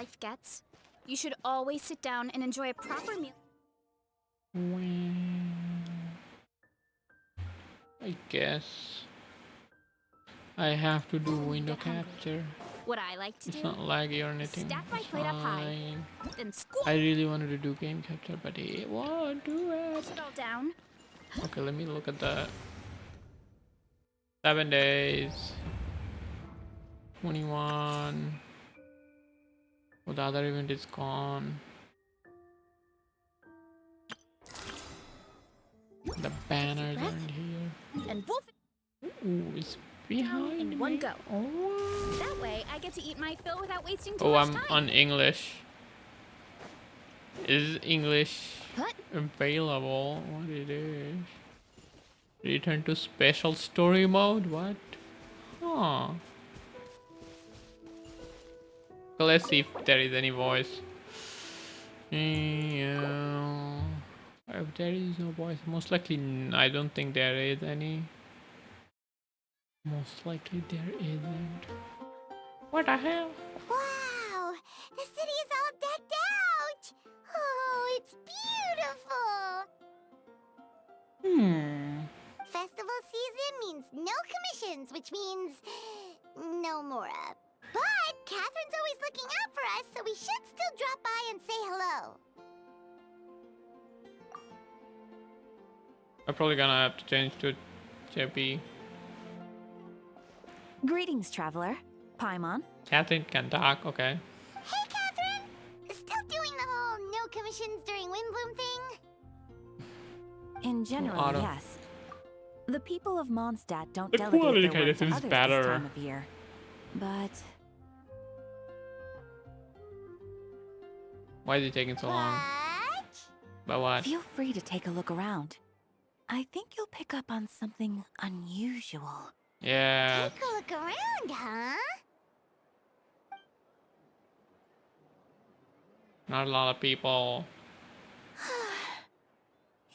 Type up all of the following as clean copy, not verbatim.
life gets. You should always sit down and enjoy a proper meal. I guess I have to do window capture. What I like to It's do, not laggy or anything. stack my It's plate up high, fine. then scoop I really wanted to do game capture, but it won't do it. it all down. Okay, let me look at the 7 days. 21. Oh, the other event is gone. The banners aren't here. And wolf Ooh, it's behind in me. one go. Oh. That way, I get to eat my fill without wasting too Oh, much I'm time. on English. Is English What? available? What it is? Return to special story mode? What? Oh. So let's see if there is any voice. Yeah. If there is no voice, most likely I don't think there is any. Most likely there isn't. What the hell? Wow! The city is all decked out! Oh, it's beautiful! Festival season means no commissions, which means no Mora. But Catherine's always looking out for us, so we should still drop by and say hello. I'm probably gonna have to change to JP. Greetings, traveler. Paimon. Catherine can talk, okay. Hey, Catherine! Still doing the whole no commissions during Windbloom thing? In general, Auto. yes. The people of Mondstadt don't The delegate quality their kinda work to seems others better. this time of year. But Why is it taking so long? What? But what? feel free to take a look around. I think you'll pick up on something unusual. Yeah. Take a look around, huh? Not a lot of people.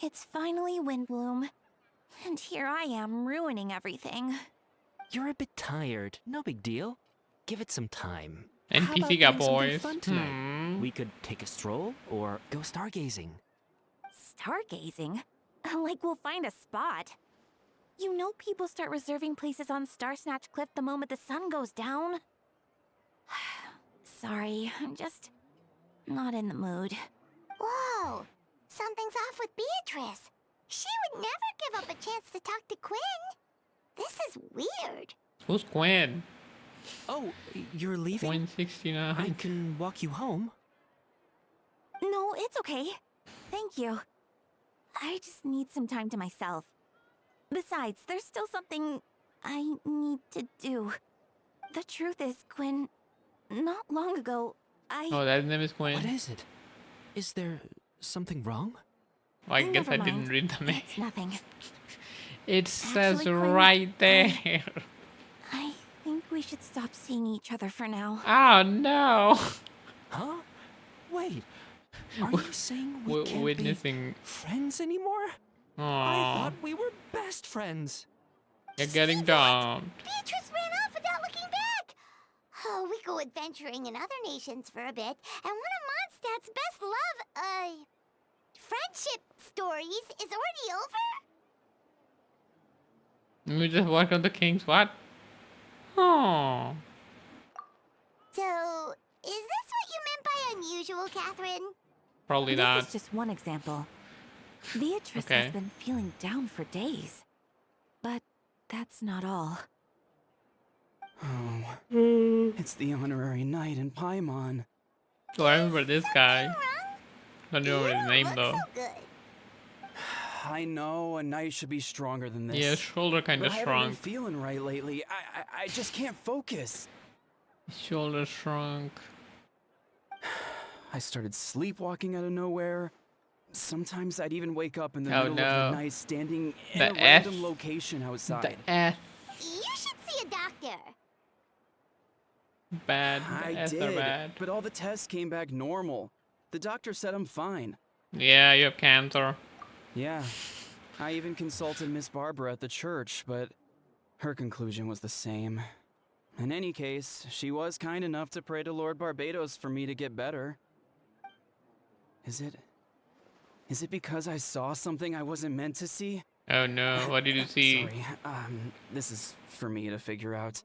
It's finally Windbloom. And here I am ruining everything. You're a bit tired. No big deal. Give it some time. And How PC about got doing something boys. fun tonight? We could take a stroll or go stargazing. Stargazing? Like we'll find a spot. You know people start reserving places on Starsnatch Cliff the moment the sun goes down. Sorry, I'm just not in the mood. Whoa! Something's off with Beatrice. She would never give up a chance to talk to Quinn. This is weird. Who's Gwen? Oh, you're leaving? Gwen I 69. can walk you home. No, it's okay. Thank you. I just need some time to myself. Besides, there's still something I need to do. The truth is, Quinn, not long ago, Oh, that name is Gwen. What is it? Is there something wrong? Well, I guess Never I didn't mind. read the name. It's nothing. It says Actually, Quinn, right there. I think we should stop seeing each other for now. Oh no. Huh? Wait. Are you saying we We're can't witnessing. be friends anymore? I Aww. thought we were best friends. You're getting dumped. Beatrice ran off without looking back. Oh, we go adventuring in other nations for a bit, and one of Mondstadt's best friendship stories is already over? We just work on the king's what? Oh. So, is this what you meant by unusual, Catherine? Probably This not. is just one example. Beatrice Okay. has been feeling down for days. But that's not all. Oh, it's the honorary knight in Paimon. Oh, I remember this guy. Wrong? I don't remember his name look though. so good. I know a knight should be stronger than this. Yeah, shoulder kind but of I haven't been shrunk. feeling right lately. I just can't focus. Shoulder shrunk. I started sleepwalking out of nowhere. Sometimes I'd even wake up in the Oh, middle of no. the night standing in The a random F. location outside. The F. You should see a doctor. Bad. I The F's are did, bad. but all the tests came back normal. The doctor said I'm fine. Yeah, you have cancer. Yeah, I even consulted Miss Barbara at the church, but her conclusion was the same. In any case, she was kind enough to pray to Lord Barbados for me to get better. Is it because I saw something I wasn't meant to see? Oh no, what did you see? Sorry, this is for me to figure out.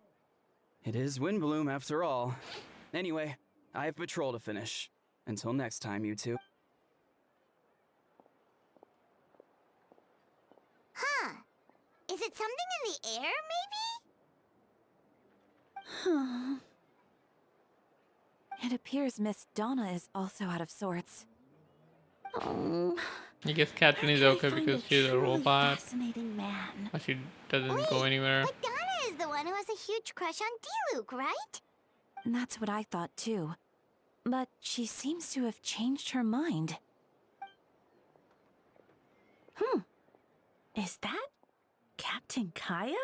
It is Windbloom after all. Anyway, I have patrol to finish. Until next time, you two. Huh. Is it something in the air, maybe? It appears Miss Donna is also out of sorts. Oh, I guess Catherine is where okay can I find because she's a truly robot. fascinating man. But she doesn't Wait, go anywhere. but Donna is the one who has a huge crush on Diluc, right? That's what I thought too. But she seems to have changed her mind. Is that Captain Kaya?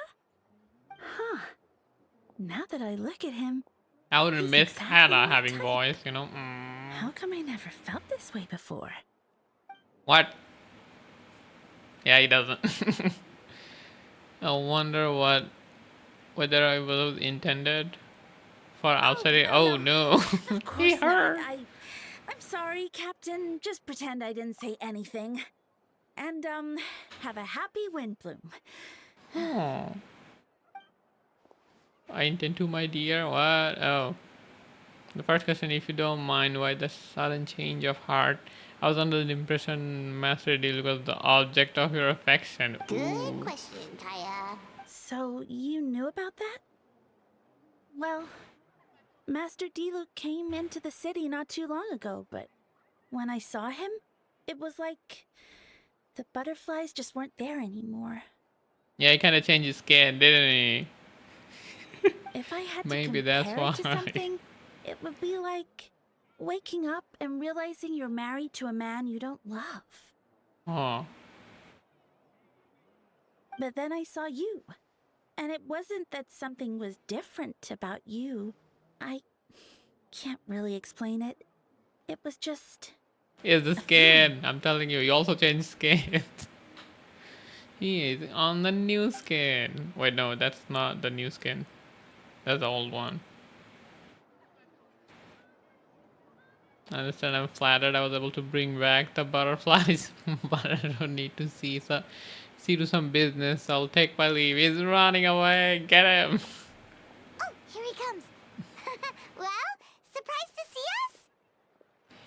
Huh. Now that I look at him, I wouldn't he's miss exactly Hannah my having type. voice, you know? How come I never felt this way before? What? Yeah, he doesn't. I wonder whether I was intended for outside. Oh no, Of course not. her. I'm sorry, Captain. Just pretend I didn't say anything. And, have a happy Windbloom. Oh. I intend to, my dear. What? Oh. The first question, if you don't mind, why the sudden change of heart? I was under the impression Master Deal was the object of your affection. Good Ooh. question, Kaya. So, you knew about that? Well, Master Diluc came into the city not too long ago, but when I saw him, it was like the butterflies just weren't there anymore. Yeah, he kind of changed his skin, didn't he? If I had Maybe to that's compare it to why. something, it would be like waking up and realizing you're married to a man you don't love. Oh. But then I saw you, and it wasn't that something was different about you. I can't really explain it. It was just... It's the a feeling. skin. I'm telling you, he also changed skin. He is on the new skin. Wait, no, that's not the new skin. That's the old one. I understand, I'm flattered I was able to bring back the butterflies, but I don't need to see to some business. I'll take my leave. He's running away. Get him. Oh, here he comes. Well, surprised to see us?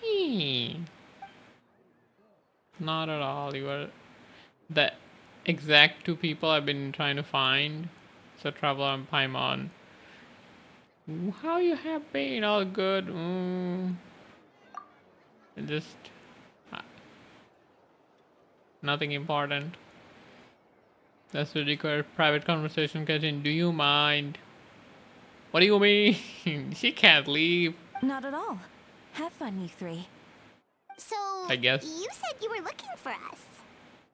Hey. Not at all. You are the exact two people I've been trying to find. So Traveler and Paimon. How you have been? All good. Just nothing important. That's the required private conversation. Catching. Do you mind? What do you mean? She can't leave. Not at all. Have fun, you three. So, I guess. you said you were looking for us.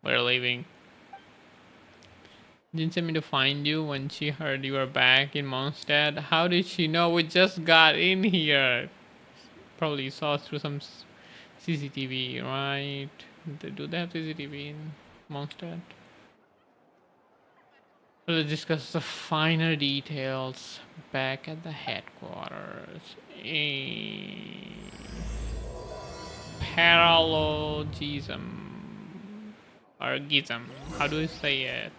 We're leaving. Didn't send me to find you when she heard you were back in Mondstadt. How did she know we just got in here? Probably saw us through some CCTV, right? Do they have CCTV in Mondstadt? Let's discuss the finer details back at the headquarters. Paralogism. Or gism. How do you say it?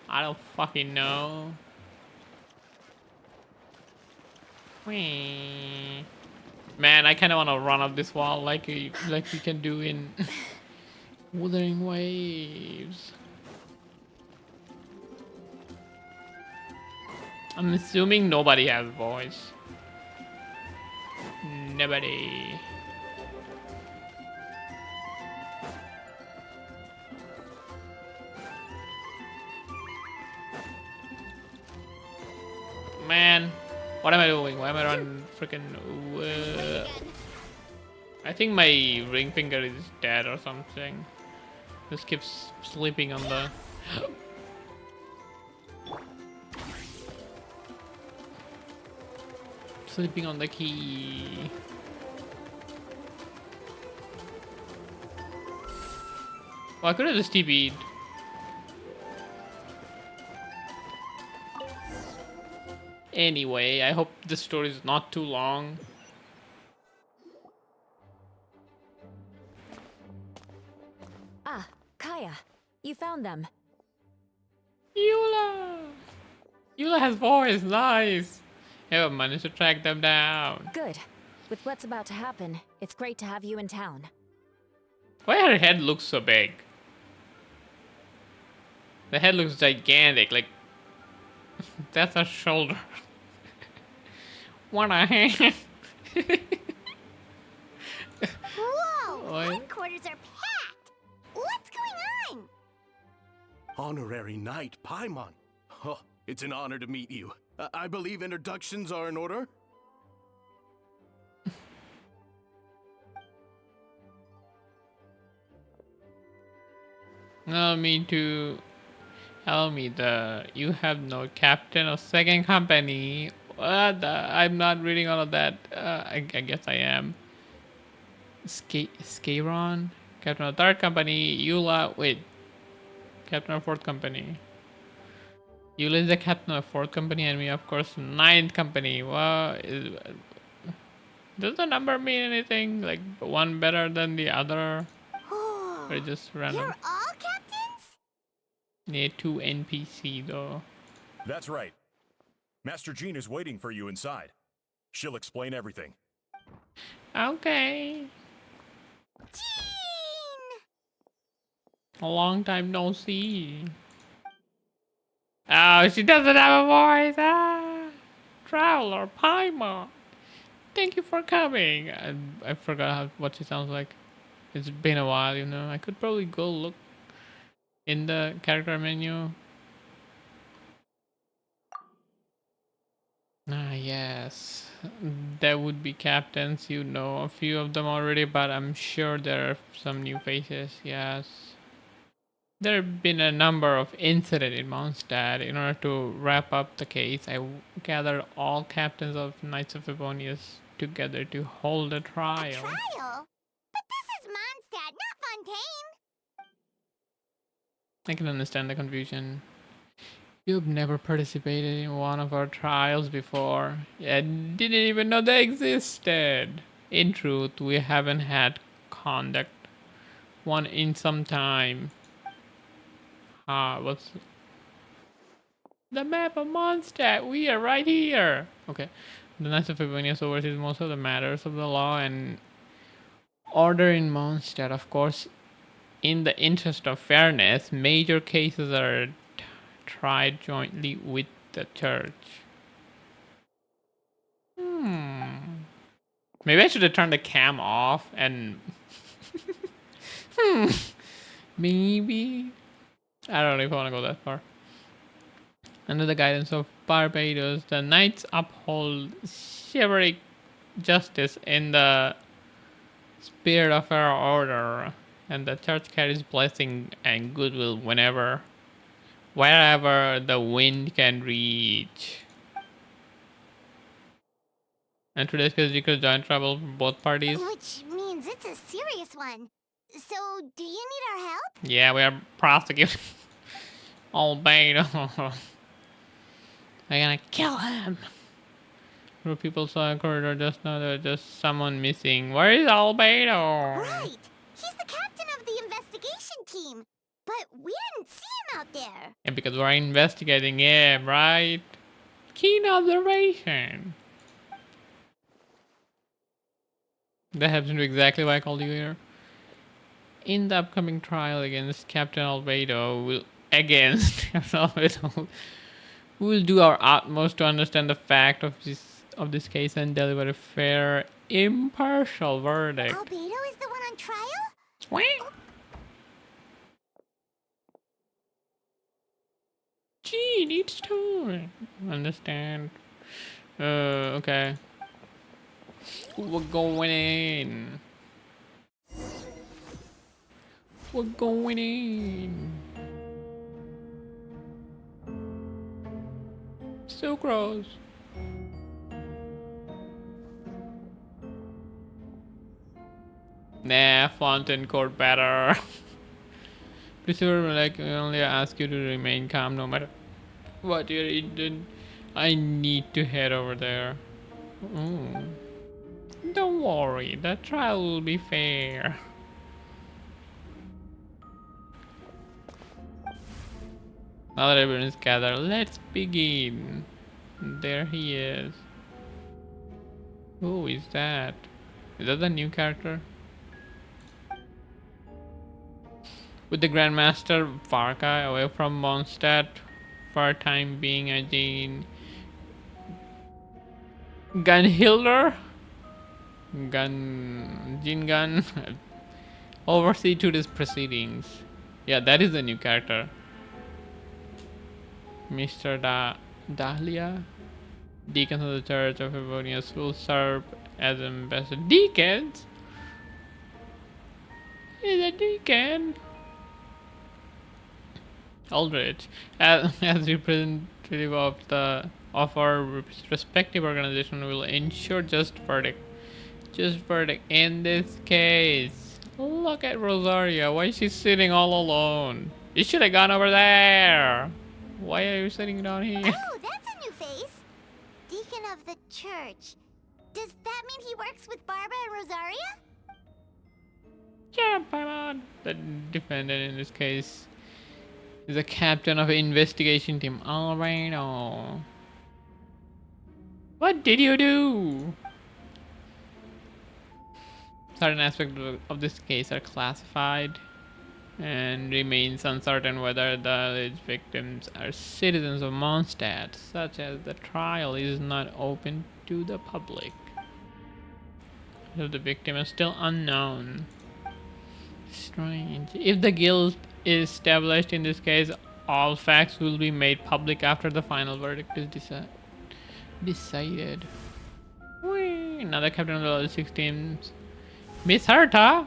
I don't fucking know. Whee. Man, I kind of want to run up this wall like we can do in Wuthering Waves. I'm assuming nobody has voice. Nobody. Man, what am I doing? Why am I on freaking? I think my ring finger is dead or something. Just keeps sleeping on the. Sleeping on the key. Well, I could have just TP'd. Anyway, I hope this story is not too long. Ah, Kaya, you found them. Eula! Eula has voice, nice! Yeah, I managed to track them down. Good. With what's about to happen, it's great to have you in town. Why her head looks so big? The head looks gigantic, like that's her shoulder. What a hand! Whoa! What? Headquarters are packed! What's going on? Honorary Knight Paimon. Oh, it's an honor to meet you. I believe introductions are in order? Allow me to... Tell me you have no captain or second company. What? I'm not reading all of that. I guess I am. Scaron? Captain of third company. Eula. Wait. Captain of fourth company. Eula is the captain of fourth company and me, of course, ninth company. What? Does the number mean anything? Like one better than the other? Or just random? You're all captains? Yeah, 2 NPC though. That's right. Master Jean is waiting for you inside. She'll explain everything. Okay. Jean! A long time no see. Oh, she doesn't have a voice. Ah, Traveler Paimon. Thank you for coming. I forgot what she sounds like. It's been a while, you know. I could probably go look in the character menu. Ah, yes. There would be captains. You know a few of them already, but I'm sure there are some new faces. Yes. There have been a number of incidents in Mondstadt. In order to wrap up the case, I gathered all captains of Knights of Favonius together to hold a trial. Trial? But this is Mondstadt, not Fontaine! I can understand the confusion. You've never participated in one of our trials before. And didn't even know they existed. In truth, we haven't had conduct one in some time. What's the map of Mondstadt? We are right here. Okay. The Knights of Favonius oversees most of the matters of the law and order in Mondstadt. Of course, in the interest of fairness, major cases are tried jointly with the church. Maybe I should have turned the cam off and... Maybe... I don't know if I want to go that far. Under the guidance of Barbados, the Knights uphold chivalric justice in the spirit of our order, and the church carries blessing and goodwill wherever the wind can reach. And today's case, you could join trouble for both parties. Which means it's a serious one. So, do you need our help? Yeah, we are prosecuting albedo. They're gonna kill him. Two people saw a corridor just now. There's just someone missing. Where is albedo? Right! He's the captain of the investigation team. But we didn't see him out there. Yeah, because we're investigating him, right? Keen observation. That happens to be exactly why I called you here. In the upcoming trial against Captain Albedo, we'll do our utmost to understand the fact of this case and deliver a fair, impartial verdict. Albedo is the one on trial? What? Gee, needs to understand. Okay. We're going in. We're going in. Sucrose. Nah, Fountain Court better. Please remember, like, we only ask you to remain calm no matter what your intent. I need to head over there. Ooh. Don't worry, the trial will be fair. Now that everyone is gathered, let's begin. There he is. Who is that? Is that the new character? With the Grandmaster Varka away from Mondstadt for a time being, a Gunhilder? Jin Gun oversee to these proceedings. Yeah, that is the new character. Mr. Dahlia? Deacons of the Church of Evonius will serve as ambassador. Deacons? He's a deacon. Aldrich, as representative of our respective organization, will ensure just verdict. Just verdict in this case. Look at Rosaria. Why is she sitting all alone? You should have gone over there. Why are you sitting down here? Oh, that's a new face. Deacon of the church. Does that mean he works with Barbara and Rosaria? Yeah, Paimon. The defendant in this case is the captain of the investigation team, albedo. What did you do? Certain aspects of this case are classified and remains uncertain whether the alleged victims are citizens of Mondstadt, such as the trial is not open to the public. So the victim is still unknown. Strange. If the guilt is established in this case, all facts will be made public after the final verdict is decided. Whee! Another captain of the logistics teams. Miss Herta?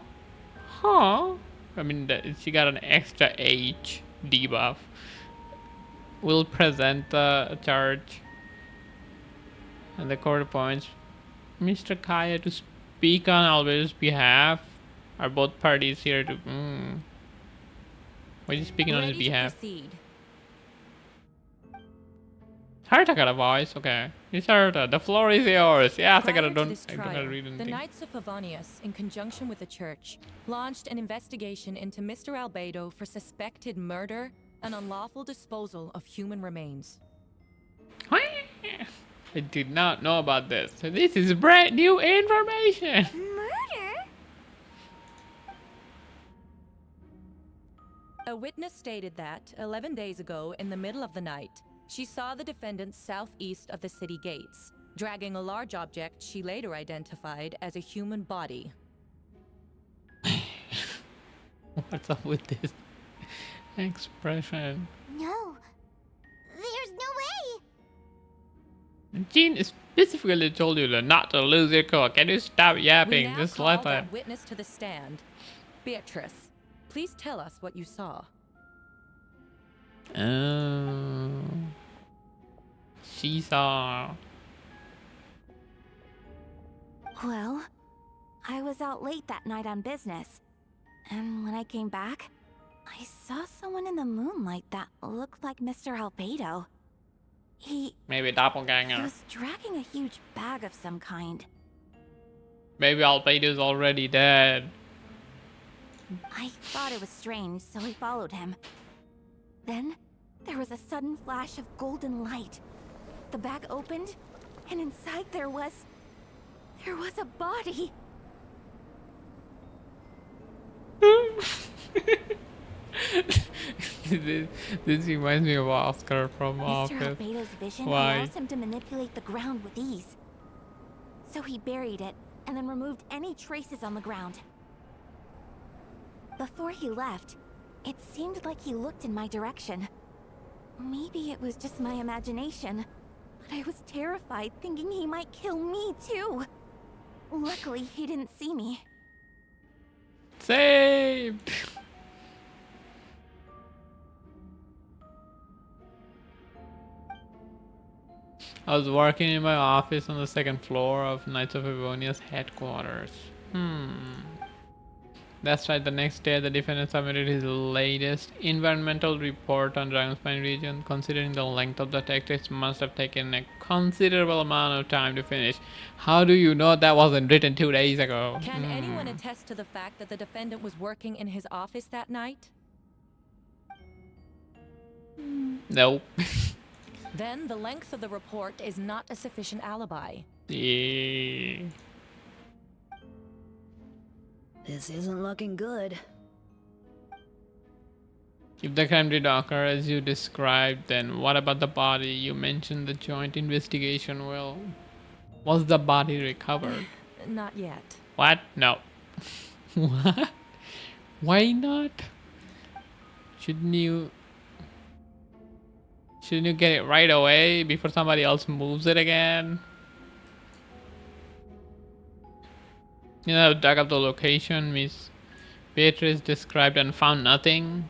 Huh? I mean, she got an extra H debuff. Will present the charge. And the court appoints Mr. Kaya to speak on Albedo's behalf. Are both parties here to... Why is he speaking on his behalf? Herta got a voice, okay. Miss Herta, the floor is yours. Yes, I don't gotta read anything. The Knights of Favonius, in conjunction with the church, launched an investigation into Mr. Albedo for suspected murder and unlawful disposal of human remains. I did not know about this. This is brand new information. Murder? A witness stated that, 11 days ago, in the middle of the night, she saw the defendant southeast of the city gates, dragging a large object she later identified as a human body. What's up with this expression? No. There's no way. Jean specifically told you not to lose your cool. Can you stop yapping? We now Just call let that that. witness to the stand. Beatrice, please tell us what you saw. Oh. She saw. Well, I was out late that night on business. And when I came back, I saw someone in the moonlight that looked like Mr. Albedo. He Maybe doppelganger. was dragging a huge bag of some kind. Maybe Albedo's already dead. I thought it was strange, so I followed him. Then, there was a sudden flash of golden light. The bag opened, and inside there was a body. this reminds me of Oscar from Mr. Office. Albedo's vision Why? allows him to manipulate the ground with ease. So he buried it, and then removed any traces on the ground. Before he left, it seemed like he looked in my direction. Maybe it was just my imagination, but I was terrified thinking he might kill me too. Luckily, he didn't see me. Saved! I was working in my office on the second floor of Knights of Evonia's headquarters. That's right, the next day the defendant submitted his latest environmental report on Dragonspine region. Considering the length of the text, it must have taken a considerable amount of time to finish. How do you know that wasn't written 2 days ago? Can anyone attest to the fact that the defendant was working in his office that night? Nope. Then the length of the report is not a sufficient alibi. Yeah. This isn't looking good. If the crime did occur as you described, then what about the body? You mentioned the joint investigation. Well, was the body recovered? Not yet. What? No. What? Why not? Shouldn't you get it right away before somebody else moves it again? You know, dug up the location, Miss Beatrice described and found nothing.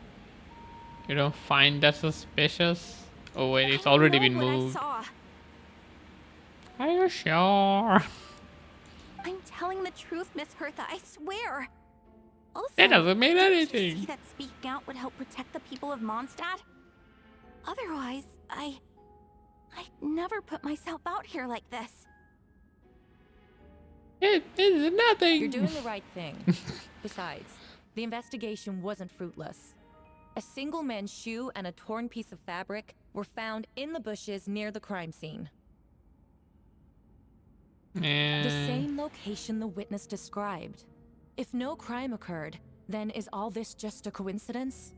You don't find that suspicious? Oh wait, it's already been moved. Are you sure? I'm telling the truth, Miss Hertha, I swear. Also, That doesn't mean didn't you anything. see that speaking out would help protect the people of Mondstadt? Otherwise, I'd never put myself out here like this. It is nothing. You're doing the right thing. Besides, the investigation wasn't fruitless. A single men's shoe and a torn piece of fabric were found in the bushes near the crime scene. The same location the witness described. If no crime occurred, then is all this just a coincidence?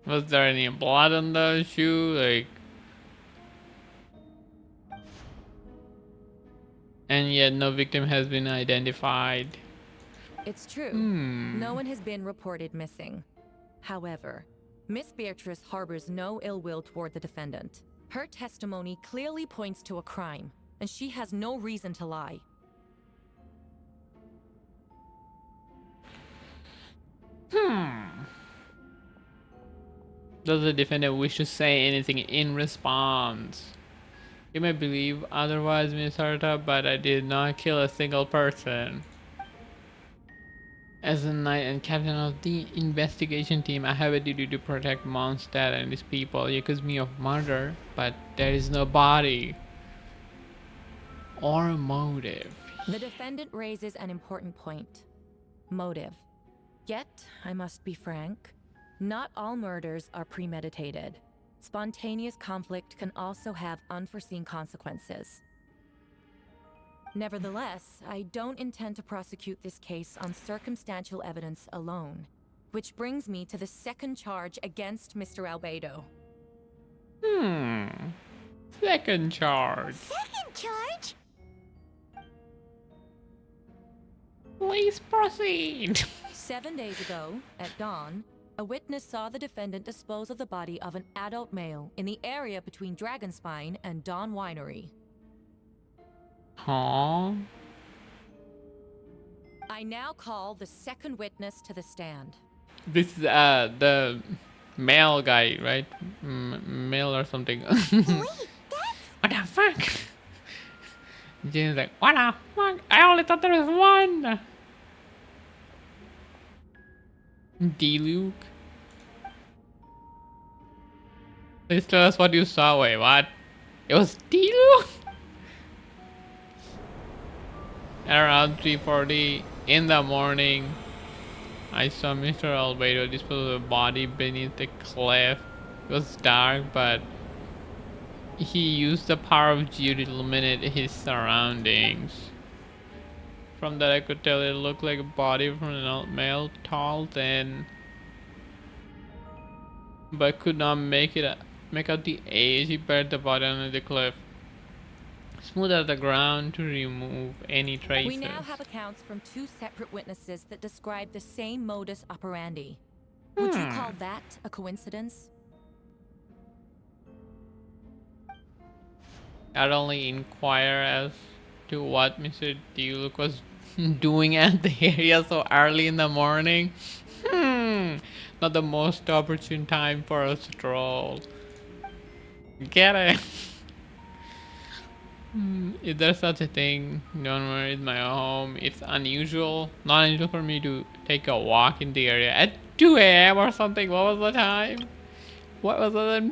Was there any blood on the shoe? Like, and yet no victim has been identified. It's true. No one has been reported missing. However, Miss Beatrice harbors no ill will toward the defendant. Her testimony clearly points to a crime, and she has no reason to lie. Does the defendant wish to say anything in response? You may believe otherwise, Miss Harta, but I did not kill a single person. As a knight and captain of the investigation team, I have a duty to protect Mondstadt and his people. You accuse me of murder, but there is no body or motive. The defendant raises an important point. Motive. Yet, I must be frank, not all murders are premeditated. Spontaneous conflict can also have unforeseen consequences. Nevertheless, I don't intend to prosecute this case on circumstantial evidence alone. Which brings me to the second charge against Mr. Albedo. Second charge. Second charge? Please proceed. 7 days ago, at dawn, a witness saw the defendant dispose of the body of an adult male in the area between Dragonspine and Dawn Winery. Huh? I now call the second witness to the stand. This is the male guy, right? Male or something. What the fuck? Jane's like, what the fuck? I only thought there was one. D-Luke. Please tell us what you saw. Wait, what? It was D-Luke? Around 3:40 in the morning, I saw Mr. Albedo dispose of a body beneath the cliff. It was dark, but he used the power of Geo to illuminate his surroundings. From that I could tell it looked like a body from an old male, tall, thin, but could not make out the age. He buried the body under the cliff, smooth out the ground to remove any traces. We now have accounts from two separate witnesses that describe the same modus operandi. Would you call that a coincidence? I'd only inquire as to what Mr. D-Luke was doing at the area so early in the morning. Not the most opportune time for a stroll. Get it? Is there such a thing? Don't worry, it's my home. It's unusual, not unusual for me to take a walk in the area at 2 a.m. or something. What was the time? What was the time?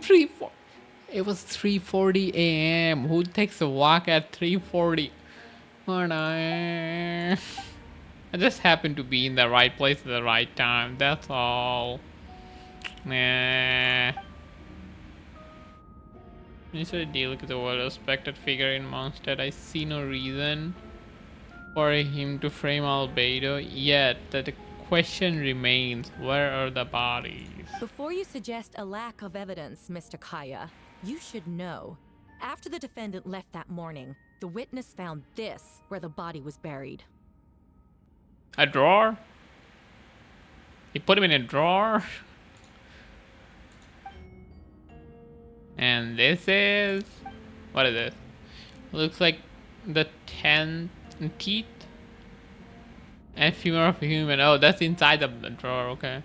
It was 3:40 a.m. Who takes a walk at 3:40? I just happened to be in the right place at the right time. That's all. Nah. Mr. Diluc is a well-respected figure in Mondstadt. I see no reason for him to frame albedo, yet the question remains, where are the bodies? Before you suggest a lack of evidence, Mr. Kaya, you should know. After the defendant left that morning, the witness found this where the body was buried. A drawer? He put him in a drawer? And this is... what is this? Looks like the 10 teeth and femur of a human. Oh, that's inside of the drawer, okay.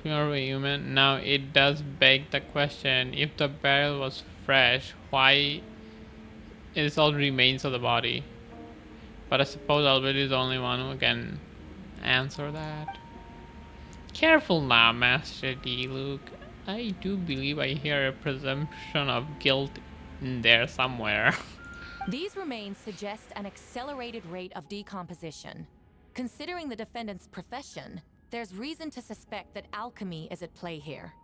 Femur of a human. Now it does beg the question, if the burial was fresh, why is all remains of the body? But I suppose Albert is the only one who can answer that. Careful now, Master Diluc. I do believe I hear a presumption of guilt in there somewhere. These remains suggest an accelerated rate of decomposition. Considering the defendant's profession, there's reason to suspect that alchemy is at play here.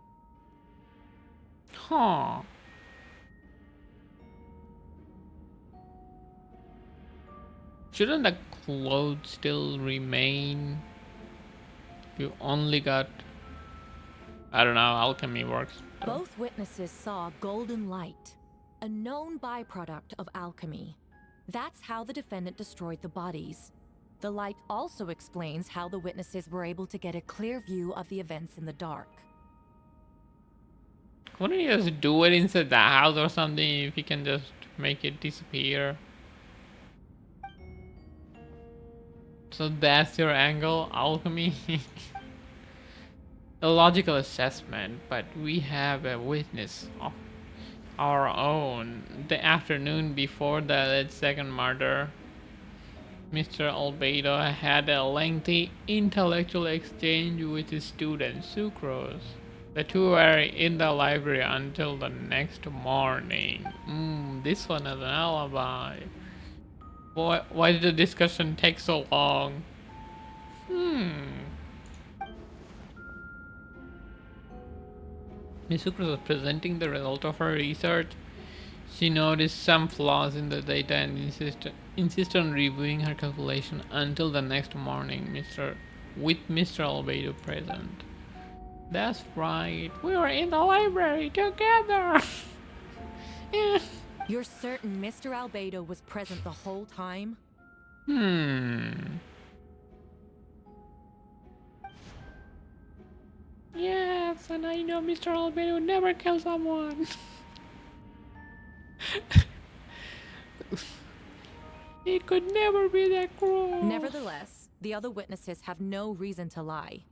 Huh. Shouldn't the clothes still remain? You only got... I don't know, alchemy works. Both witnesses saw golden light, a known byproduct of alchemy. That's how the defendant destroyed the bodies. The light also explains how the witnesses were able to get a clear view of the events in the dark. Couldn't you just do it inside the house or something if you can just make it disappear? So that's your angle, alchemy? A logical assessment, but we have a witness of our own. The afternoon before the second murder, Mr. Albedo had a lengthy intellectual exchange with his student, Sucrose. The two were in the library until the next morning. This one has an alibi. Why did the discussion take so long? Miss Sucrose was presenting the result of her research. She noticed some flaws in the data and insisted on reviewing her calculation until the next morning, with Mr. Albedo present. That's right, we were in the library together. Yeah. You're certain Mr. Albedo was present the whole time? Yes, and I know Mr. Albedo never killed someone. He could never be that cruel. Nevertheless, the other witnesses have no reason to lie.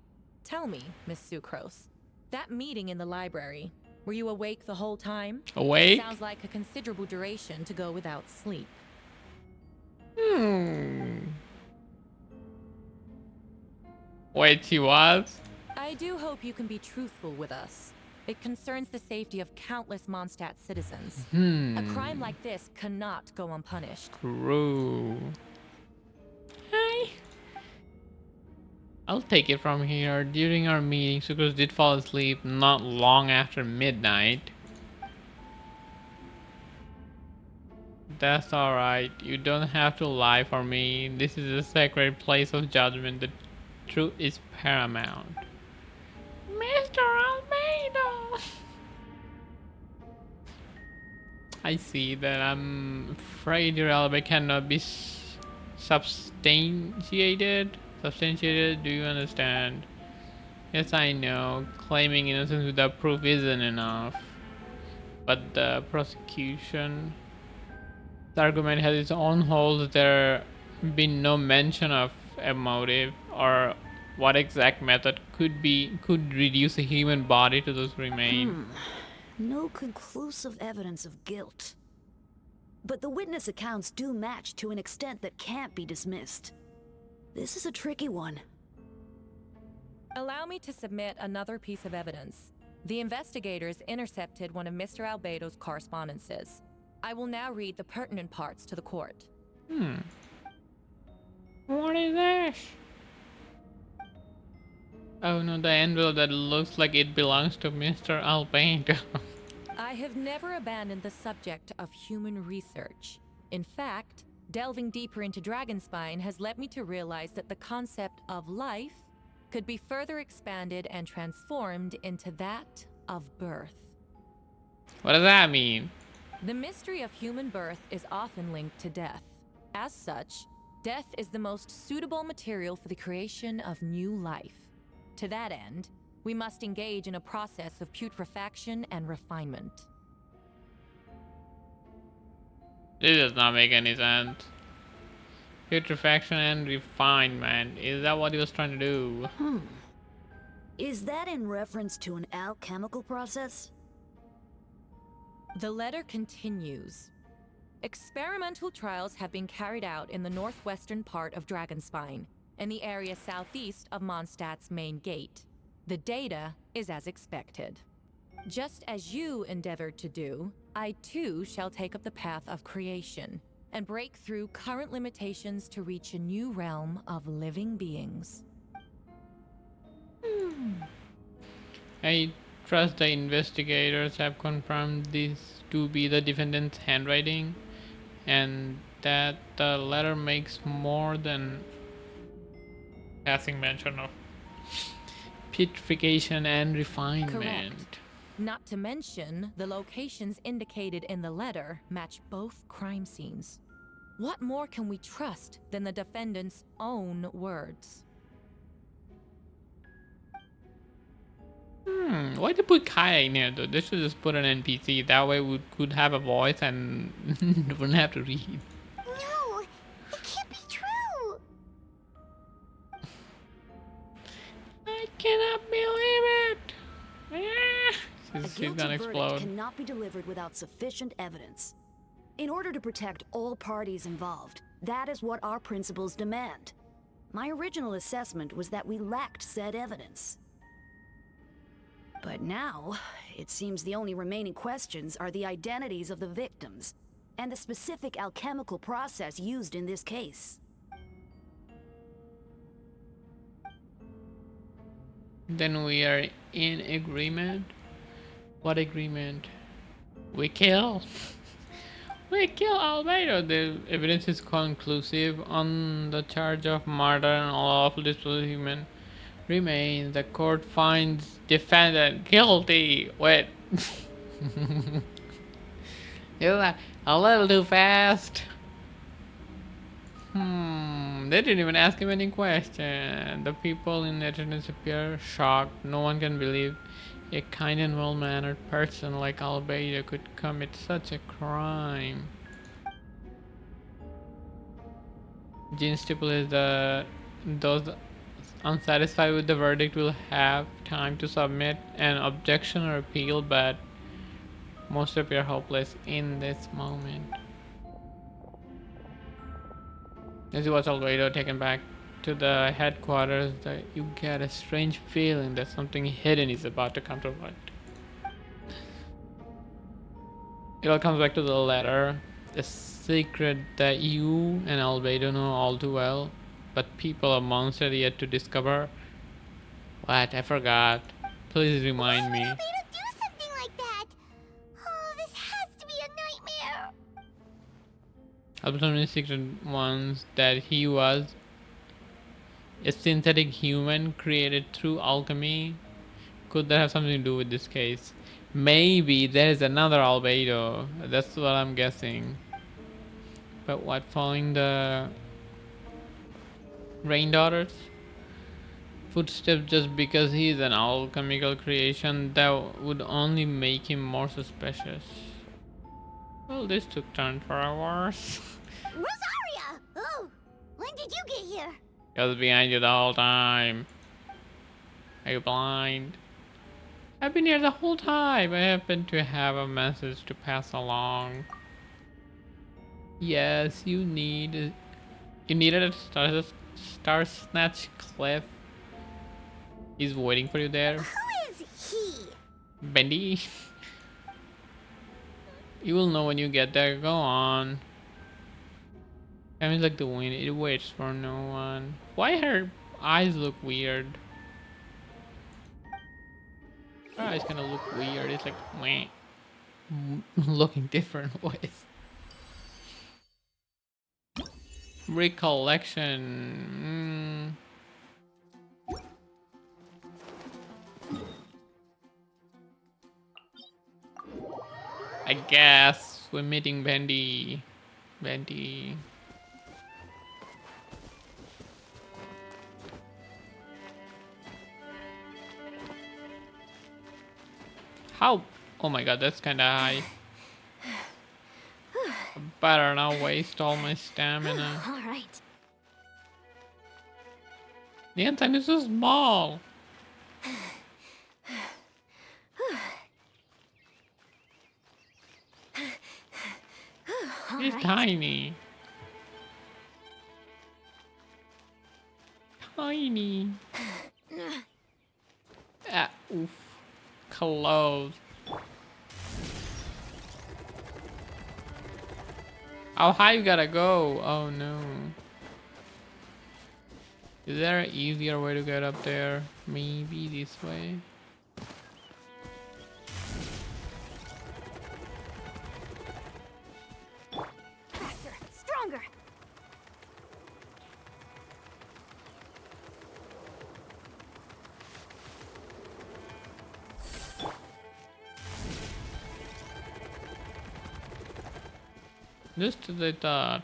Tell me, Miss Sucrose, that meeting in the library, were you awake the whole time? Awake? Sounds like a considerable duration to go without sleep. Wait, she was? I do hope you can be truthful with us. It concerns the safety of countless Mondstadt citizens. A crime like this cannot go unpunished. True. Hi. I'll take it from here. During our meeting, Sucrose did fall asleep not long after midnight. That's alright. You don't have to lie for me. This is a sacred place of judgment. The truth is paramount. Mr. Albedo! I see that. I'm afraid your alibi cannot be substantiated. Do you understand? Yes, I know. Claiming innocence without proof isn't enough. But the prosecution... The argument has its own holes. There been no mention of a motive or what exact method could reduce a human body to those remains. No conclusive evidence of guilt. but the witness accounts do match to an extent that can't be dismissed. This is a tricky one. Allow me to submit another piece of evidence. The investigators intercepted one of Mr. Albedo's correspondences. I will now read the pertinent parts to the court. What is this? Oh no, the envelope that looks like it belongs to Mr. Albedo. I have never abandoned the subject of human research. In fact, delving deeper into Dragonspine has led me to realize that the concept of life could be further expanded and transformed into that of birth. What does that mean? The mystery of human birth is often linked to death. As such, death is the most suitable material for the creation of new life. To that end, we must engage in a process of putrefaction and refinement. This does not make any sense. Putrefaction and refinement. Is that what he was trying to do? Is that in reference to an alchemical process? The letter continues. Experimental trials have been carried out in the northwestern part of Dragonspine, in the area southeast of Mondstadt's main gate. The data is as expected. Just as you endeavored to do, I too shall take up the path of creation and break through current limitations to reach a new realm of living beings. I trust the investigators have confirmed this to be the defendant's handwriting and that the letter makes more than passing mention of putrefaction and refinement. Correct. Not to mention, the locations indicated in the letter match both crime scenes. What more can we trust than the defendant's own words? Why did they put Kaya in here though? They should just put an NPC. That way we could have a voice and wouldn't have to read. No, it can't be true. I cannot believe it. A She's guilty gonna verdict explode. cannot be delivered without sufficient evidence. In order to protect all parties involved, that is what our principles demand. My original assessment was that we lacked said evidence. But now, it seems the only remaining questions are the identities of the victims and the specific alchemical process used in this case. Then we are in agreement. What agreement? We kill. We kill Albedo. The evidence is conclusive on the charge of murder and unlawful disposal of human remains. The court finds defendant guilty. Wait. Isn't that a little too fast? They didn't even ask him any question. The people in attendance appear shocked. No one can believe a kind and well-mannered person like Albedo could commit such a crime. Jean stipulates that those unsatisfied with the verdict will have time to submit an objection or appeal, but most appear hopeless in this moment. As you watch Albedo taken back to the headquarters, you get a strange feeling that something hidden is about to come to light. It all comes back to the letter, a secret that you and Albedo know all too well, but people of Mondstadt yet to discover. What? I forgot. Please remind me. Why would Albedo do something like that? Oh, this has to be a nightmare. Albedo's secret was that he was a synthetic human created through alchemy. Could that have something to do with this case? Maybe there is another Albedo. That's what I'm guessing. But what, following the Rain Daughters footsteps just because he is an alchemical creation? That would only make him more suspicious. Well, this took turn for a worse. Rosaria! Oh, when did you get here? I was behind you the whole time. Are you blind? I've been here the whole time. I happen to have a message to pass along. Yes, you need. You needed a star snatch cliff. He's waiting for you there. Who is he? Bendy. You will know when you get there. Go on. I mean, like the wind. It waits for no one. Why her eyes look weird? Her eyes kind of look weird. It's like meh. Looking different ways. Recollection. I guess we're meeting Bendy. Bendy. How? Oh my god, that's kinda high. Better not waste all my stamina. All right. The antenna is so small. He's tiny. Tiny. Ah, oof. Close. How high you gotta go? Oh no. Is there an easier way to get up there? Maybe this way? Faster, stronger. Just as I thought.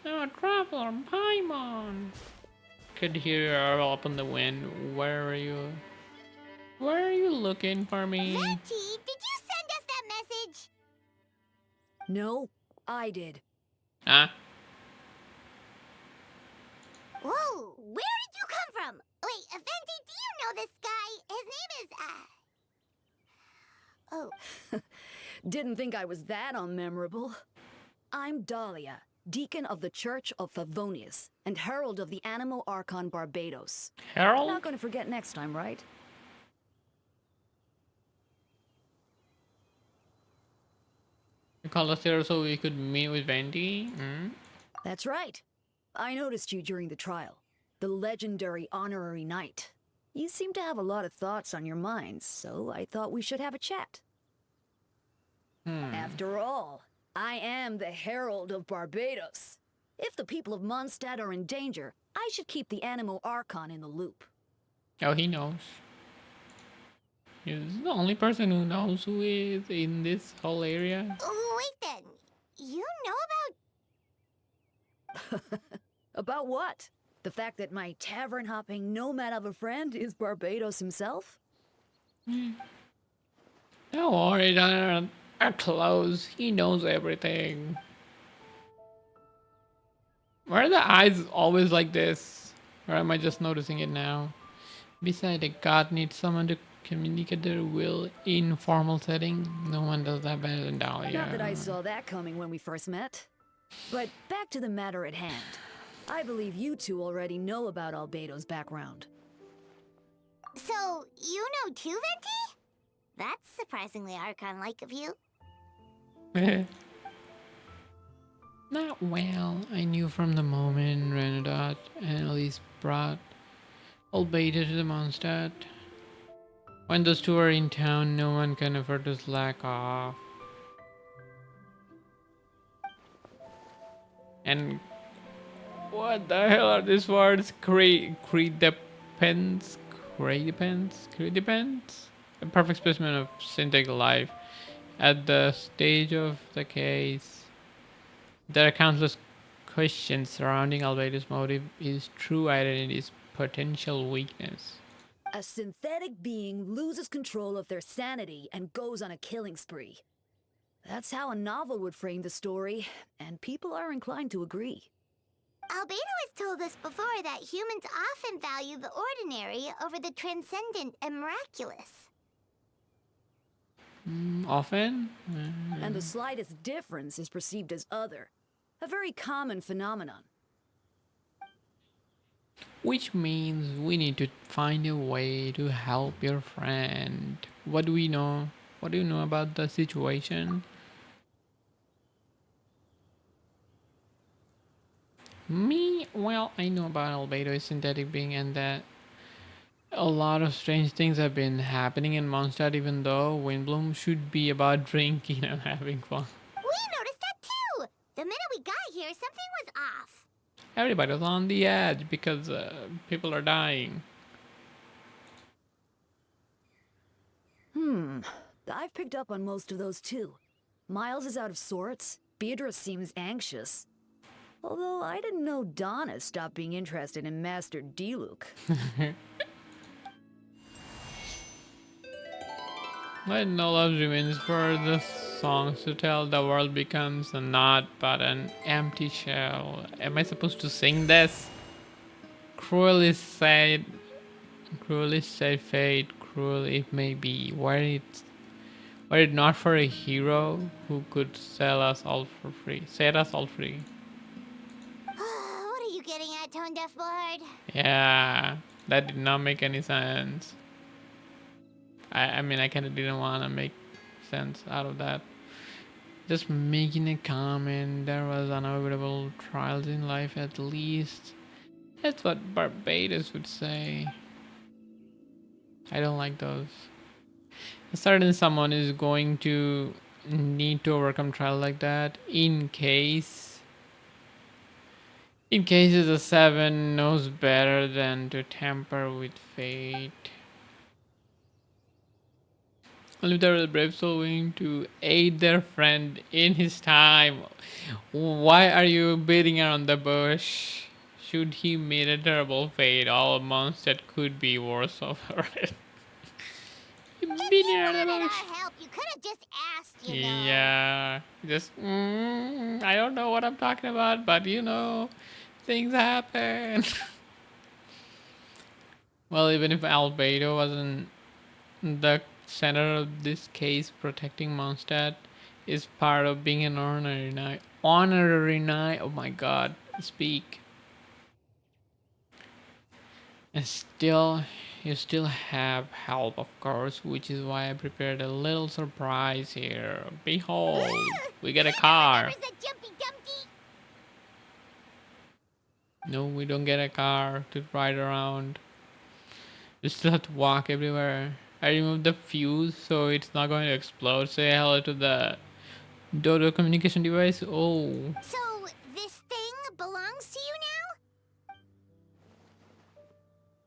Oh, traveler, Paimon! Could hear her up in the wind. Where are you? Where are you looking for me? Venti, did you send us that message? No, I did. Ah, Whoa, where did you come from? Wait, Venti, do you know this guy? His name is, Oh, Didn't think I was that unmemorable. I'm Dahlia, Deacon of the Church of Favonius, and Herald of the Animo Archon Barbados. Harold? Not gonna forget next time, right? You called us here so we could meet with Bendy? Hmm? That's right. I noticed you during the trial. The legendary honorary knight. You seem to have a lot of thoughts on your minds, so I thought we should have a chat. After all, I am the Herald of Barbados. If the people of Mondstadt are in danger, I should keep the Animo Archon in the loop. Oh, he knows. He's the only person who knows who is in this whole area. wait then. You know about... About what? The fact that my tavern-hopping nomad of a friend is Barbados himself? Don't worry, our clothes. He knows everything. Why are the eyes always like this? Or am I just noticing it now? Besides, a god needs someone to communicate their will in formal setting. No one does that better than Dahlia. Not that I saw that coming when we first met. But back to the matter at hand. I believe you two already know about Albedo's background. So, you know too, Venti? That's surprisingly Archon-like of you. Not well. I knew from the moment Renadot and Elise brought Albedo to the Mondstadt. When those two are in town, no one can afford to slack off. And what the hell are these words? Credependence? Credependence? A perfect specimen of synthetic life. At the stage of the case, there are countless questions surrounding Albedo's motive, his true identity, his potential weakness. A synthetic being loses control of their sanity and goes on a killing spree. That's how a novel would frame the story, and people are inclined to agree. Albedo has told us before that humans often value the ordinary over the transcendent and miraculous. Often? And the slightest difference is perceived as other. A very common phenomenon. Which means we need to find a way to help your friend. What do we know? What do you know about the situation? Me? Well, I know about albedo is synthetic being and that a lot of strange things have been happening in Mondstadt, even though Windbloom should be about drinking and having fun. We noticed that too! The minute we got here, something was off. Everybody was on the edge because people are dying. I've picked up on most of those too. Miles is out of sorts. Beatrice seems anxious. Although I didn't know Donna stopped being interested in Master Diluc. Let no love remains for the songs to tell. The world becomes a knot but an empty shell. Am I supposed to sing this? Cruelly said fate, cruel it may be. Were it not for a hero who could sell us all for free, set us all free. What are you getting at, Tone Deaf Bullard? Yeah, that did not make any sense. I mean, I kind of didn't want to make sense out of that. Just making a comment, there was unavoidable trials in life at least. That's what Barbados would say. I don't like those. A certain someone is going to need to overcome trial like that in case the 7 knows better than to tamper with fate. Only there is a brave soul willing to aid their friend in his time. Why are you beating around the bush? Should he meet a terrible fate, all months that could be worse of her. If you wanted our help, you could have just asked, you know. Yeah, just I don't know what I'm talking about, but you know, things happen. Well, even if albedo wasn't the center of this case, protecting Mondstadt is part of being an honorary knight. Honorary knight. Oh my God, speak. And still, you still have help, of course, which is why I prepared a little surprise here. Behold, we get a car. No, we don't get a car to ride around. We still have to walk everywhere. I removed the fuse so it's not going to explode. Say hello to the Dodo communication device. Oh. So, this thing belongs to you now?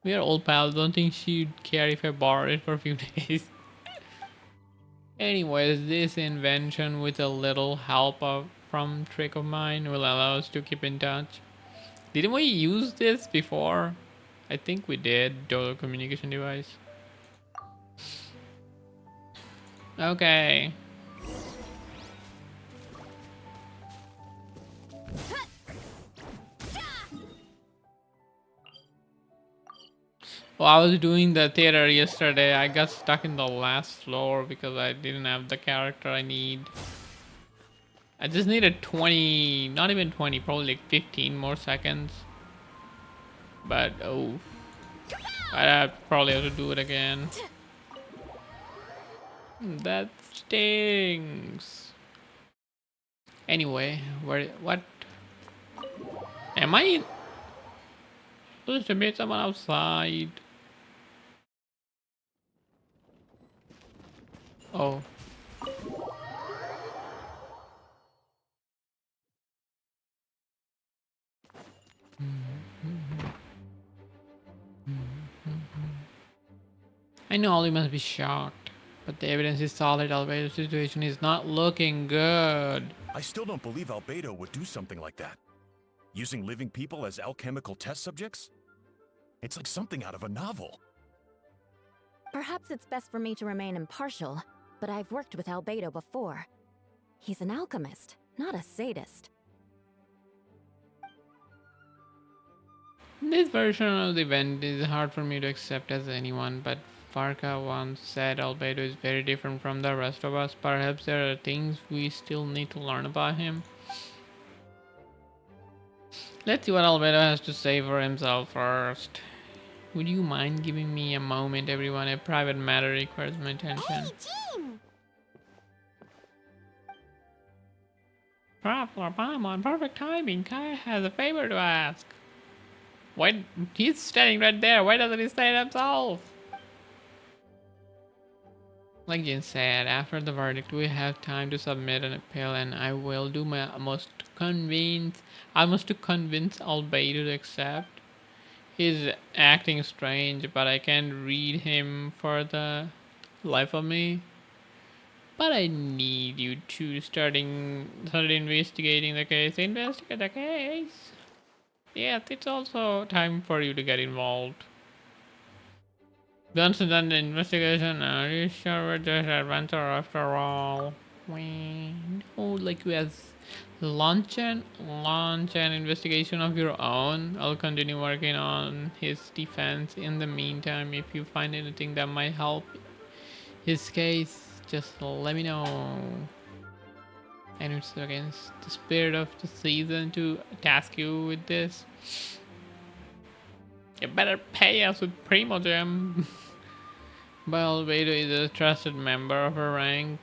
We are old pals. Don't think she'd care if I borrow it for a few days. Anyways, this invention with a little help from trick of mine will allow us to keep in touch. Didn't we use this before? I think we did. Dodo communication device. Okay. Well, I was doing the theater yesterday. I got stuck in the last floor because I didn't have the character I need. I just needed 20, not even 20, probably like 15 more seconds. But, oh. I probably have to do it again. That stings. Anyway, what? Am I supposed to meet someone outside? Oh. I know Ollie must be shocked, but the evidence is solid. Albedo's situation is not looking good. I still don't believe Albedo would do something like that. Using living people as alchemical test subjects? It's like something out of a novel. Perhaps it's best for me to remain impartial, but I've worked with albedo before. He's an alchemist, not a sadist. This version of the event is hard for me to accept as anyone, but Farka once said Albedo is very different from the rest of us. Perhaps there are things we still need to learn about him. Let's see what Albedo has to say for himself first. Would you mind giving me a moment, everyone? A private matter requires my attention. Hey, Jean! Traveler Paimon, perfect timing. Kai has a favor to ask. Why? He's standing right there. Why doesn't he say it himself? Like Jin said, after the verdict, we have time to submit an appeal, and I will do my utmost to convince Albedo to accept. He's acting strange, but I can't read him for the life of me. But I need you to start investigating the case. Investigate the case. Yes, it's also time for you to get involved. Once done the investigation, are you sure we're just adventure after all? Like you have launch an investigation of your own. I'll continue working on his defense. In the meantime, if you find anything that might help his case, just let me know. And it's against the spirit of the season to task you with this. You better pay us with Primogem. Well, Albedo is a trusted member of our rank.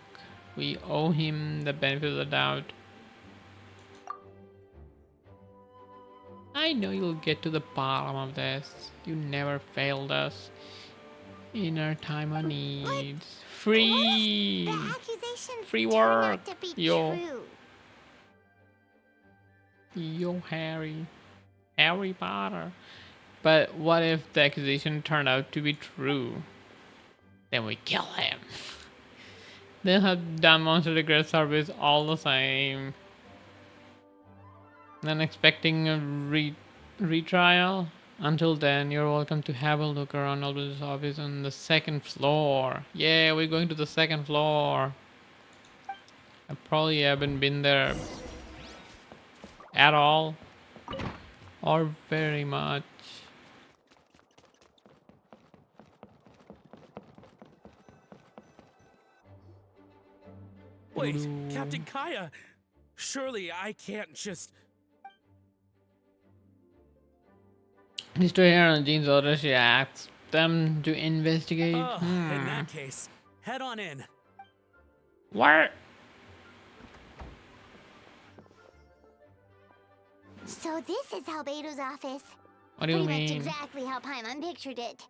We owe him the benefit of the doubt. I know you'll get to the bottom of this. You never failed us in our time of needs. Free! The accusations Free turn work! out to be Yo. true. Yo, Harry Potter. But what if the accusation turned out to be true? Then we kill him. They'll have done Monster the Great service all the same. Then expecting a retrial. Until then, you're welcome to have a look around Albert's office on the second floor. Yeah, we're going to the second floor. I probably haven't been there at all. Or very much. Wait, Captain Kaya! Surely I can't just... History here on Jean's order, she asks them to investigate. Oh, in that case, head on in. What? So this is Albedo's office. What do you Pretty much mean? exactly how Paimon pictured it.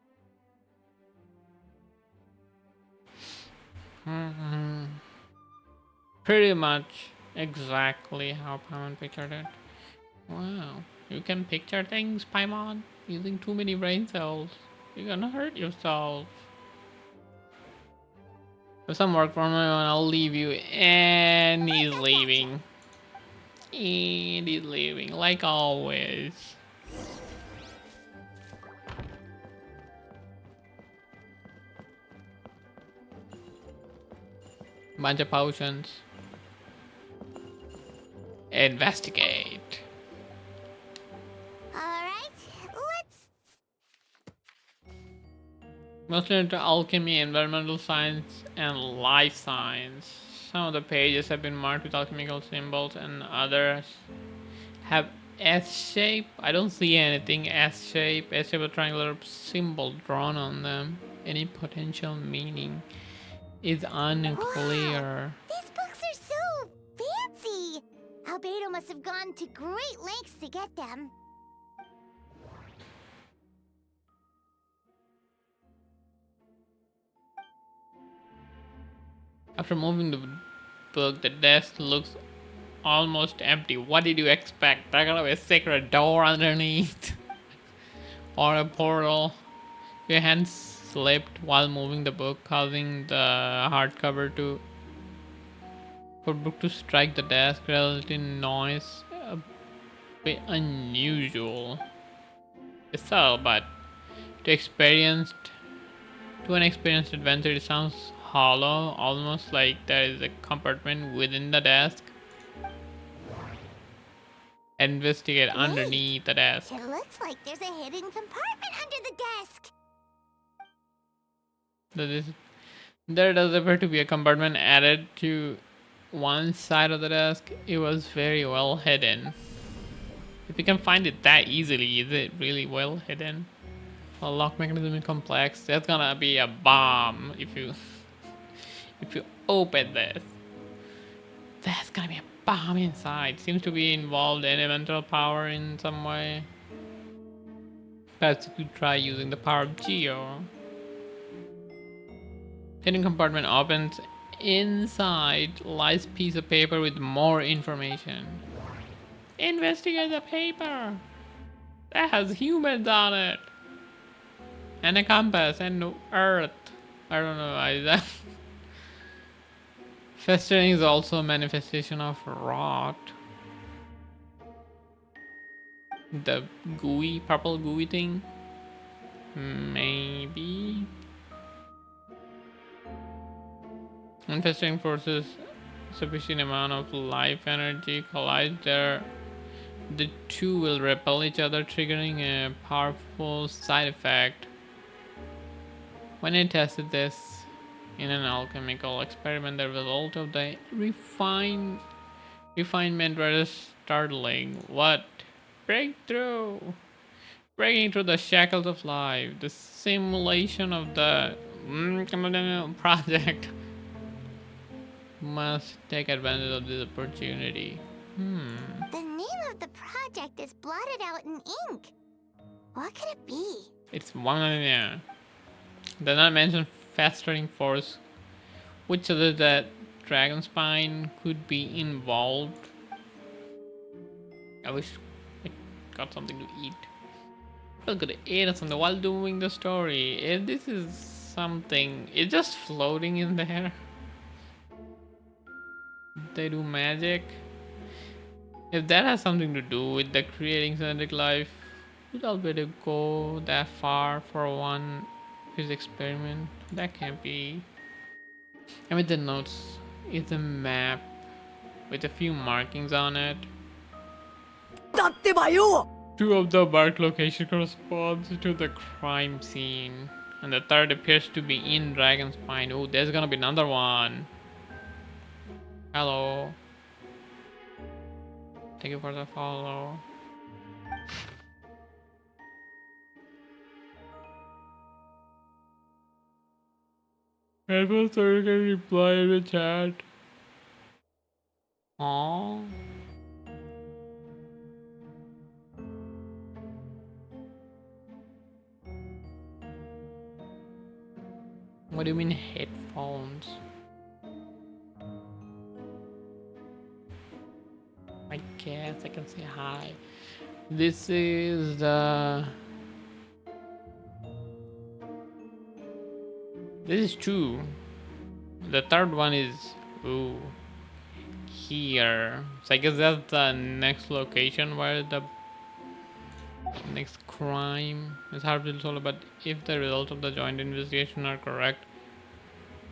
Pretty much exactly how Paimon pictured it. Wow. You can picture things, Paimon, using too many brain cells. You're gonna hurt yourself. For some work from everyone, I'll leave you. And he's leaving. And he's leaving, like always. Bunch of potions. Investigate. Alright, let's... Mostly into alchemy, environmental science, and life science. Some of the pages have been marked with alchemical symbols and others have S-shape. I don't see anything S-shape. S-shape with a triangular symbol drawn on them. Any potential meaning is unclear. Wow, these books are so fancy! Albedo must have gone to great lengths to get them. After moving the book, the desk looks almost empty. What did you expect? There's gonna be a secret door underneath. Or a portal. Your hand slipped while moving the book, causing the hardcover book to strike the desk, resulting noise a bit unusual. It's subtle, but to an experienced adventurer, it sounds hollow, almost like there is a compartment within the desk. Investigate underneath the desk. It looks like there's a hidden compartment under the desk. There does appear to be a compartment added to one side of the desk. It was very well hidden. If you can find it that easily, is it really well hidden? A lock mechanism is complex. That's gonna be a bomb if you open this. That's gonna be a bomb inside. Seems to be involved elemental power in some way. Perhaps you could try using the power of Geo. Hidden compartment opens. Inside lies piece of paper with more information. Investigate the paper. That has humans on it. And a compass and no earth. I don't know why that. Festering is also a manifestation of rot. The gooey, purple gooey thing? Maybe. When festering forces sufficient amount of life energy collide there, the two will repel each other, triggering a powerful side effect. When I tested this in an alchemical experiment, the result of the refinement was startling. What? Breakthrough! Breaking through the shackles of life. The simulation of the project must take advantage of this opportunity. The name of the project is blotted out in ink. What could it be? It's one does not mention festering force, which suggests that dragon spine could be involved. I wish I got something to eat. I could eat something while doing the story. If this is something, it's just floating in there. They do magic. If that has something to do with the creating synthetic life, would albedo go that far for one his experiment? That can't be. And with the notes is a map with a few markings on it. Two of the marked location corresponds to the crime scene, and the third appears to be in Dragon Spine. Oh, there's gonna be another one. Hello. Thank you for the follow. Everyone so you can reply in the chat. Aww. What do you mean headphones? I guess I can say hi. This is the... This is two. The third one is... Ooh. Here. So I guess that's the next location where the next crime is hard to solve, but if the results of the joint investigation are correct,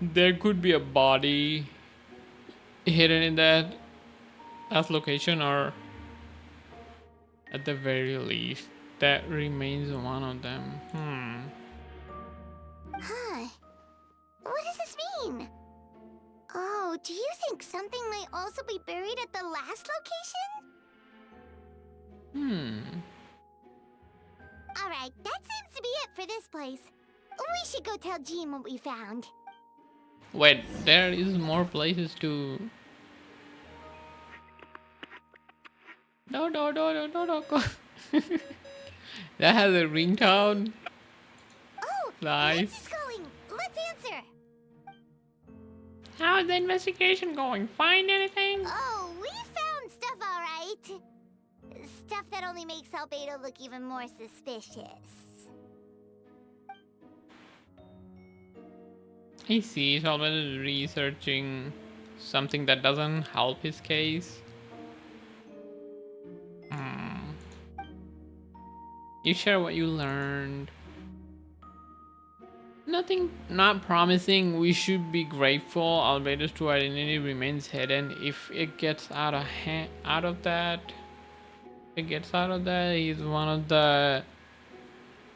there could be a body hidden in that location, or at the very least that remains one of them. Huh. What does this mean? Oh, do you think something might also be buried at the last location? Alright, that seems to be it for this place. We should go tell Jean what we found. Wait, there is more places to... No, go. That has a ringtone. Oh, nice. Where's this going? Let's answer. How's the investigation going? Find anything? Oh, we found stuff, alright. Stuff that only makes albedo look even more suspicious. I see, he's already researching something that doesn't help his case. You share what you learned. Nothing not promising. We should be grateful. Albedo's true identity remains hidden. If it gets out of that, he's one of the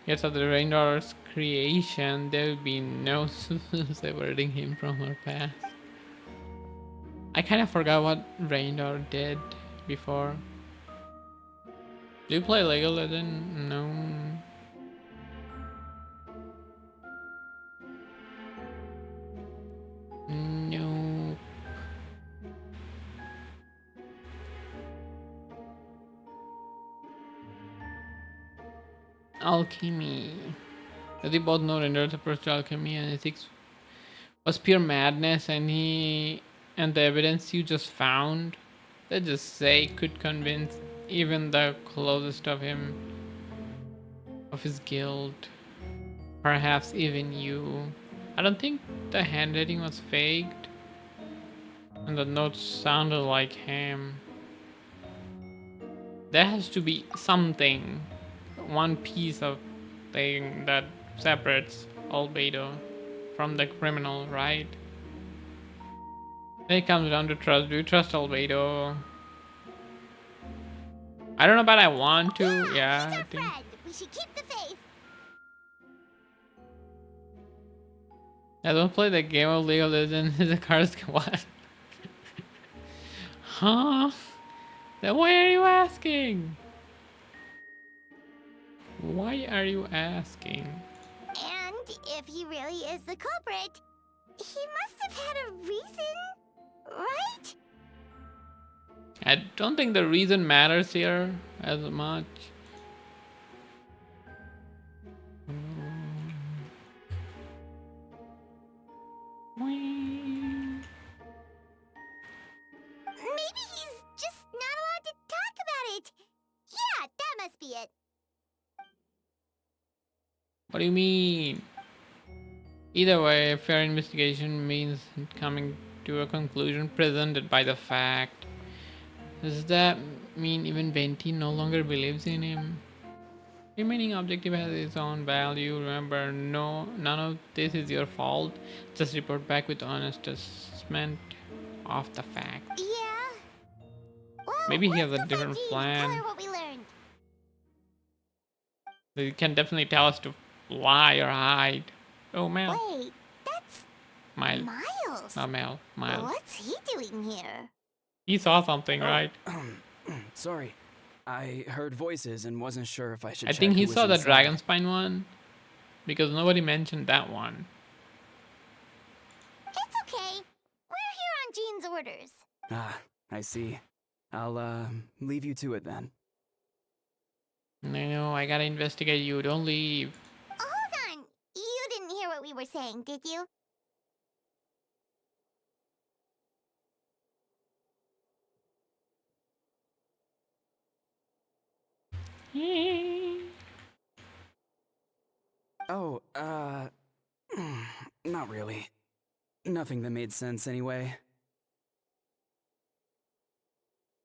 Yes, of the Rain Daughter's creation, there will be no separating him from her past. I kind of forgot what Rain Daughter did before. Do you play Lego Legend? No. No. Alchemy. As we both know, Render's approach to alchemy and ethics was pure madness, and the evidence you just found, let's just say, could convince even the closest of him of his guilt. Perhaps even you. I don't think the handwriting was faked, and the notes sounded like him. There has to be something, one piece of thing that separates albedo from the criminal, right? Then it comes down to trust. Do you trust albedo? I don't know, but I want to. Yeah, he's I our think. friend. We should keep the faith. I don't play the game of League of Legends. The cards can what? Huh? Then why are you asking? Why are you asking? And if he really is the culprit, he must have had a reason, right? I don't think the reason matters here as much. Maybe he's just not allowed to talk about it. Yeah, that must be it. What do you mean? Either way, fair investigation means coming to a conclusion presented by the fact. Does that mean even Venti no longer believes in him? Remaining objective has its own value. Remember, none of this is your fault. Just report back with honest assessment of the fact. Yeah. Well, Maybe he has let's a go different find Jean and tell plan. her what we learned. They can definitely tell us to lie or hide. Oh, Mel. Wait, that's Miles. Miles. Not Mel. Miles. What's he doing here? He saw something, right? Sorry. I heard voices and wasn't sure if I should I check think he who was saw the inside. dragon spine one. Because nobody mentioned that one. It's okay. We're here on Jean's orders. Ah, I see. I'll, leave you to it then. No, I gotta investigate you. Don't leave. Hold on. You didn't hear what we were saying, did you? Oh, not really. Nothing that made sense anyway.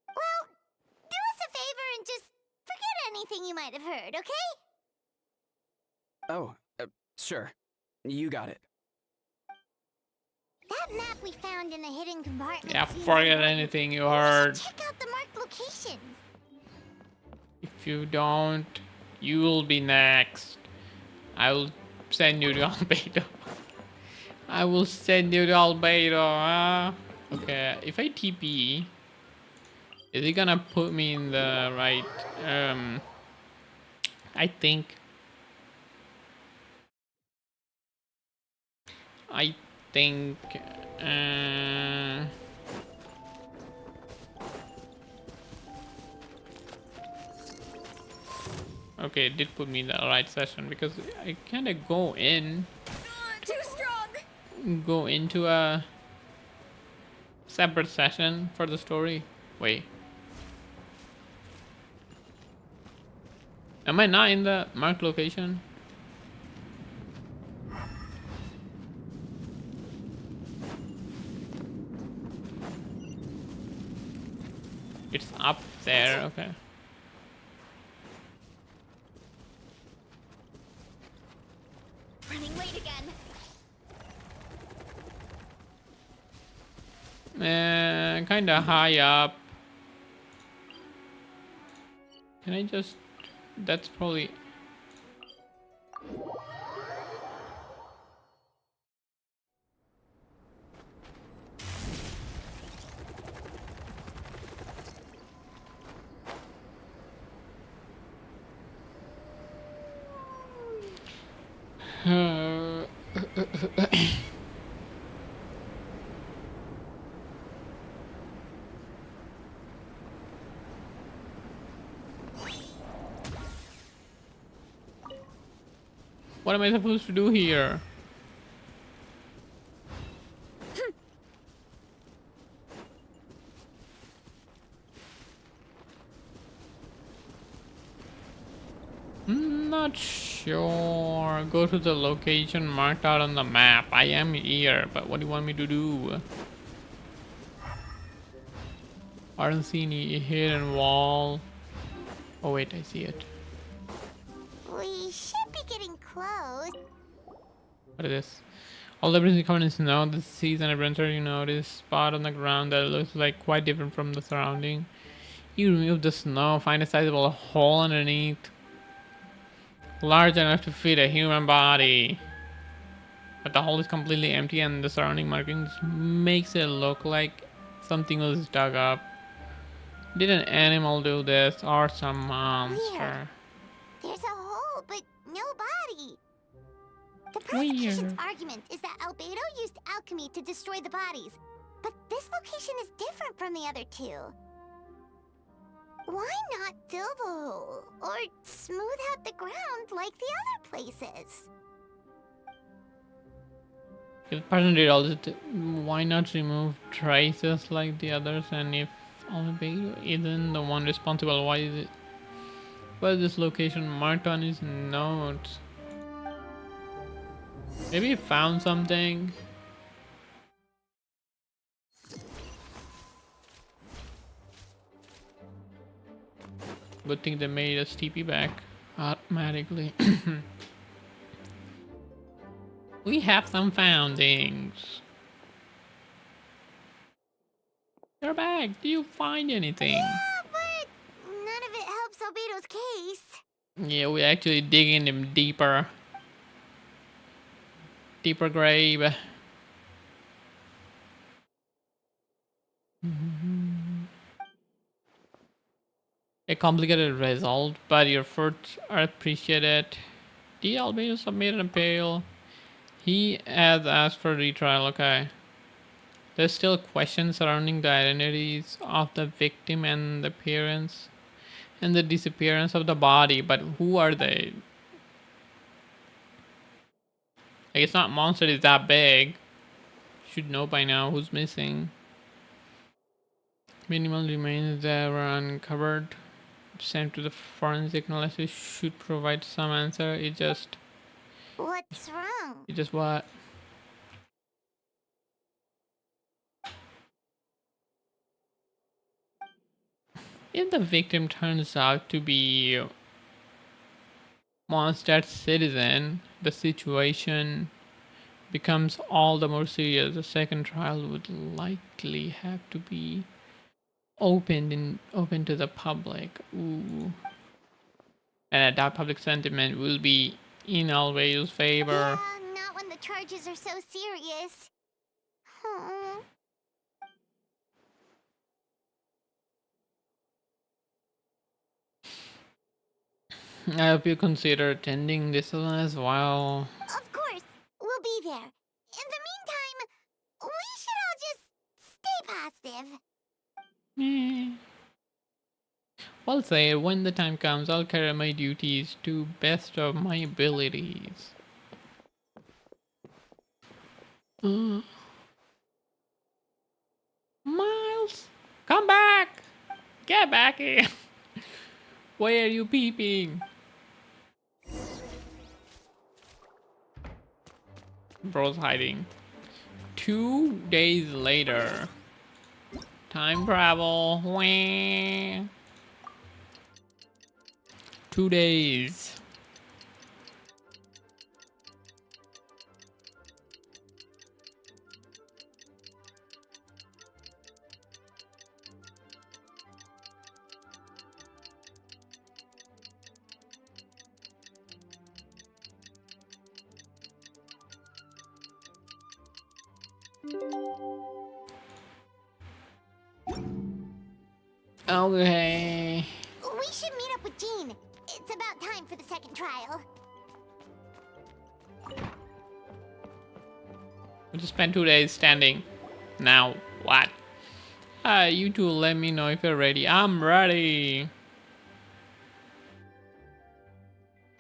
Well, do us a favor and just forget anything you might have heard, okay? Oh, sure. You got it. That map we found in the hidden compartment. Yeah, seems forget important. anything you We should heard. check out the marked locations. If you don't, you will be next. I will send you to albedo. I will send you to albedo. Okay, if I TP, is it gonna put me in the right? I think. I think. Okay, it did put me in the right session because I kind of go into a separate session for the story. Wait. Am I not in the marked location? It's up there, okay. Running late again. Kinda high up. Can I just... That's probably... What am I supposed to do here? Not sure. Go to the location marked out on the map. I am here, but what do you want me to do? I don't see any hidden wall. Oh wait, I see it. We should be getting close. What is this? All the brings covered in snow. The season adventure, you notice spot on the ground that looks like quite different from the surrounding. You remove the snow, find a sizable hole underneath, large enough to fit a human body. But the hole is completely empty and the surrounding markings makes it look like something was dug up. Did an animal do this or some monster? There's a hole, but no body. The prosecution's argument is that albedo used alchemy to destroy the bodies, but this location is different from the other two. Why not fill the hole or smooth out the ground like the other places? If the person did all this, why not remove traces like the others? And if albedo isn't the one responsible, why is this location marked on his notes? Maybe he found something. Good thing they made us TP back automatically. We have some foundings. You're back. Do you find anything? Yeah, but none of it helps albedo's case. Yeah, we actually digging him deeper. Deeper grave. A complicated result, but your efforts are appreciated. The albedo submitted an appeal. He has asked for retrial. Okay. There's still questions surrounding the identities of the victim and the parents and the disappearance of the body, but who are they? Like, it's not monster is that big. Should know by now who's missing. Minimal remains that were uncovered. Sent to the forensic analysis should provide some answer. It just... What's wrong? It just what? If the victim turns out to be Mondstadt's citizen, the situation becomes all the more serious. The second trial would likely have to be open to the public. Ooh. And that public sentiment will be in albedo's favor. Yeah, not when the charges are so serious. Hmm. I hope you consider attending this one as well. Of course, we'll be there. In the meantime, we should all just stay positive. I'll say when the time comes, I'll carry my duties to best of my abilities. Miles, come back! Get back here! Why are you peeping? Bro's hiding. 2 days later. Time travel. Wah. 2 days. Okay. We should meet up with Jean. It's about time for the second trial. We just spent 2 days standing. Now what? You two let me know if you're ready. I'm ready.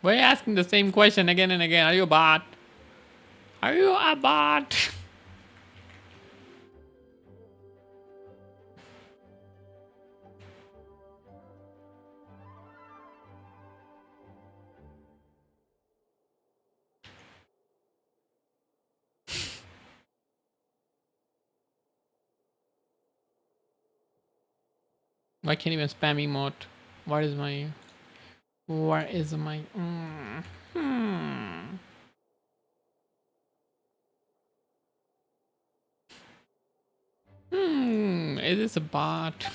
Why are you asking the same question again and again? Are you a bot? Are you a bot? I can't even spam emote. What is my... Where is my... Is this a bot?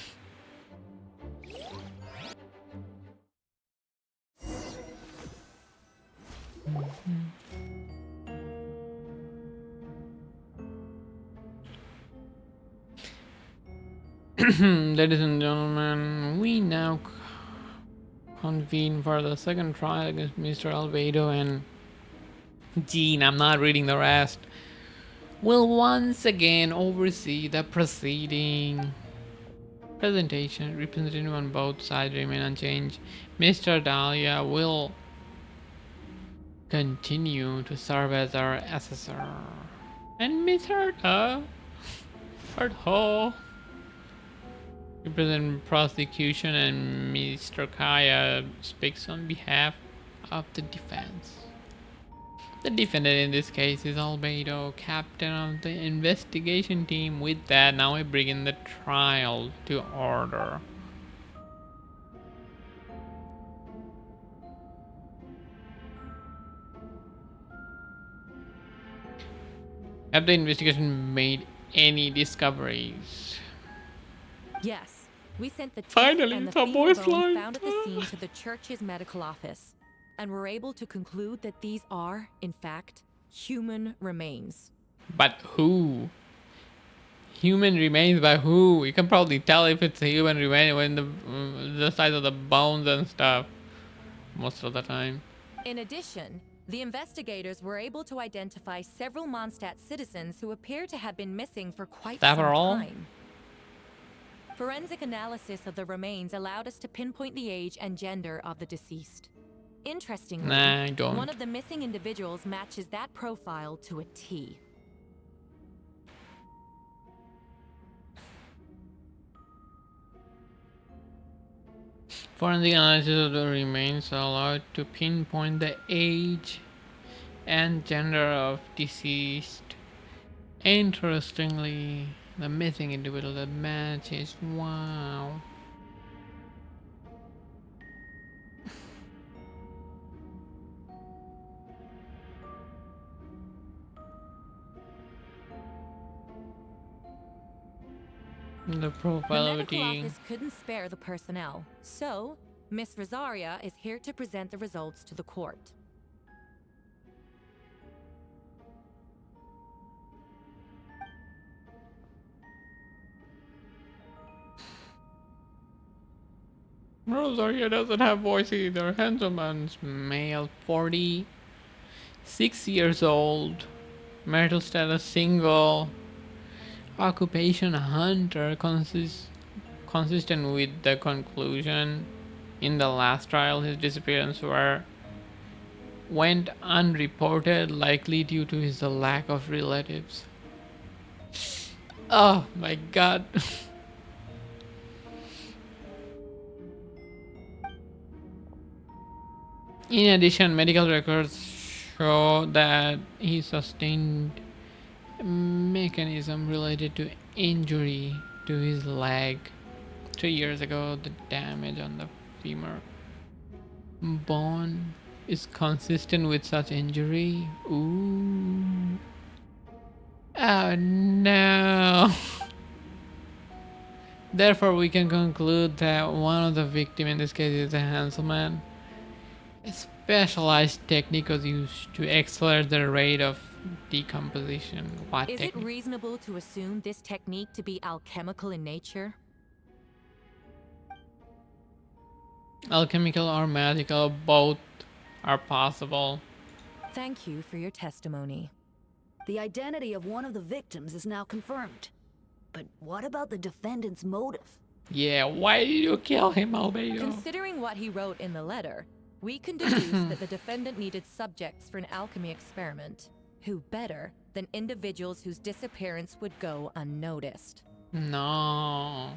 Ladies and gentlemen, we now convene for the second trial against Mr. Albedo and Jean. I'm not reading the rest. Will once again oversee the proceeding. Presentation representative on both sides remain unchanged. Mr. Dahlia will continue to serve as our assessor. And Miss Herta, represent prosecution, and Mr. Kaya speaks on behalf of the defense. The defendant in this case is Albedo, captain of the investigation team. With that, now I bring in the trial to order. Have the investigation made any discoveries? Yes, we sent the teeth Finally, and the the femur voice bones line. found at the scene to the church's medical office, and were able to conclude that these are, in fact, human remains. But who? Human remains by who? You can probably tell if it's a human remain when the size of the bones and stuff. Most of the time. In addition, the investigators were able to identify several Mondstadt citizens who appear to have been missing for quite some time. Forensic analysis of the remains allowed us to pinpoint the age and gender of the deceased. Interestingly, Nah, I don't. one of the missing individuals matches that profile to a T. Forensic analysis of the remains allowed to pinpoint the age and gender of deceased. Interestingly, the missing individual that matches. Wow. The profile The of medical the office couldn't spare the personnel, so Miss Rosaria is here to present the results to the court. Rosaria doesn't have voice either. Handsome man's male, 46 years old, marital status single, occupation hunter, consistent with the conclusion in the last trial. His disappearance went unreported, likely due to his lack of relatives. Oh my god. In addition, medical records show that he sustained a mechanism related to injury to his leg 3 years ago. The damage on the femur bone is consistent with such injury. Ooh. Oh no. Therefore, we can conclude that one of the victims in this case is a handsome man. A specialized technique was used to accelerate the rate of decomposition. What Is technique? it reasonable to assume this technique to be alchemical in nature? Alchemical or magical, both are possible. Thank you for your testimony. The identity of one of the victims is now confirmed. But what about the defendant's motive? Yeah, why did you kill him, albedo? Considering what he wrote in the letter, we can deduce that the defendant needed subjects for an alchemy experiment. Who better than individuals whose disappearance would go unnoticed? No.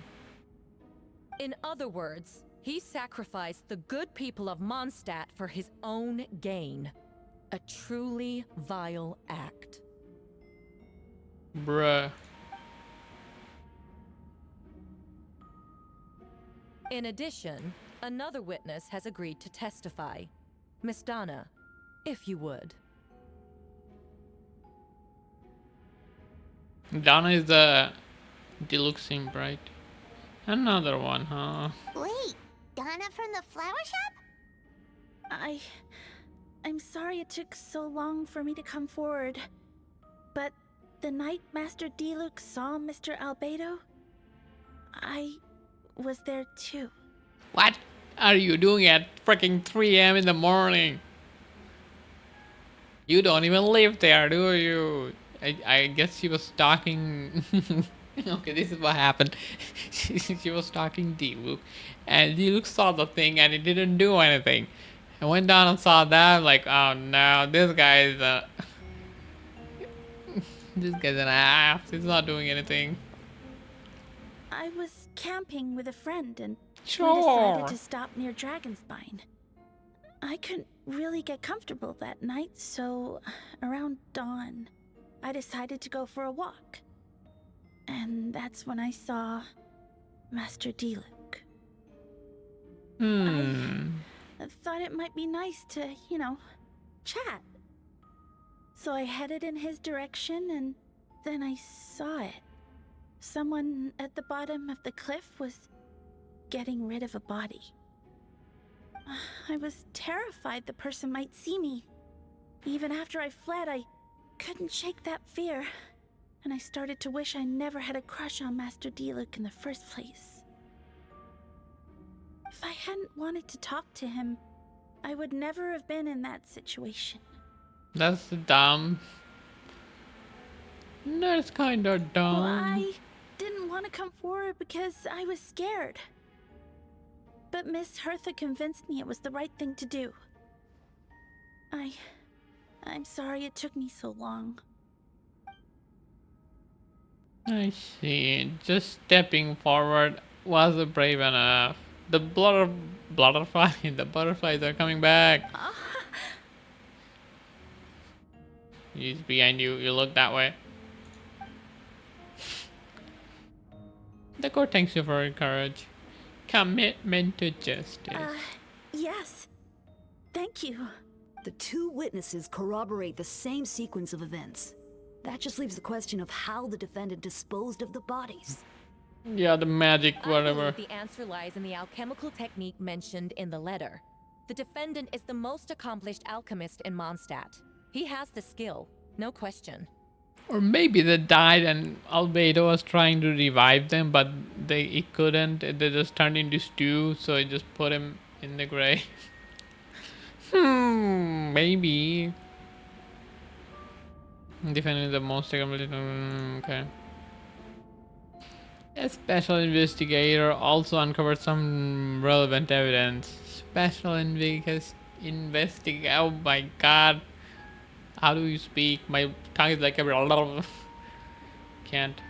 In other words, he sacrificed the good people of Mondstadt for his own gain. A truly vile act. Bruh. In addition, another witness has agreed to testify. Miss Donna, if you would. Donna is the deluxe imp, right? Another one, huh? Wait, Donna from the flower shop? I'm sorry it took so long for me to come forward. But the night Master Diluc saw Mr. Albedo, I was there too. What are you doing at freaking 3 a.m. in the morning? You don't even live there, do you? I guess she was stalking. Okay, this is what happened. She was stalking Diluc, and Diluc saw the thing and it didn't do anything. I went down and saw that, like, oh no, this guy is this guy's an ass. He's not doing anything. I was camping with a friend and we Sure. decided to stop near Dragonspine. I couldn't really get comfortable that night, so around dawn, I decided to go for a walk. And that's when I saw Master Diluc. I thought it might be nice to, chat. So I headed in his direction and then I saw it. Someone at the bottom of the cliff was getting rid of a body. I was terrified the person might see me. Even after I fled, I couldn't shake that fear. And I started to wish I never had a crush on Master Diluc in the first place. If I hadn't wanted to talk to him, I would never have been in that situation. That's dumb. That's kinda dumb. Well, I didn't want to come forward because I was scared. But Miss Hertha convinced me it was the right thing to do. I'm sorry it took me so long. I see. Just stepping forward wasn't brave enough. The the butterflies are coming back. He's behind you. You look that way. The court thanks you for your courage. Commitment to justice. Yes. Thank you. The two witnesses corroborate the same sequence of events. That just leaves the question of how the defendant disposed of the bodies. Yeah, the magic, I whatever. believe the answer lies in the alchemical technique mentioned in the letter. The defendant is the most accomplished alchemist in Mondstadt. He has the skill, no question. Or maybe they died and Albedo was trying to revive them, but he couldn't. They just turned into stew, so he just put him in the grave. Maybe. Defending the most accomplished. Okay. A special investigator also uncovered some relevant evidence. Special investigate. Oh my god. How do you speak? My tongue is like every can't.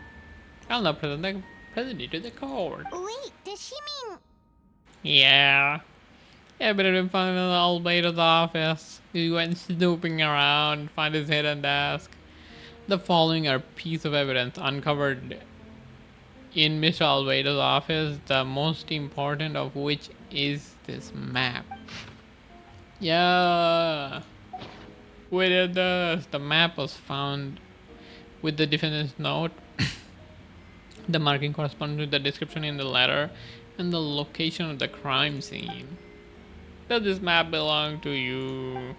I'll not present you to the court. Wait, does she mean... Yeah. Evidence found in Albedo's office. He went snooping around, found his hidden desk. The following are pieces of evidence uncovered in Mr. Albedo's office, the most important of which is this map. Yeah. We did this. The map was found with the defendant's note. The marking corresponds to the description in the letter and the location of the crime scene. Does this map belong to you?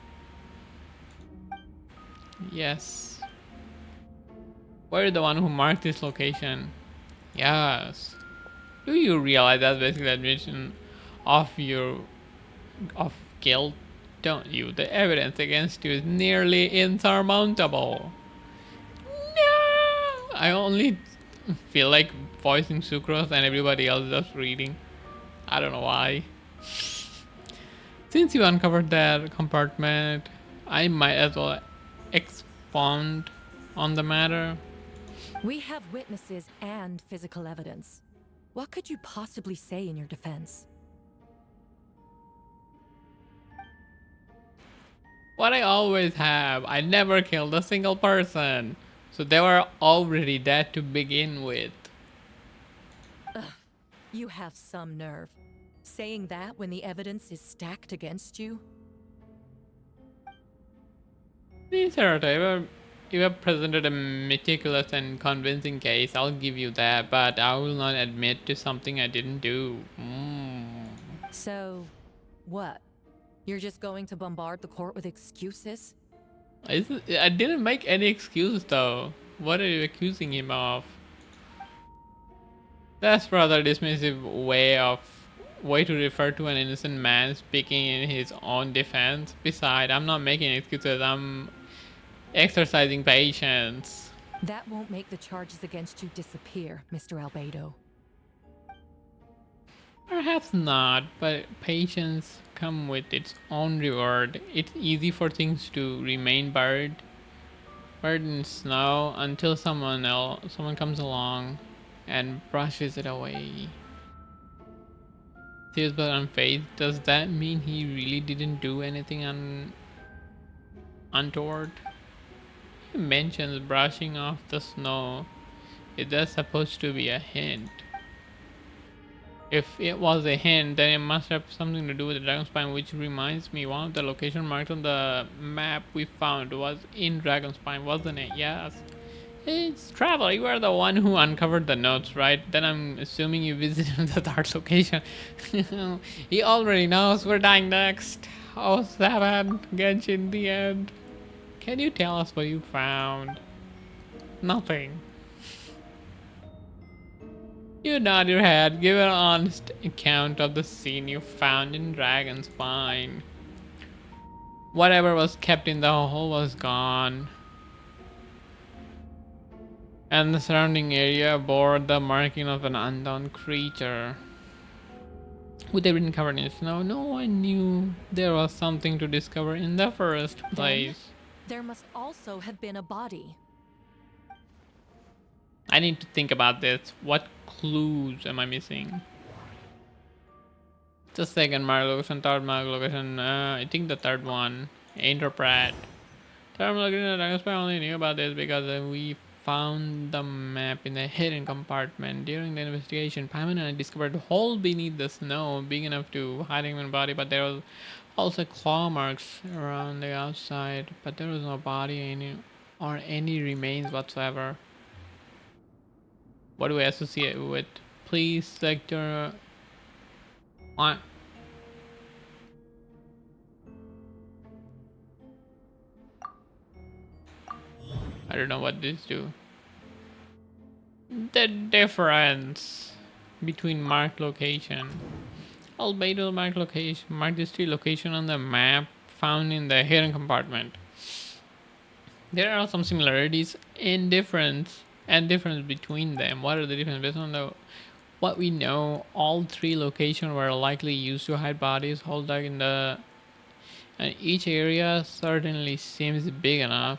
Yes. Were you the one who marked this location? Yes. Do you realize that's basically admission of guilt? Don't you? The evidence against you is nearly insurmountable. I only feel like voicing Sucrose and everybody else just reading. I don't know why. Since you uncovered that compartment, I might as well expound on the matter. We have witnesses and physical evidence. What could you possibly say in your defense? What I always have, I never killed a single person. So they were already dead to begin with. Ugh, you have some nerve. Saying that when the evidence is stacked against you? If you have presented a meticulous and convincing case, I'll give you that, but I will not admit to something I didn't do. So, what? You're just going to bombard the court with excuses? I didn't make any excuse though. What are you accusing him of? That's rather dismissive way to refer to an innocent man speaking in his own defense. Besides, I'm not making excuses. I'm exercising patience. That won't make the charges against you disappear, Mr. Albedo. Perhaps not, but patience comes with its own reward. It's easy for things to remain buried in snow until someone comes along and brushes it away. Tears but unfazed, does that mean he really didn't do anything untoward? He mentions brushing off the snow. Is that supposed to be a hint? If it was a hint, then it must have something to do with the dragon spine, which reminds me, one of the location marked on the map we found was in dragon spine, wasn't it? Yes. It's Traveler, you are the one who uncovered the notes, right? Then I'm assuming you visited the third location. He already knows we're dying next. Oh, 7, Genshin, the end. Can you tell us what you found? Nothing. You nod your head, give an honest account of the scene you found in Dragon Spine. Whatever was kept in the hole was gone, and the surrounding area bore the marking of an unknown creature. Would they been covered in snow? No one knew there was something to discover in the first place. Then, there must also have been a body. I need to think about this. What clues am I missing? The second mark location, third mark location. I think the third one. Interpret. Third location, I only knew about this because we found the map in the hidden compartment. During the investigation, Paimon and I discovered a hole beneath the snow, big enough to hide a human body, but there was also claw marks around the outside, but there was no body or any remains whatsoever. What do we associate with? Please select your... What? I don't know what these do. The difference between marked location. Albedo marked location. Mark this 3 location on the map found in the hidden compartment. There are some similarities and difference between them. What are the differences? Based on what we know, all 3 locations were likely used to hide bodies held dug in the, and each area certainly seems big enough,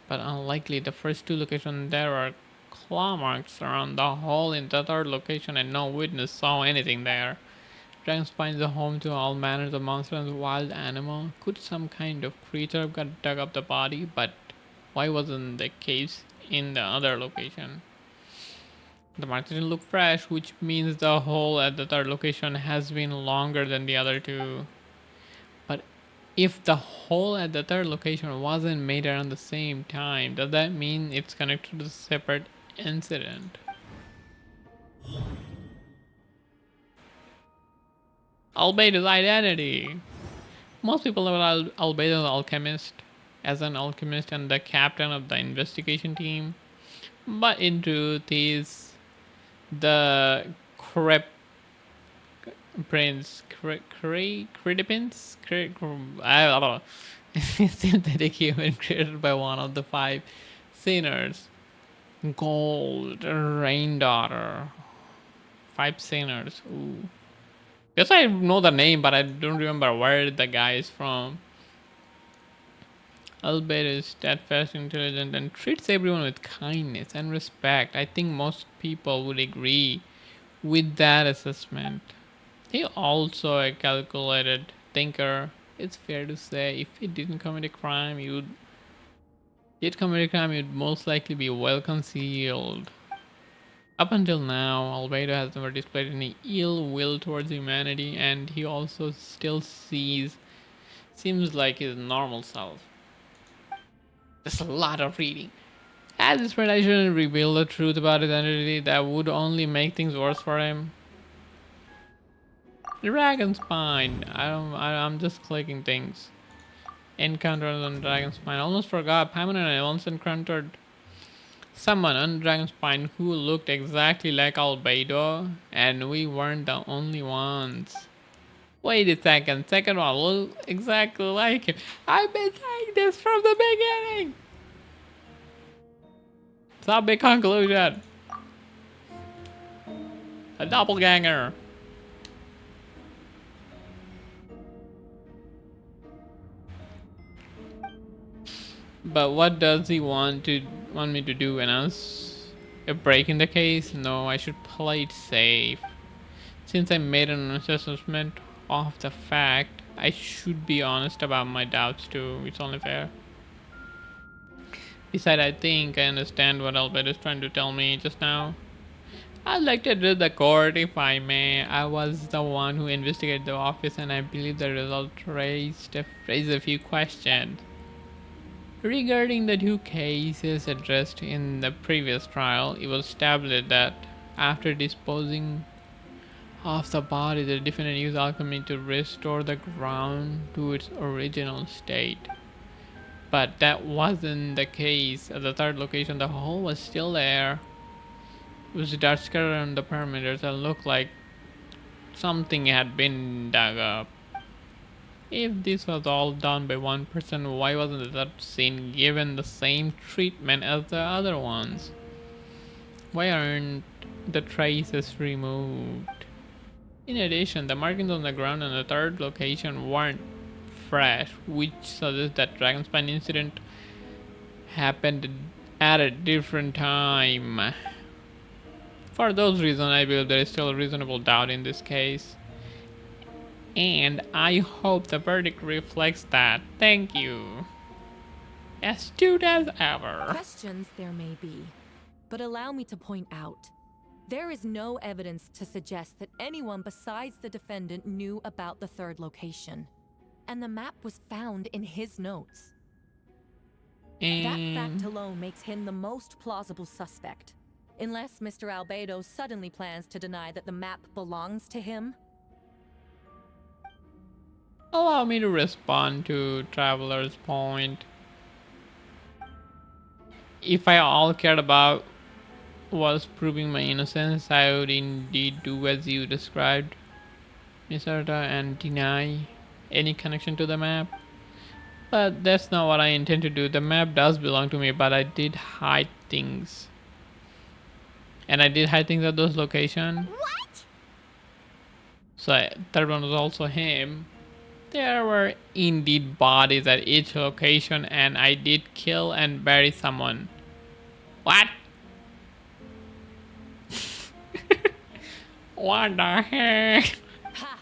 but unlikely. The first 2 locations, there were claw marks around the hole. In the third location, and no witness saw anything there. Dragon Spine is the home to all manners of monsters and wild animal. Could some kind of creature have got dug up the body? But why wasn't the case in the other location? The marks didn't look fresh, which means the hole at the third location has been longer than the other 2. But if the hole at the third location wasn't made around the same time, does that mean it's connected to a separate incident? Albedo's identity. Most people know Albedo the alchemist as an alchemist and the captain of the investigation team, but in truth he's the Prince Credipins? I don't know. Synthetic human created by one of the 5 sinners. Gold, Rain Daughter, 5 sinners. Ooh. Guess I know the name, but I don't remember where the guy is from. Albedo is steadfast, intelligent, and treats everyone with kindness and respect. I think most people would agree with that assessment. He also a calculated thinker. It's fair to say if he didn't commit a crime, he would most likely be well concealed. Up until now, Albedo has never displayed any ill will towards humanity, and he also still seems like his normal self. Just a lot of reading. At this point, I shouldn't reveal the truth about his identity. That would only make things worse for him. Dragon Spine. I'm just clicking things. Encounters on Dragon Spine. Almost forgot. Paimon and I once encountered someone on Dragon Spine who looked exactly like Albedo, and we weren't the only ones. Wait a second. Second one looked exactly like him. I've been saying this from the beginning. It's a big conclusion. A doppelganger. But what does he want me to do? Announce a break in the case? No, I should play it safe. Since I made an assessment of the fact, I should be honest about my doubts too. It's only fair. Besides, I think I understand what Albert is trying to tell me just now. I'd like to address the court if I may. I was the one who investigated the office, and I believe the result raised a few questions. Regarding the 2 cases addressed in the previous trial, it was established that after disposing of the body, the defendant used alchemy to restore the ground to its original state. But that wasn't the case. At the 3rd location, the hole was still there. It was dark scattered around the perimeters and looked like something had been dug up. If this was all done by one person, why wasn't that scene given the same treatment as the other ones? Why aren't the traces removed? In addition, the markings on the ground on the 3rd location weren't fresh, which suggests that Dragonspine incident happened at a different time. For those reasons, I believe there is still a reasonable doubt in this case. And I hope the verdict reflects that. Thank you. Astute as ever. Questions there may be, but allow me to point out, there is no evidence to suggest that anyone besides the defendant knew about the 3rd location. And the map was found in his notes. That fact alone makes him the most plausible suspect. Unless Mr. Albedo suddenly plans to deny that the map belongs to him. Allow me to respond to Traveler's point. If I all cared about was proving my innocence, I would indeed do as you described, Miss Arta, and deny any connection to the map. But that's not what I intend to do. The map does belong to me, but I did hide things. And I did hide things at those locations. What? So 3rd one was also him. There were indeed bodies at each location, and I did kill and bury someone. What? What the heck? Ha!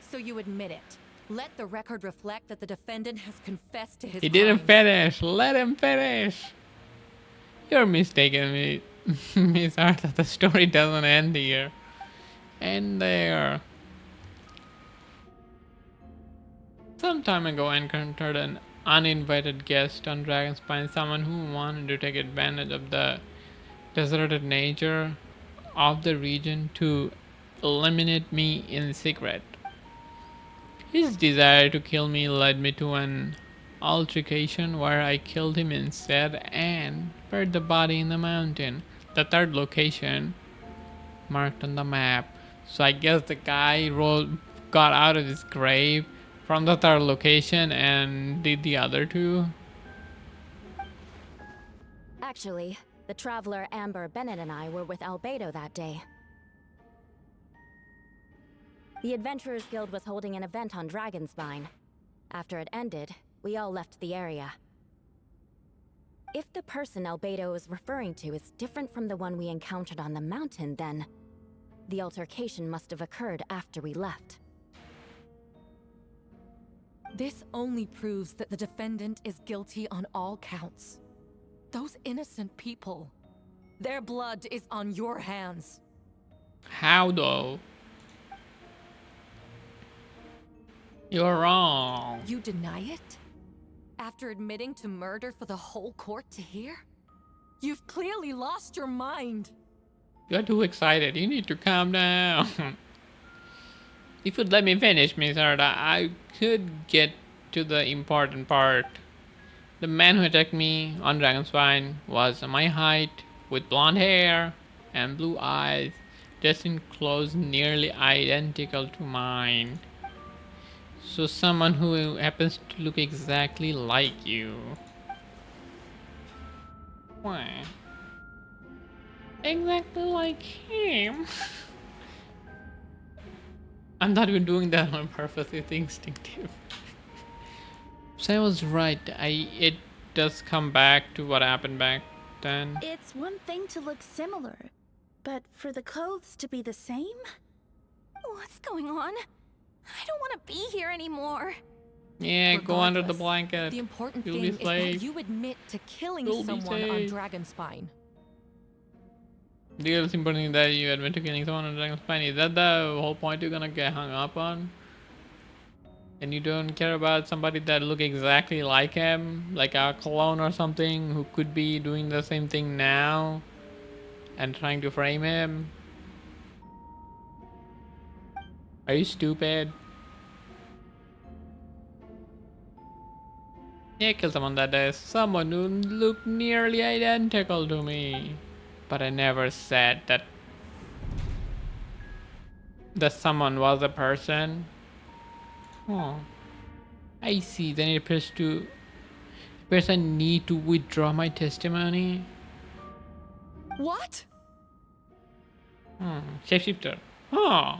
So you admit it. Let the record reflect that the defendant has confessed to his He didn't crimes. finish. Let him finish. You're mistaken, Miss Arta. The story doesn't end here. And there. Some time ago, I encountered an uninvited guest on Dragonspine, someone who wanted to take advantage of the deserted nature of the region to eliminate me in secret. His desire to kill me led me to an altercation where I killed him instead and buried the body in the mountain, the 3rd location marked on the map. So I guess the guy got out of his grave from the 3rd location and did the other 2. Actually, The traveler Amber Bennett and I were with Albedo that day. The Adventurers Guild was holding an event on Dragonspine. After it ended, we all left the area. If the person Albedo is referring to is different from the one we encountered on the mountain, then the altercation must have occurred after we left. This only proves that the defendant is guilty on all counts. Those innocent people, their blood is on your hands. How though? You're wrong. You deny it? After admitting to murder for the whole court to hear? You've clearly lost your mind. You're too excited. You need to calm down. If you'd let me finish, Miss Arda, I could get to the important part. The man who attacked me on Dragonspine was my height, with blonde hair and blue eyes, dressed in clothes nearly identical to mine. So someone who happens to look exactly like you. Why? Exactly like him. I'm not even doing that on purpose, it's instinctive. So I was right, it does come back to what happened back then. It's one thing to look similar, but for the clothes to be the same? What's going on? I don't want to be here anymore. Yeah, go under the Regardless, blanket. The important You'll thing be is that safe. you admit to killing You'll be someone on safe. Dragonspine. The other important thing that you admit to killing someone on Dragonspine, is that the whole point you're gonna get hung up on? And you don't care about somebody that look exactly like him, like a clone or something, who could be doing the same thing now and trying to frame him? Are you stupid? Yeah, kill someone that is someone who looked nearly identical to me. But I never said that someone was a person. Oh, I see. Then it appears I need to withdraw my testimony. What? Shapeshifter. Oh.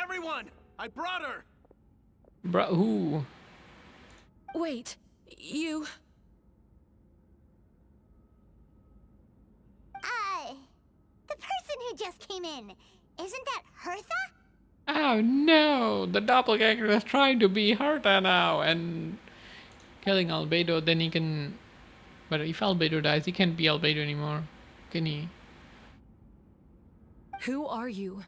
Everyone! I brought her! Bro, who? Wait, you... The person who just came in, isn't that Hertha? Oh no! The doppelganger is trying to be Hertha now and killing Albedo. Then he can. But if Albedo dies, he can't be Albedo anymore, can he? Who are you?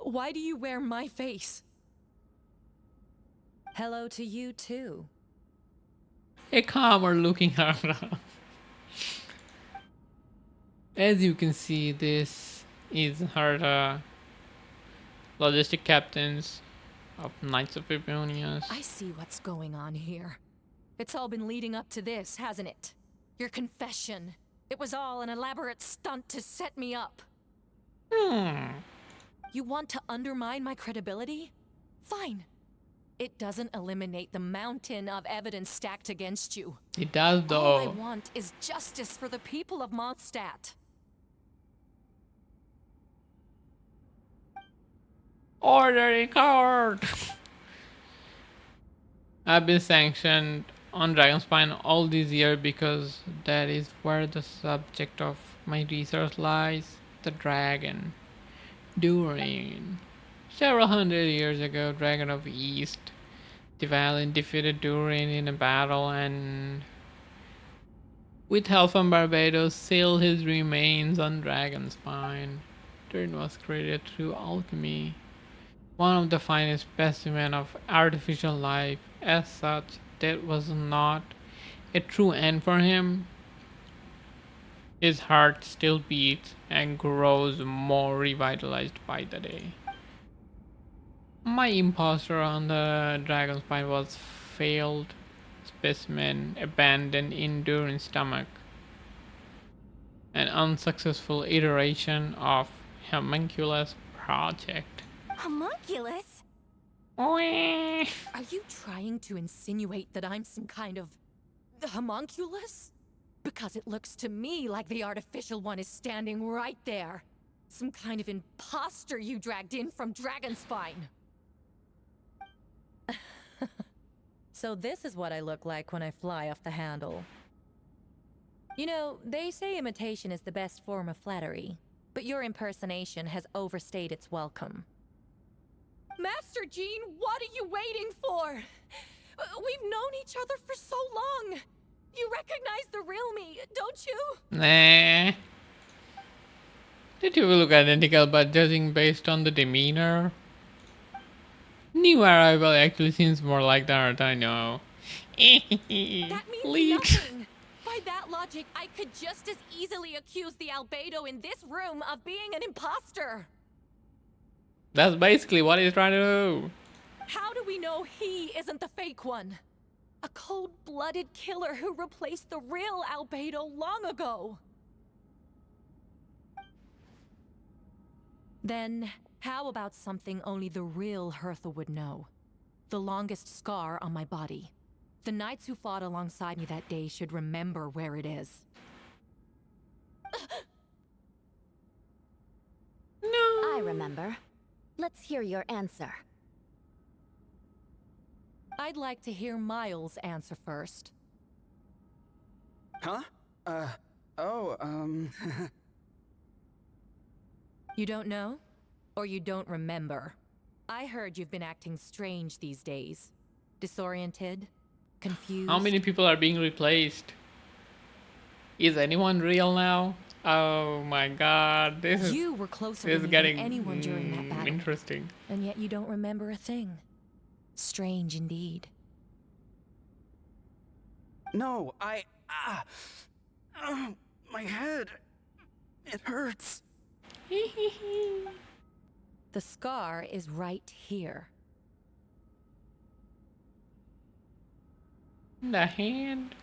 Why do you wear my face? Hello to you too. A calmer looking Hertha. As you can see, this is Hertha, logistic captains of Knights of Epionius. I see what's going on here. It's all been leading up to this, hasn't it? Your confession. It was all an elaborate stunt to set me up. You want to undermine my credibility? Fine. It doesn't eliminate the mountain of evidence stacked against you. It does though. All I want is justice for the people of Mondstadt. Order in court! I've been sanctioned on Dragonspine all these years because that is where the subject of my research lies. The dragon. Durin. Several hundred years ago, Dragon of East, Divalin defeated Durin in a battle and with help from Barbados sealed his remains on Dragonspine. Durin was created through alchemy. One of the finest specimens of artificial life. As such, that was not a true end for him. His heart still beats and grows more revitalized by the day. My imposter on the Dragonspine was failed specimen abandoned in Durin's stomach. An unsuccessful iteration of Homunculus project. Homunculus? Are you trying to insinuate that I'm some kind of The homunculus? Because it looks to me like the artificial one is standing right there. Some kind of imposter you dragged in from Dragonspine. So this is what I look like when I fly off the handle. You know, they say imitation is the best form of flattery, but your impersonation has overstayed its welcome. Master Jean, what are you waiting for? We've known each other for so long. You recognize the real me, don't you? Nah. The two will look identical, but judging based on the demeanor, new arrival actually seems more like the art I know. That means Leaks. nothing. By that logic, I could just as easily accuse the albedo in this room of being an imposter. That's basically what he's trying to do. How do we know he isn't the fake one? A cold-blooded killer who replaced the real albedo long ago. Then, how about something only the real Hertha would know? The longest scar on my body. The knights who fought alongside me that day should remember where it is. No. I remember. Let's hear your answer. I'd like to hear Miles' answer first. Huh? You don't know? Or you don't remember? I heard you've been acting strange these days. Disoriented? Confused? How many people are being replaced? Is anyone real now? Oh my god, this You were closer is to me getting than anyone during that battle. interesting. And yet you don't remember a thing. Strange indeed. No, my head. It hurts. The scar is right here. The hand?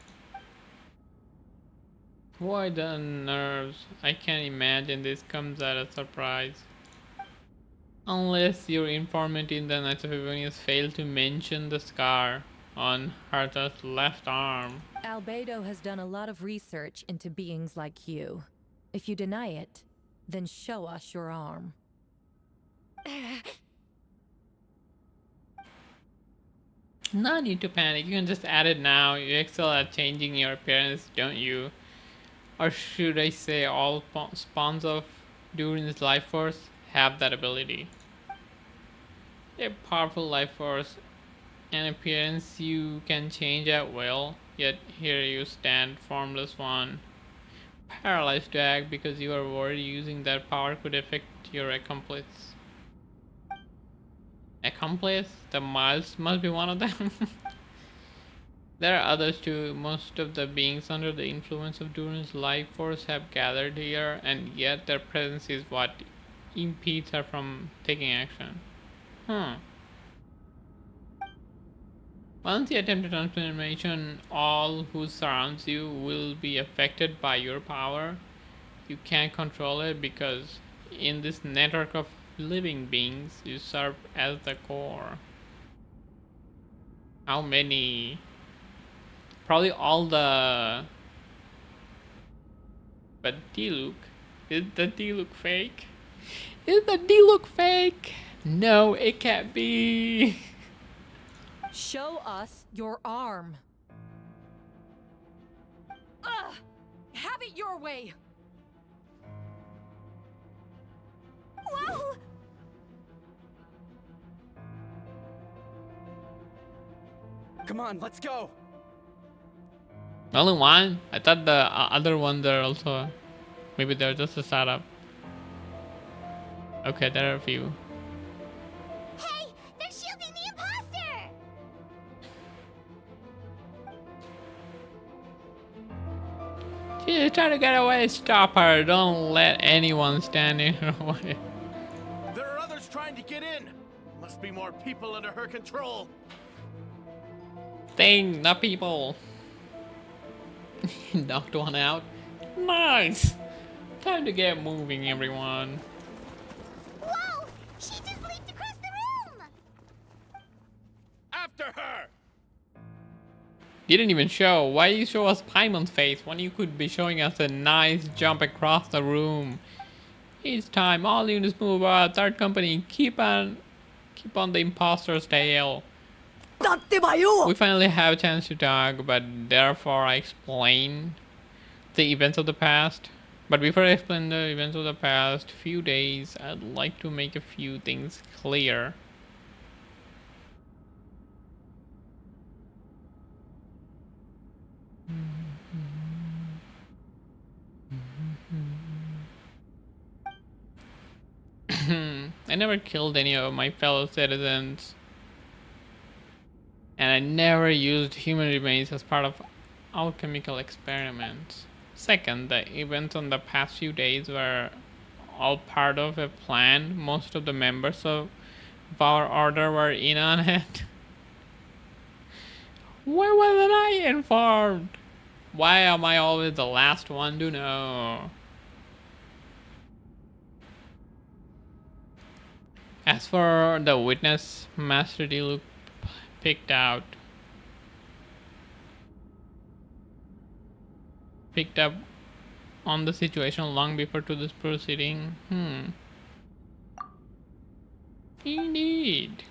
Why the nerves? I can't imagine this comes as a surprise. Unless your informant in the Knights of Evonius failed to mention the scar on Hertha's left arm. Albedo has done a lot of research into beings like you. If you deny it, then show us your arm. No need to panic, you can just add it now. You excel at changing your appearance, don't you? Or should I say all spawns of Durin's life force have that ability. A powerful life force, an appearance you can change at will, yet here you stand, formless one. Paralyzed to act because you are worried using that power could affect your accomplice. Accomplice? The Miles must be one of them. There are others too. Most of the beings under the influence of Durin's life force have gathered here, and yet their presence is what impedes her from taking action. Once you attempt a transformation, all who surrounds you will be affected by your power. You can't control it because in this network of living beings, you serve as the core. How many? Probably all the... But D-Look? Is the D-Look fake? Is the D-Look fake? No, it can't be. Show us your arm. Ugh! Have it your way! Whoa! Come on, let's go. Only one? I thought the other ones are also... Maybe they're just a setup. Okay, there are a few. Hey, they're shielding the imposter! She's trying to get away. Stop her. Don't let anyone stand in her way. There are others trying to get in. Must be more people under her control. Thing, not people. Knocked one out. Nice. Time to get moving, everyone. Whoa! She just leaped across the room! After her! didn't even show. Why you show us Paimon's face when you could be showing us a nice jump across the room? It's time. All units move out. Third company, keep on the imposter's tail. We finally have a chance to talk, but therefore I explain the events of the past. But before I explain the events of the past few days, I'd like to make a few things clear. I never killed any of my fellow citizens. And I never used human remains as part of alchemical experiments. Second, the events on the past few days were all part of a plan. Most of the members of our order were in on it. Why wasn't I informed? Why am I always the last one to know? As for the witness, Master Diluc picked up on the situation long before to this proceeding. Indeed.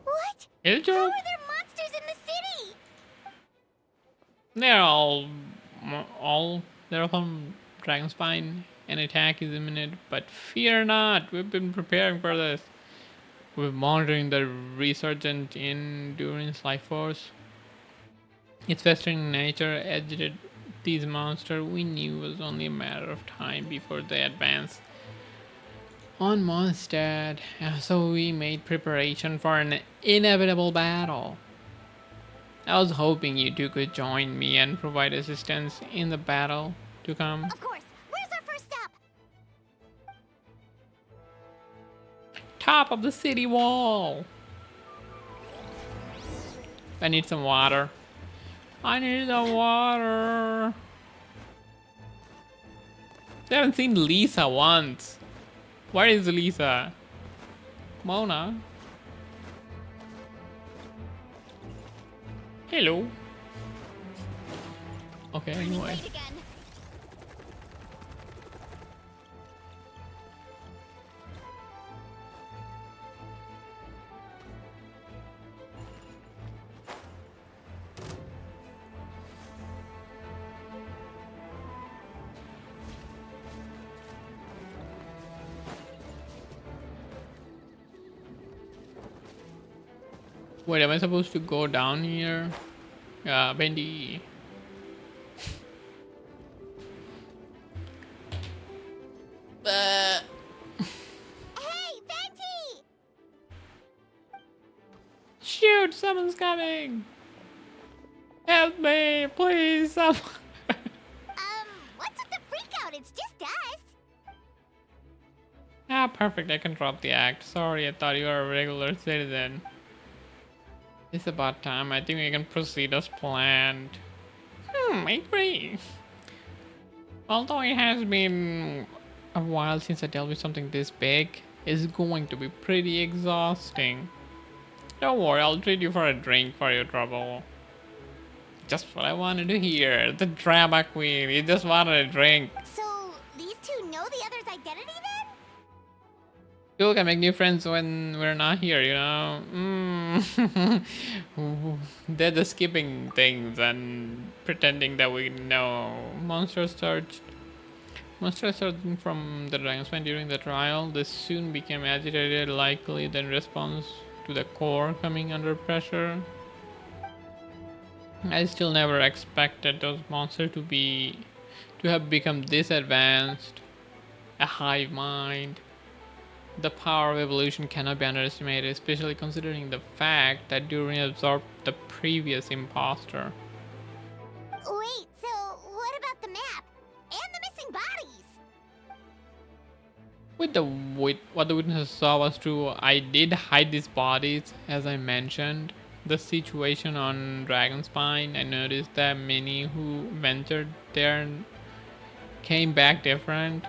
What? El How are there monsters in the city? They're they're from Dragonspine. An attack is imminent, but fear not. We've been preparing for this. We're monitoring the resurgent endurance life force. Its festering nature agitated these monsters. We knew it was only a matter of time before they advanced on Mondstadt, so we made preparation for an inevitable battle. I was hoping you two could join me and provide assistance in the battle to come. Of course. Where's our first stop? Top of the city wall. I need some water. I need the water. I haven't seen Lisa once. Where is Lisa? Mona? Hello. Okay, anyway. Wait, am I supposed to go down here? Yeah, Bendy. Hey, Venti! Shoot, someone's coming! Help me, please, someone. What's with the freak out? It's just us. Ah, perfect, I can drop the act. Sorry, I thought you were a regular citizen. It's about time. I think we can proceed as planned. I agree. Although it has been a while since I dealt with something this big, it's going to be pretty exhausting. Don't worry, I'll treat you for a drink for your trouble. Just what I wanted to hear. The drama queen, you just wanted a drink. So, these two know the other's identity then? People can make new friends when we're not here, you know? They're just skipping things and pretending that we know. Monsters surging from the Dragonspine during the trial. They soon became agitated, likely in response to the core coming under pressure. I still never expected those monsters to have become this advanced. A hive mind. The power of evolution cannot be underestimated, especially considering the fact that Durin absorbed the previous imposter. Wait, so what about the map? And the missing bodies? What the witnesses saw was true. I did hide these bodies, as I mentioned. The situation on Dragonspine, I noticed that many who ventured there came back different.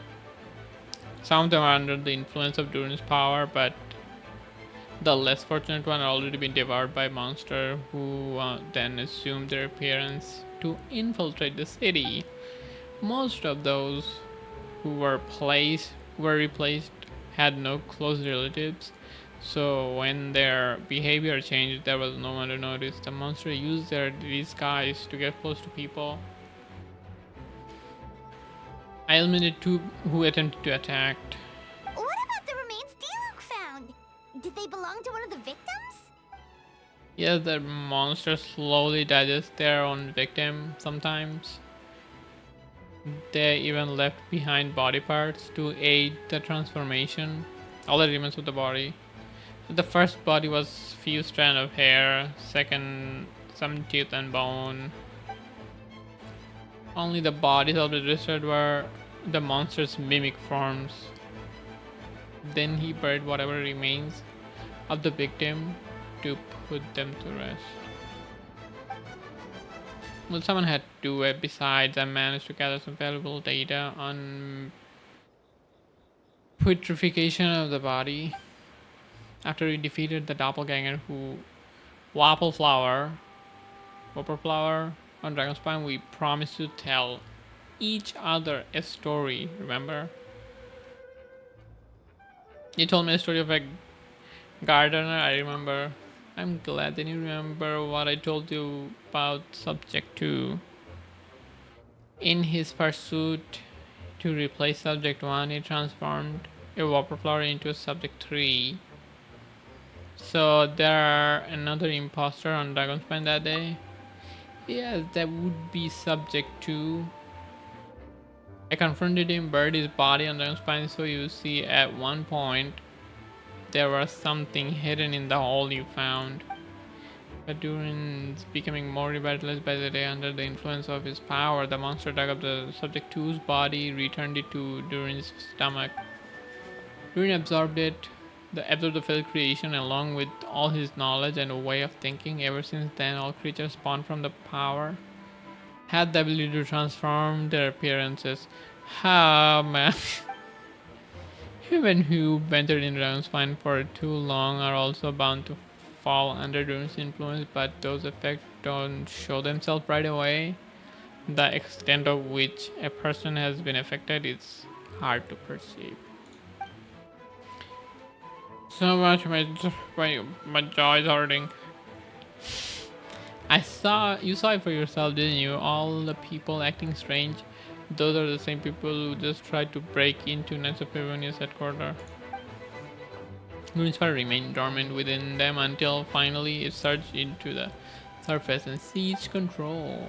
Some of them are under the influence of Durin's power, but the less fortunate one had already been devoured by monster who then assumed their appearance to infiltrate the city. Most of those who were replaced had no close relatives, so when their behavior changed, there was no one to notice. The monster used their disguise to get close to people. I eliminated two who attempted to attack. What about the remains Diluc found? Did they belong to one of the victims? Yes, the monsters slowly digest their own victim sometimes. They even left behind body parts to aid the transformation. All the remains of the body. The first body was few strands of hair, second some teeth and bone. Only the bodies of the registered were the monster's mimic forms. Then he buried whatever remains of the victim to put them to rest. Well, someone had to do it. Besides, I managed to gather some valuable data on putrefaction of the body. After we defeated the doppelganger who Whopper Flower on Dragonspine, we promised to tell each other a story, remember? You told me a story of a gardener, I remember. I'm glad that you remember what I told you about Subject 2. In his pursuit to replace Subject 1, he transformed a Whopper Flower into a Subject 3. So there are another imposter on Dragonspine that day. Yes, that would be Subject 2. I confronted him, buried his body on Dragonspine, so you see at one point there was something hidden in the hole you found. But Durin's becoming more revitalized by the day under the influence of his power. The monster dug up the Subject 2's body, returned it to Durin's stomach. Durin absorbed the failed creation along with all his knowledge and way of thinking. Ever since then, all creatures spawned from the power had the ability to transform their appearances. How man. Human who ventured in Dragonspine for too long are also bound to fall under Durin's influence, but those effects don't show themselves right away. The extent of which a person has been affected is hard to perceive. So much my jaw is hurting. You saw it for yourself, didn't you? All the people acting strange. Those are the same people who just tried to break into Knights of Favonius headquarters. Durin's power remained dormant within them until finally it surged into the surface and seized control.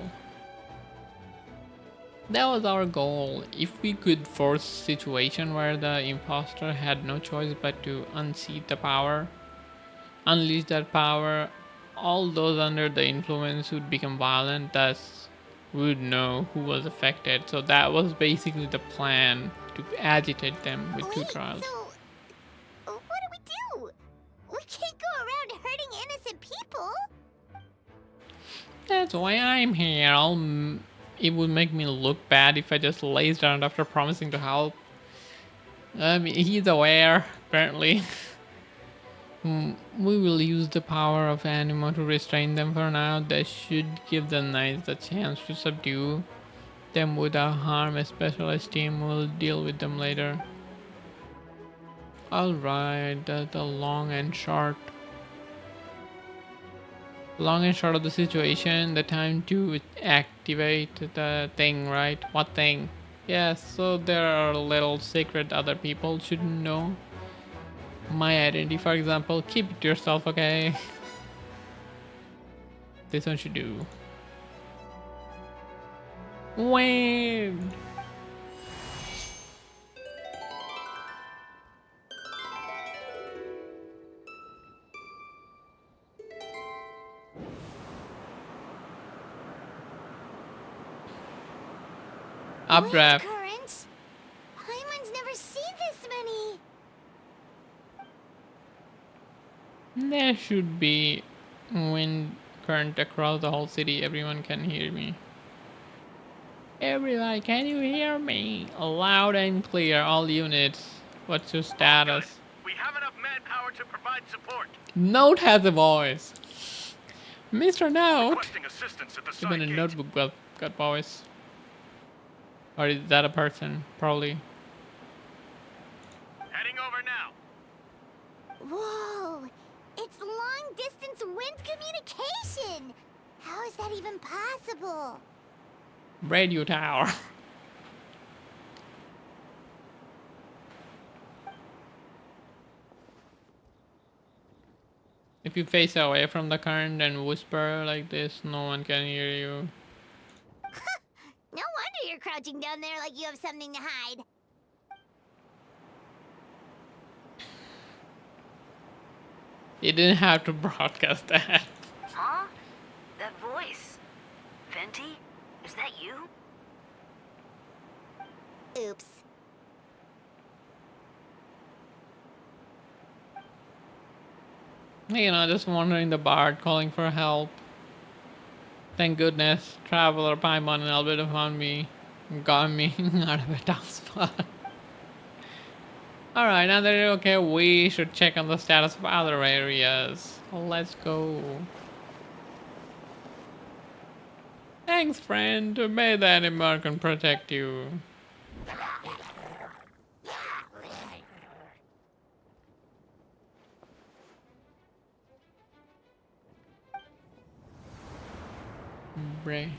That was our goal. If we could force a situation where the imposter had no choice but to unseat the power, unleash that power, all those under the influence would become violent, thus we would know who was affected. So that was basically the plan, to agitate them with two trials. So, what do? We can't go around hurting innocent people. That's why I'm here. It would make me look bad if I just lazed around after promising to help. He's aware, apparently. We will use the power of Animo to restrain them for now. That should give the knights the chance to subdue them without harm. A specialized team will deal with them later. Alright, that's the long and short of the situation. The time to activate the thing, right? What thing? Yes, so there are little secret other people shouldn't know. My identity, for example. Keep it to yourself, okay? This one should do. When? Updraft. Currents? Paimon's never seen this many. There should be wind current across the whole city. Everyone can hear me. Everybody, can you hear me? Loud and clear, all units. What's your status? We have enough manpower to provide support. Note has a voice. Mr. Note. Requesting assistance at the Even side a gate. notebook got voice. Or is that a person? Probably. Heading over now. Whoa! It's long distance wind communication! How is that even possible? Radio tower. If you face away from the current and whisper like this, no one can hear you. No wonder you're crouching down there like you have something to hide. You didn't have to broadcast that. Huh? That voice. Venti? Is that you? Oops. You know, just wandering the bard calling for help. Thank goodness, Traveler, Paimon, and albedo found me. Got me out of a tough spot. Alright, now that you're okay, we should check on the status of other areas. Let's go. Thanks, friend. May the Animarch protect you. Bray.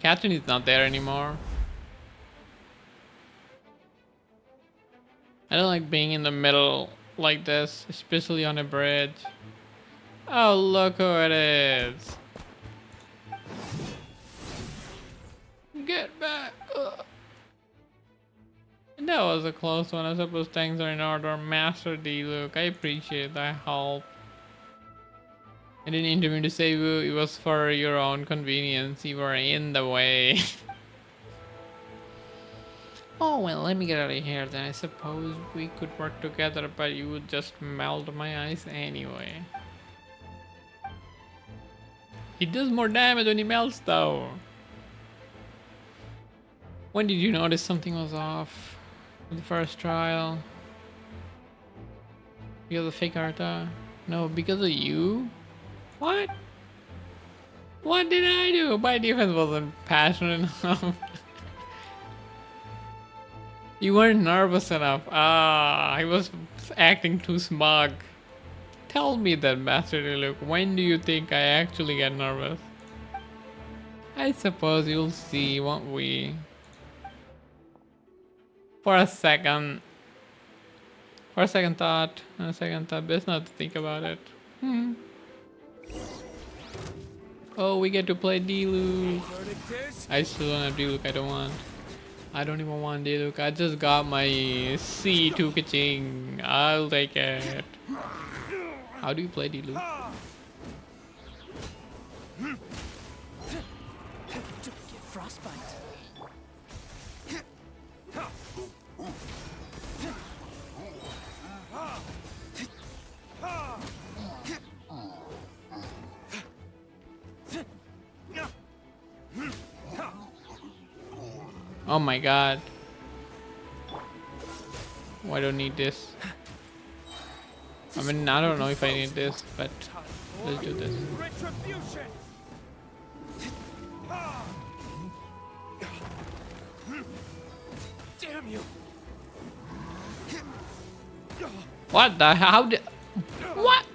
Catherine is not there anymore. I don't like being in the middle like this, especially on a bridge. Oh, look who it is. Get back. Ugh. That was a close one. I suppose things are in order. Master D, look, I appreciate that help. I didn't intervene to save you. It was for your own convenience. You were in the way. Oh, well, let me get out of here then. I suppose we could work together, but you would just melt my eyes anyway. He does more damage when he melts, though. When did you notice something was off? The first trial? Because of fake Arta? No, because of you? What? What did I do? My defense wasn't passionate enough. You weren't nervous enough. Ah, I was acting too smug. Tell me that, Master Luke. When do you think I actually get nervous? I suppose you'll see, won't we? For a second thought, best not to think about it. Oh, we get to play D-Luke. I still don't have D-Luke, I don't even want D-Luke. I just got my C2 Kaching. I'll take it. How do you play D-Luke? Don't get frostbite. Oh my god. Oh, I don't need this. I mean, I don't know if I need this, but let's do this. Damn you! What the hell? How did... What?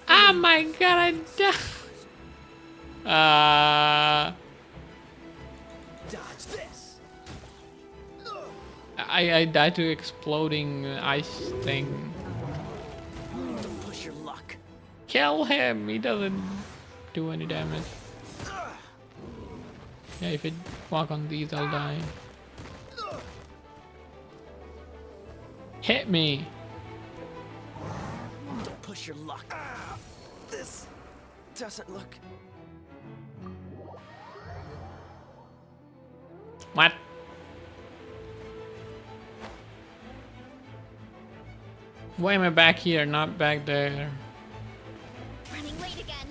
Oh my god, Dodge this. I died to exploding ice thing. Don't push your luck. Kill him! He doesn't do any damage. Yeah, if I walk on these, I'll die. Hit me! Don't push your luck. This doesn't look... What? Why am I back here, not back there? Running late again.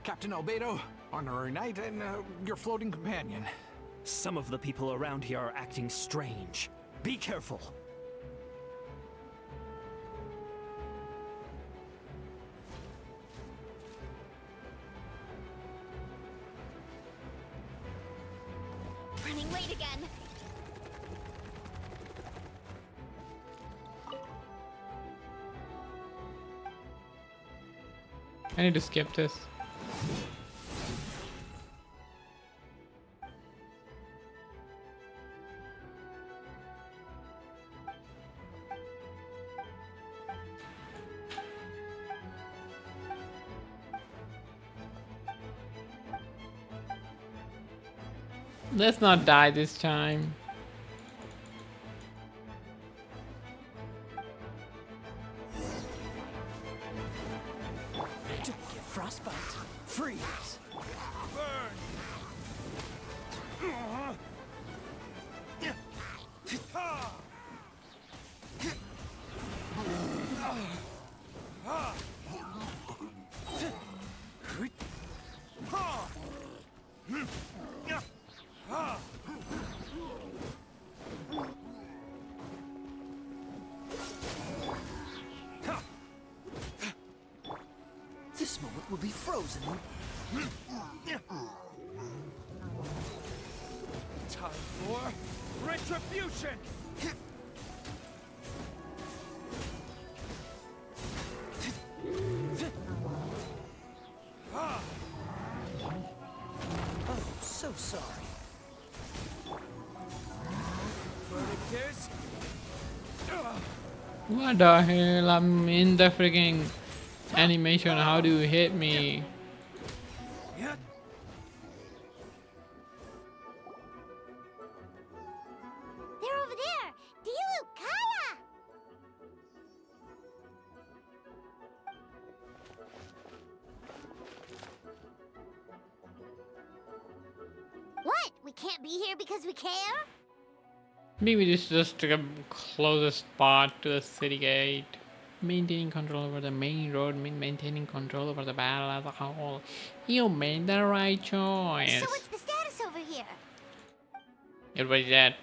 Captain Albedo, honorary knight, and your floating companion. Some of the people around here are acting strange. Be careful. Running late again. I need to skip this. Let's not die this time. Don't get frostbite. Freeze. Burn. This moment will be frozen. Time for retribution! Oh, so sorry. Verdictors? What the hell? I'm in the freaking animation. How do you hit me? They're over there. Dilu, Kaya. What? We can't be here because we care? Maybe this is just the closest spot to the city gate. Maintaining control over the main road means maintaining control over the battle as a whole. You made the right choice. So what's the status over here? Everybody's dead.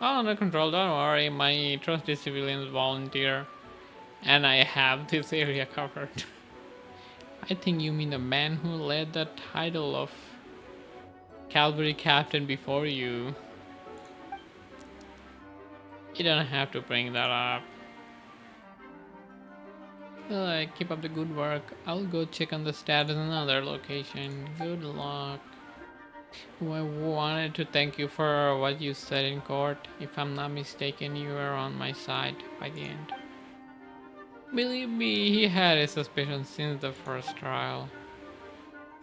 All under control, don't worry. My trusted civilians volunteer. And I have this area covered. I think you mean the man who led the title of cavalry captain before you. You don't have to bring that up. Well, keep up the good work. I'll go check on the status in another location. Good luck. I wanted to thank you for what you said in court. If I'm not mistaken, you were on my side by the end. Believe me, he had a suspicion since the first trial.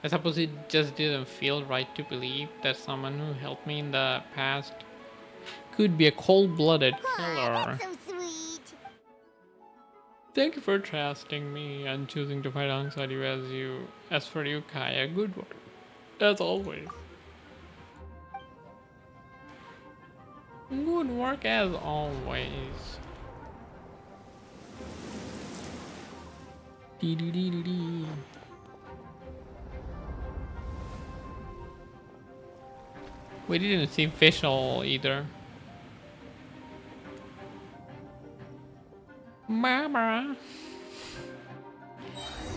I suppose it just didn't feel right to believe that someone who helped me in the past could be a cold-blooded killer. That's so sweet. Thank you for trusting me and choosing to fight alongside you. As for you, Kaya, good work. As always. Good work as always. Dee dee dee dee dee. We didn't see Fischl either. Mama.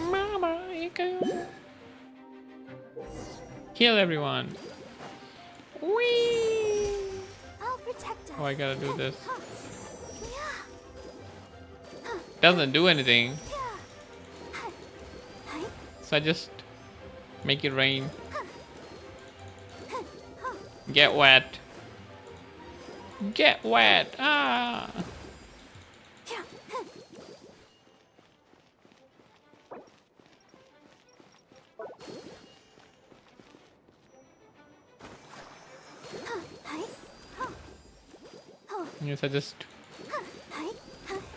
Mama, Iko. Kill everyone. Whee! I'll protect us. Oh, I gotta do this. Doesn't do anything. So I just make it rain. Get wet. Get wet. Ah. Yes,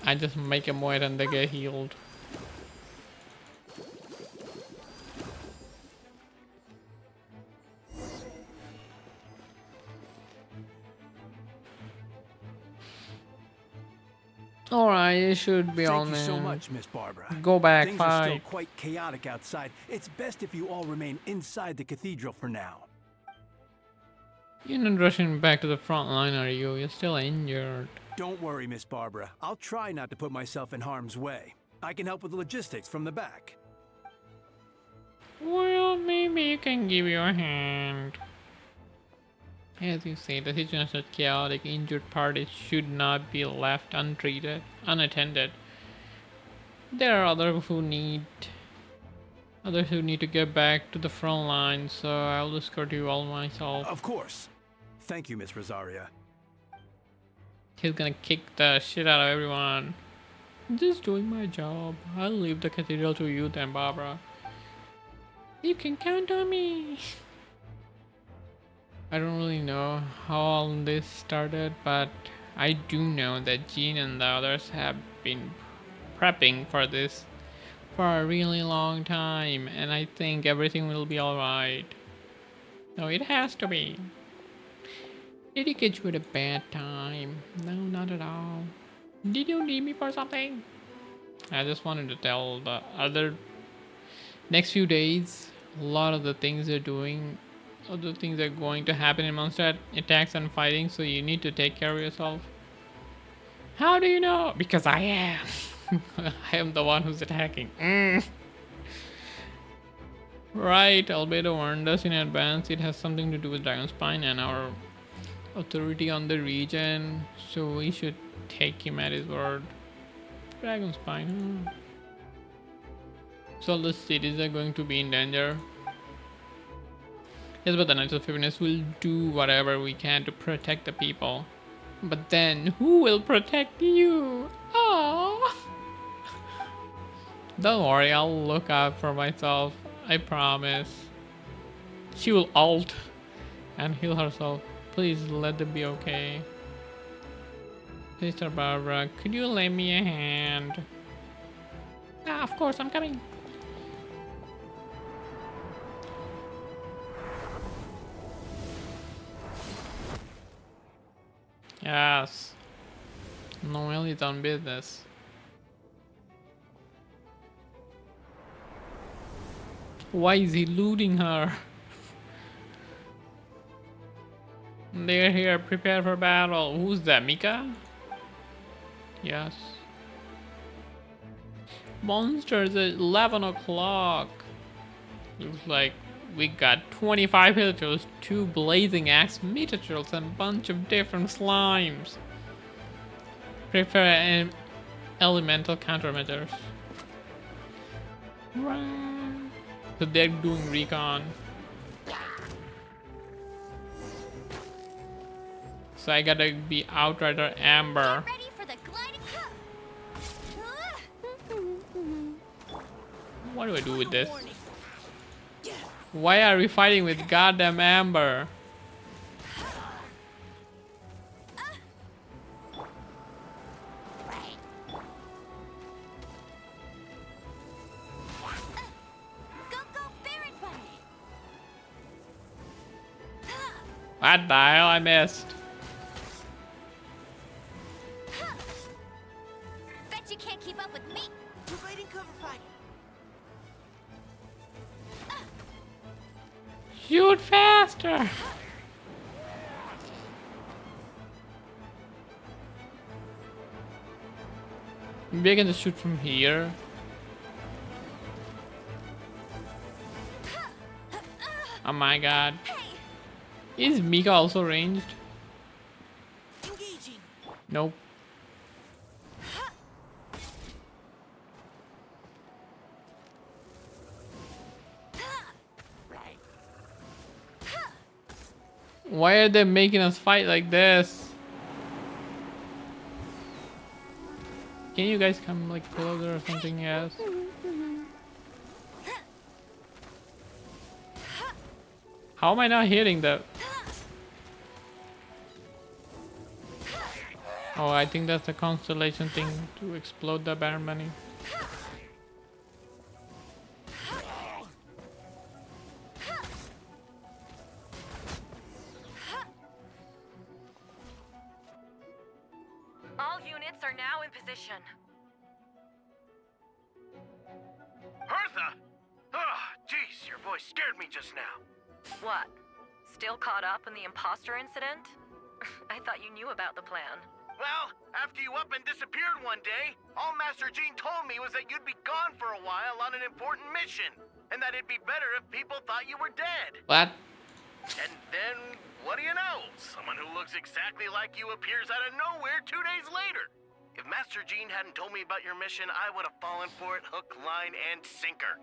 I just make them wet and they get healed. Alright, it should be all Thank you so man. much, Miss Barbara. Go back, Things are still fight. quite chaotic outside. It's best if you all remain inside the cathedral for now. You're not rushing back to the front line, are you? You're still injured. Don't worry, Miss Barbara. I'll try not to put myself in harm's way. I can help with logistics from the back. Well, maybe you can give your hand. As you say, the situation is chaotic. Injured parties should not be left untreated, unattended. There are others who need to get back to the front line, so I'll escort you all myself. Of course. Thank you, Miss Rosaria. He's gonna kick the shit out of everyone. Just doing my job. I'll leave the cathedral to you then, Barbara. You can count on me. I don't really know how all this started, but I do know that Jean and the others have been prepping for this for a really long time, and I think everything will be alright. No, it has to be. Did he get you at a bad time? No, not at all. Did you need me for something? I just wanted to tell the other next few days, a lot of the things they're doing, other things are going to happen in Mondstadt, attacks and fighting, so you need to take care of yourself. How do you know? Because I am. I am the one who's attacking. Right, albedo warned us in advance. It has something to do with Dragonspine and our authority on the region, so we should take him at his word. Dragonspine, So the cities are going to be in danger. Yes, but the Knights of Happiness will do whatever we can to protect the people. But then, who will protect you? Oh. Don't worry, I'll look out for myself. I promise. She will ult and heal herself. Please let them be okay. Sister Barbara, could you lend me a hand? Ah, of course, I'm coming. Yes. Noel is on business. Why is he looting her? They're here, prepare for battle. Who's that, Mika? Yes. Monsters at 11 o'clock. Looks like we got 25 villagers, 2 blazing axe miniatures, and a bunch of different slimes. Prepare elemental countermeasures. So they're doing recon. So I gotta be Outrider Amber. Ready for the gliding. What do I do with this? Why are we fighting with goddamn Amber? What the hell? I missed. Bet you can't keep up with me. Providing cover fire. Shoot faster! Maybe I can just shoot from here. Oh my god. Is Mika also ranged? Engaging. Nope. Why are they making us fight like this? Can you guys come like closer or something? Yes. How am I not hitting the... Oh, I think that's the constellation thing to explode the Baron Bunny. All units are now in position. Hertha! Oh, jeez, your voice scared me just now. What? Still caught up in the imposter incident? I thought you knew about the plan. Well, after you up and disappeared one day, all Master Jean told me was that you'd be gone for a while on an important mission, and that it'd be better if people thought you were dead. What? And then, what do you know? Someone who looks exactly like you appears out of nowhere 2 days later. If Master Jean hadn't told me about your mission, I would have fallen for it hook, line, and sinker.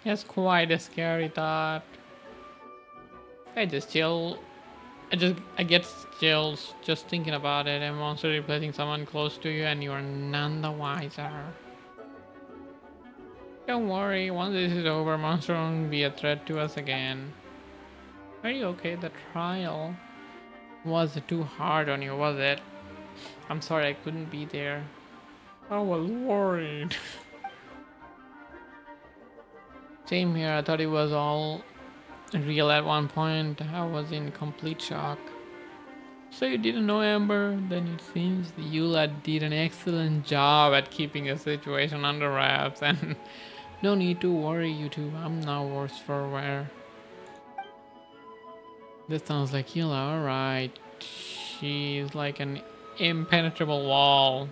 That's quite a scary thought. I get chills just thinking about it. A monster replacing someone close to you and you are none the wiser. Don't worry, once this is over, monster won't be a threat to us again. Are you okay? The trial was too hard on you, was it? I'm sorry I couldn't be there. I was worried. Same here, I thought it was all real at one point. I was in complete shock. So you didn't know Amber? Then it seems Eula did an excellent job at keeping the situation under wraps, and no need to worry, you two. I'm now worse for wear. This sounds like Eula, alright. She's like an impenetrable wall.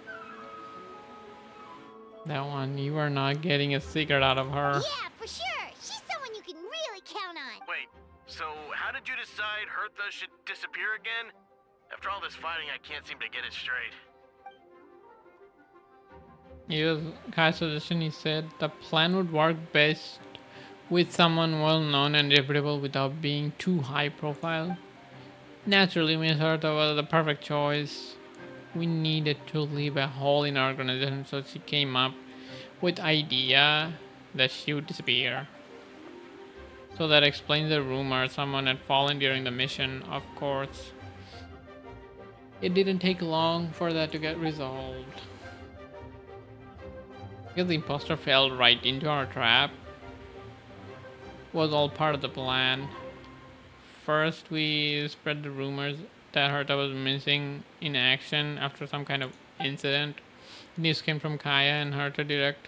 That one, you are not getting a secret out of her. Yeah, for sure. She's someone you can really count on. Wait, so how did you decide Hertha should disappear again? After all this fighting, I can't seem to get it straight. Kai's suggestion, he said, the plan would work best with someone well known and reputable without being too high profile. Naturally, Miss Hertha was the perfect choice. We needed to leave a hole in our organization, so she came up with the idea that she would disappear. So that explains the rumor someone had fallen during the mission, of course. It didn't take long for that to get resolved. Because the imposter fell right into our trap. Was all part of the plan. First, we spread the rumors that Hertha was missing in action after some kind of incident. News came from Kaya and Hertha direct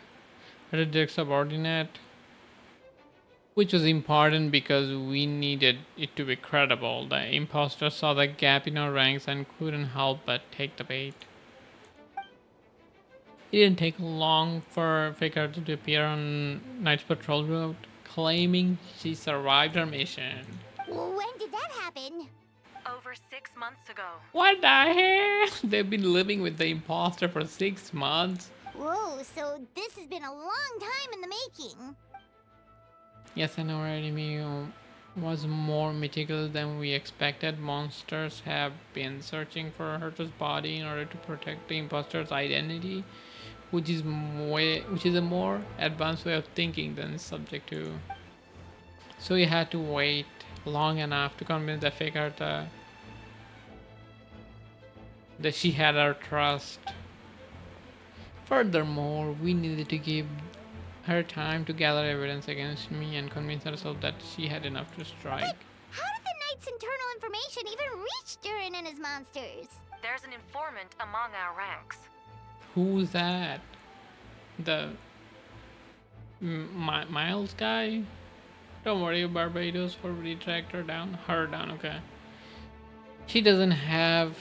subordinate, which was important because we needed it to be credible. The imposter saw the gap in our ranks and couldn't help but take the bait. It didn't take long for Faker to appear on Night's patrol route, claiming she survived her mission. When did that happen? Over 6 months ago. What the hell? They've been living with the imposter for 6 months. Whoa, so this has been a long time in the making. Yes, I know our enemy was more meticulous than we expected. Monsters have been searching for Herta's body in order to protect the imposter's identity, which is a more advanced way of thinking than subject to. So we had to wait long enough to convince the fake Herta that she had our trust. Furthermore, we needed to give her time to gather evidence against me and convince herself that she had enough to strike. But how did the Knight's internal information even reach Durin and his monsters? There's an informant among our ranks. Who's that? The Miles guy? Don't worry, Barbados for retract her down. Okay. She doesn't have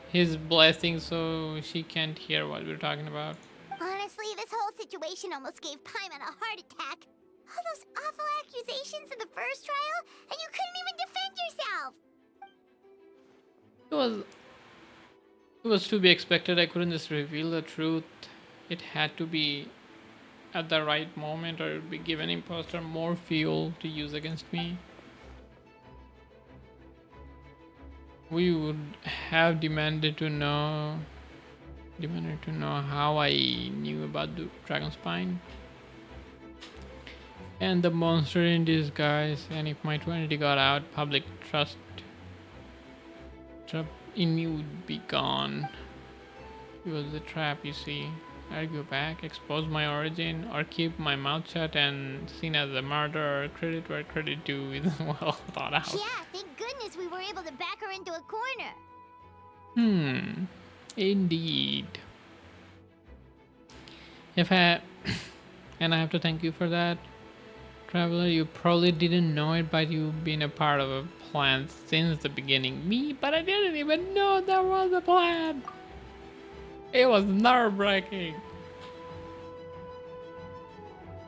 his blessing, so she can't hear what we're talking about. Honestly, this whole situation almost gave Paimon a heart attack. All those awful accusations in the first trial, and you couldn't even defend yourself! It was to be expected. I couldn't just reveal the truth. It had to be at the right moment, or it would be given imposter more fuel to use against me. We would have demanded to know how I knew about the dragon spine and the monster in disguise, and if my 20 got out, public trust in me would be gone. It was a trap, you see. I'd go back, expose my origin, or keep my mouth shut and seen as a murderer. Credit where credit due is well thought out. Yeah, thank goodness we were able to back her into a corner. Indeed. And I have to thank you for that, Traveler. You probably didn't know it, but you've been a part of a plan since the beginning. Me, but I didn't even know there was a plan. It was nerve-wracking.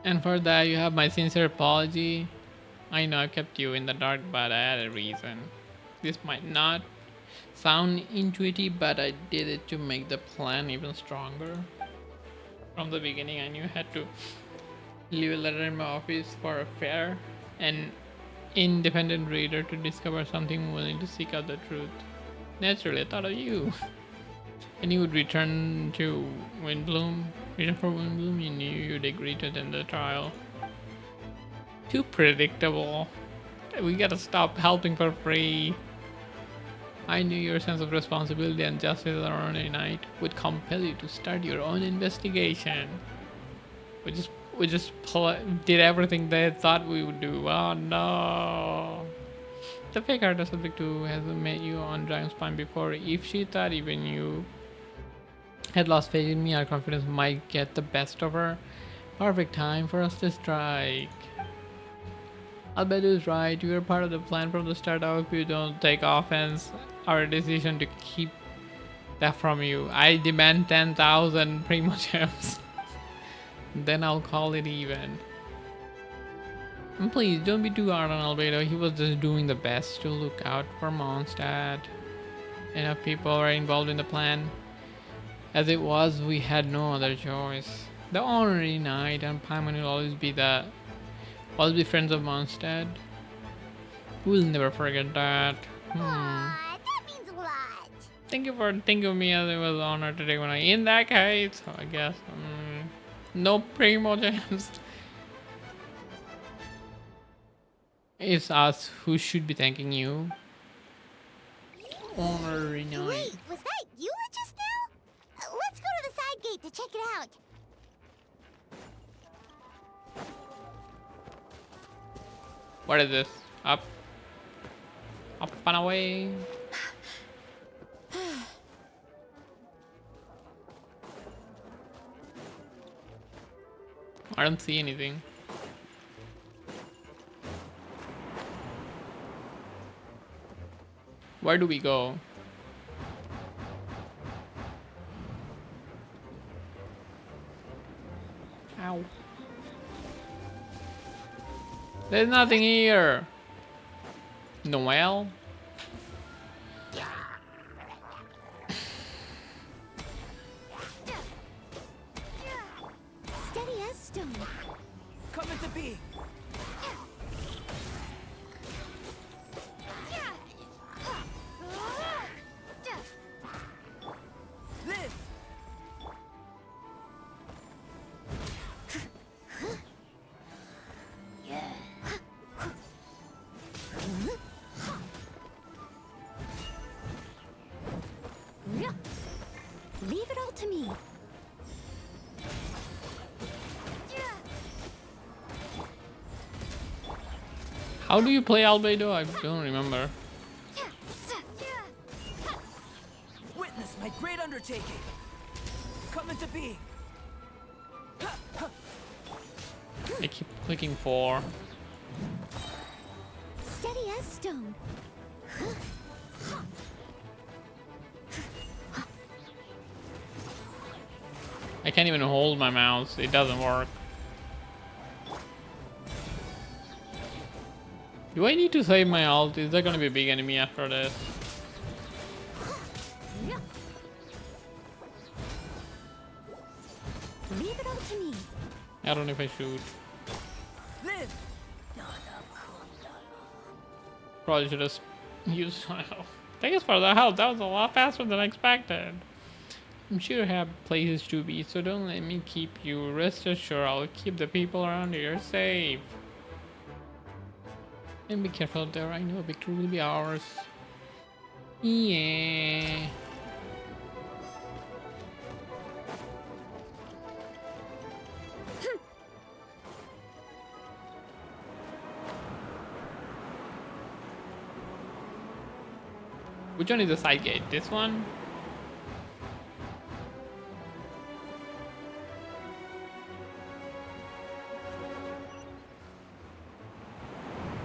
And for that, you have my sincere apology. I know I kept you in the dark, but I had a reason. This might not sound intuitive, but I did it to make the plan even stronger. From the beginning, I knew I had to leave a letter in my office for a fair and independent reader to discover something willing to seek out the truth. Naturally, I thought of you. And you would return for Windbloom. You knew you'd agree to attend the trial. Too predictable. We gotta stop helping for free. I knew your sense of responsibility and justice around a night would compel you to start your own investigation. We just did everything they thought we would do. Oh no. The fake artist subject who has met you on Dragon's Spine before. If she thought even you had lost faith in me, our confidence might get the best of her. Perfect time for us to strike. Albedo is right. You were part of the plan from the start. I hope you don't take offense. Our decision to keep that from you. I demand 10,000 Primo Gems. Then I'll call it even. And please don't be too hard on Albedo. He was just doing the best to look out for Mondstadt. Enough people were involved in the plan. As it was, we had no other choice. The honorary knight and Paimon will always be friends of Mondstadt. We'll never forget that. Aw, that means a lot. Thank you for thinking of me, as it was an honor today when in that case, I guess. No Primo Gems. It's us who should be thanking you. Honorary knight. Wait, was that you just now? Let's go to the side gate to check it out. What is this? Up and away. I don't see anything. Where do we go? Ow. There's nothing here. Noel? Steady as stone. Come into being. Live. Leave it all to me. How do you play Albedo? I don't remember. Witness my great undertaking. Come into being. I keep clicking 4. Steady as stone. I can't even hold my mouse. It doesn't work. Do I need to save my ult? Is there gonna be a big enemy after this? Leave it all to me. I don't know if I should. Live. Probably should have used my health. Thanks for the help. That was a lot faster than I expected. I'm sure I have places to be, so don't let me keep you. Rest assured, I'll keep the people around here safe. And be careful out there. I know victory will be ours. Yeah. Which one is the side gate? This one?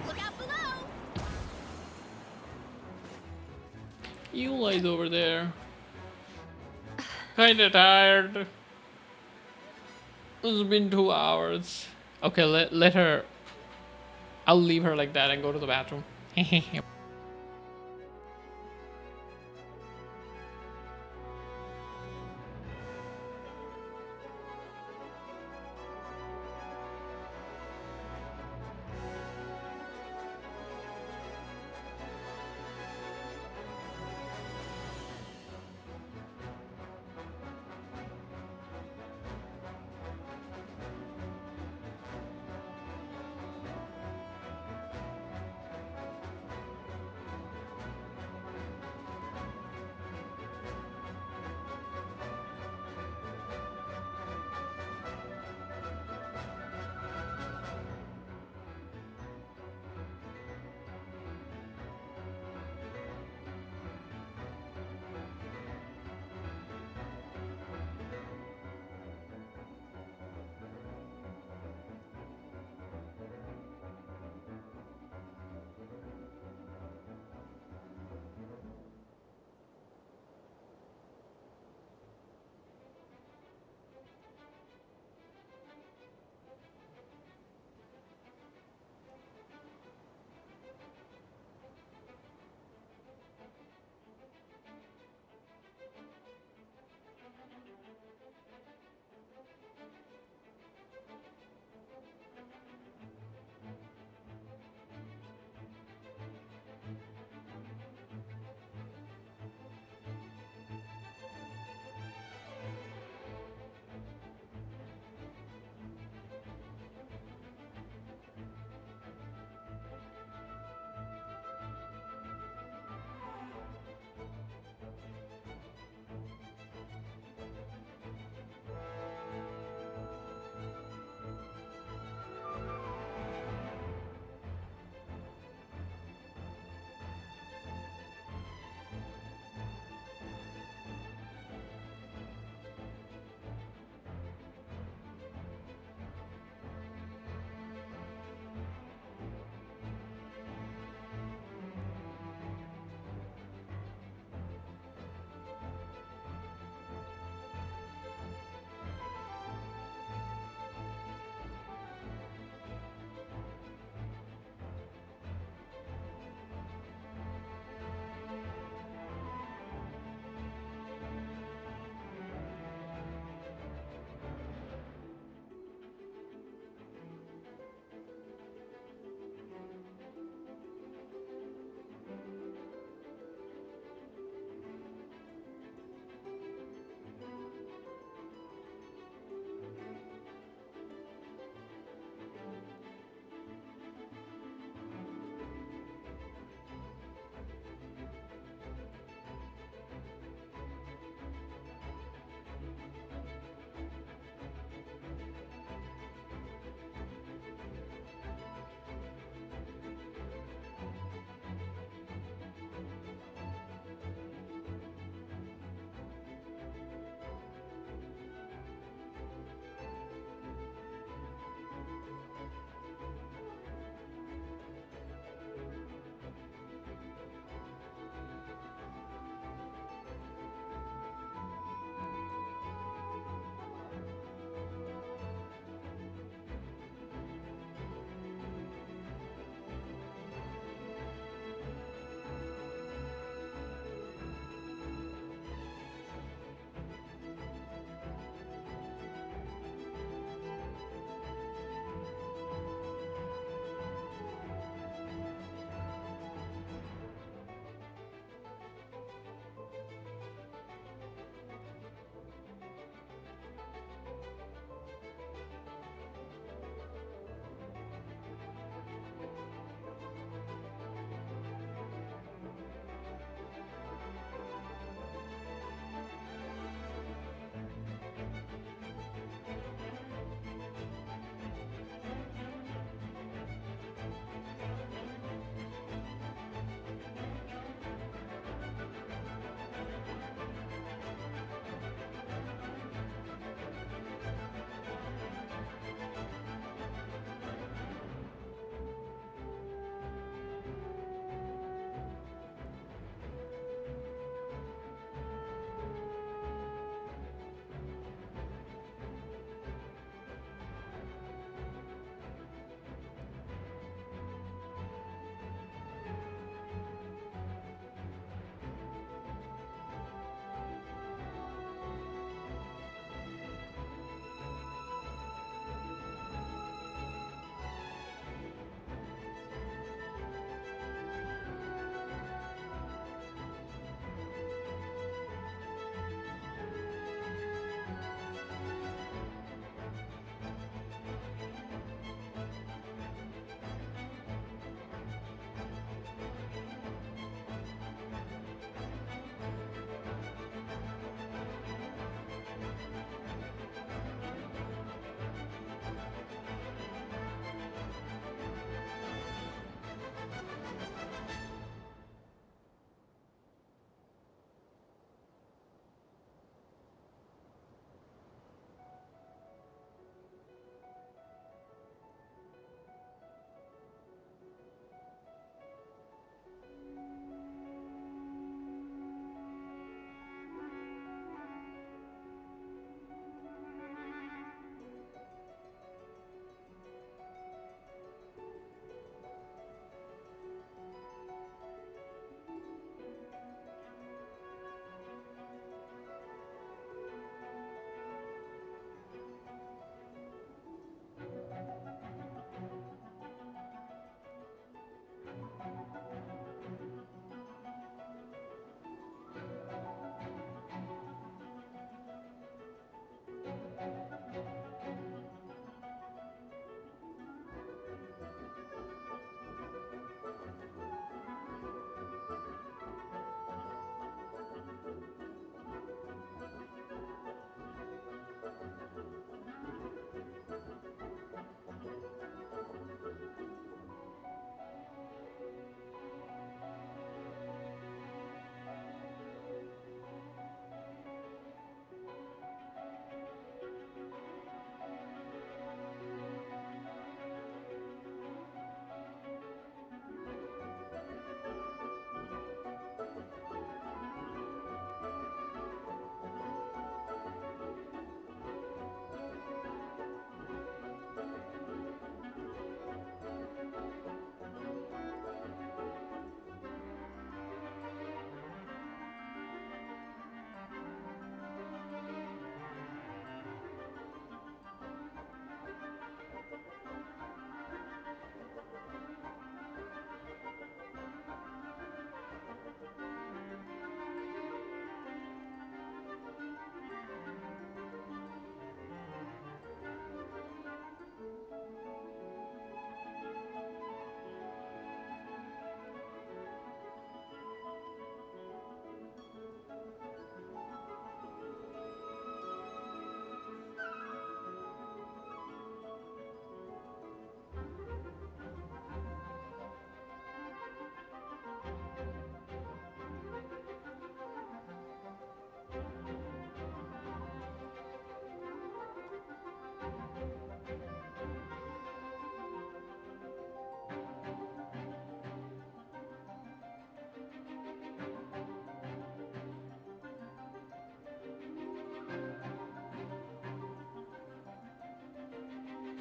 Look out below! Eli's over there. Kinda tired. It's been 2 hours. Okay, let her. I'll leave her like that and go to the bathroom.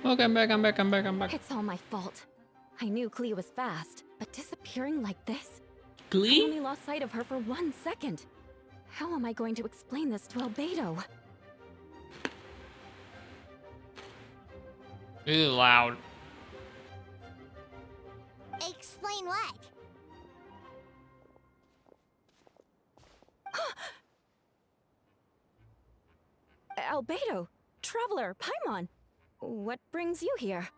Okay, I'm back, I'm back, I'm back, I'm back. It's all my fault. I knew Klee was fast, but disappearing like this? I Klee? only lost sight of her for 1 second. How am I going to explain this to Albedo? This is loud. Explain what? Albedo! Traveler! Paimon! What brings you here?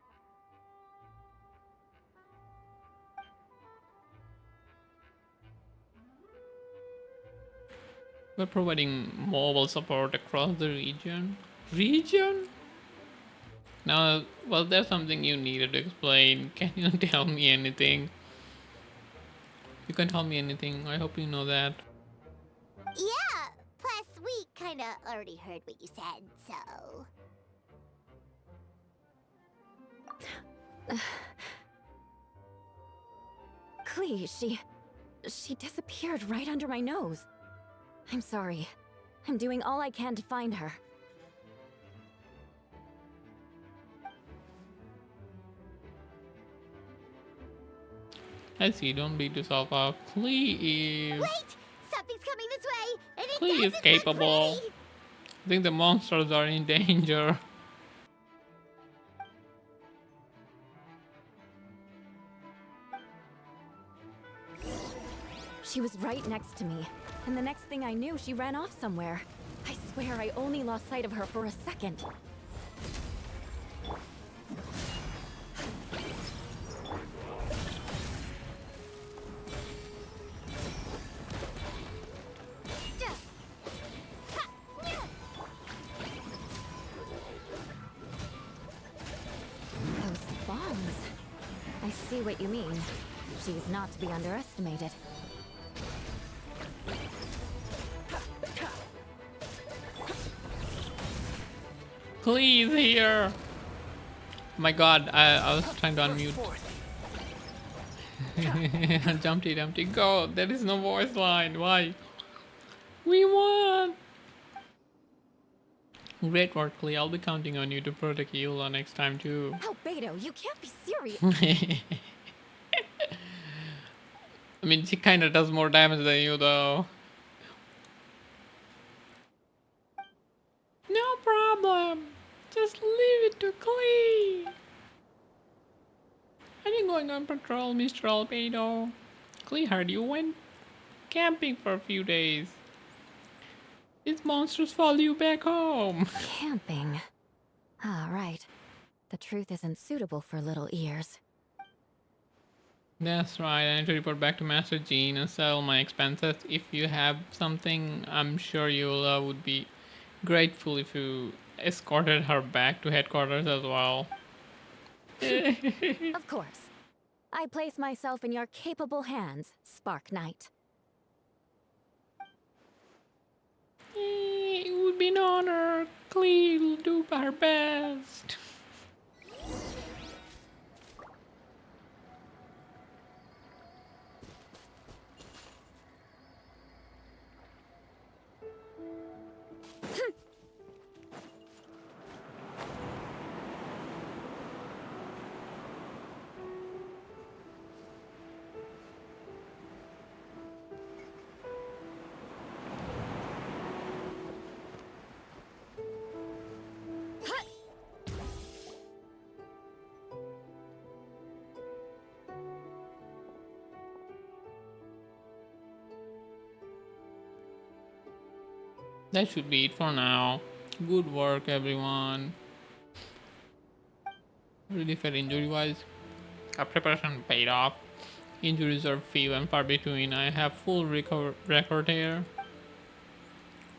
We're providing mobile support across the region. Region? Now, was there something you needed to explain? Can you tell me anything? You can tell me anything. I hope you know that. Yeah, plus we kinda already heard what you said, so... Klee, she disappeared right under my nose. I'm sorry. I'm doing all I can to find her. I see, don't beat yourself up. Klee is... Wait! Something's coming this way, and it Klee is doesn't look capable. pretty! I think the monsters are in danger. She was right next to me, and the next thing I knew, she ran off somewhere. I swear I only lost sight of her for a second. Those bombs. I see what you mean. She's not to be underestimated. Please, here! Oh my god, I was trying to unmute. Dumpty Dumpty, go! There is no voice line, why? We won! Great work, Klee. I'll be counting on you to protect Eula next time too. Albedo, you can't be serious. I mean, she kinda does more damage than you though. No problem. Just leave it to Klee. Are you going on patrol, Mr. Albedo? Klee heard you went camping for a few days. These monsters follow you back home. Camping. Ah, right. The truth isn't suitable for little ears. That's right, I need to report back to Master Jean and settle my expenses. If you have something, I'm sure Eula would be grateful if you escorted her back to headquarters as well. Of course. I place myself in your capable hands, Spark Knight. It would be an honor. Klee will do her best. That should be it for now. Good work, everyone. Really fair injury-wise. Our preparation paid off. Injuries are few and far between. I have full record here.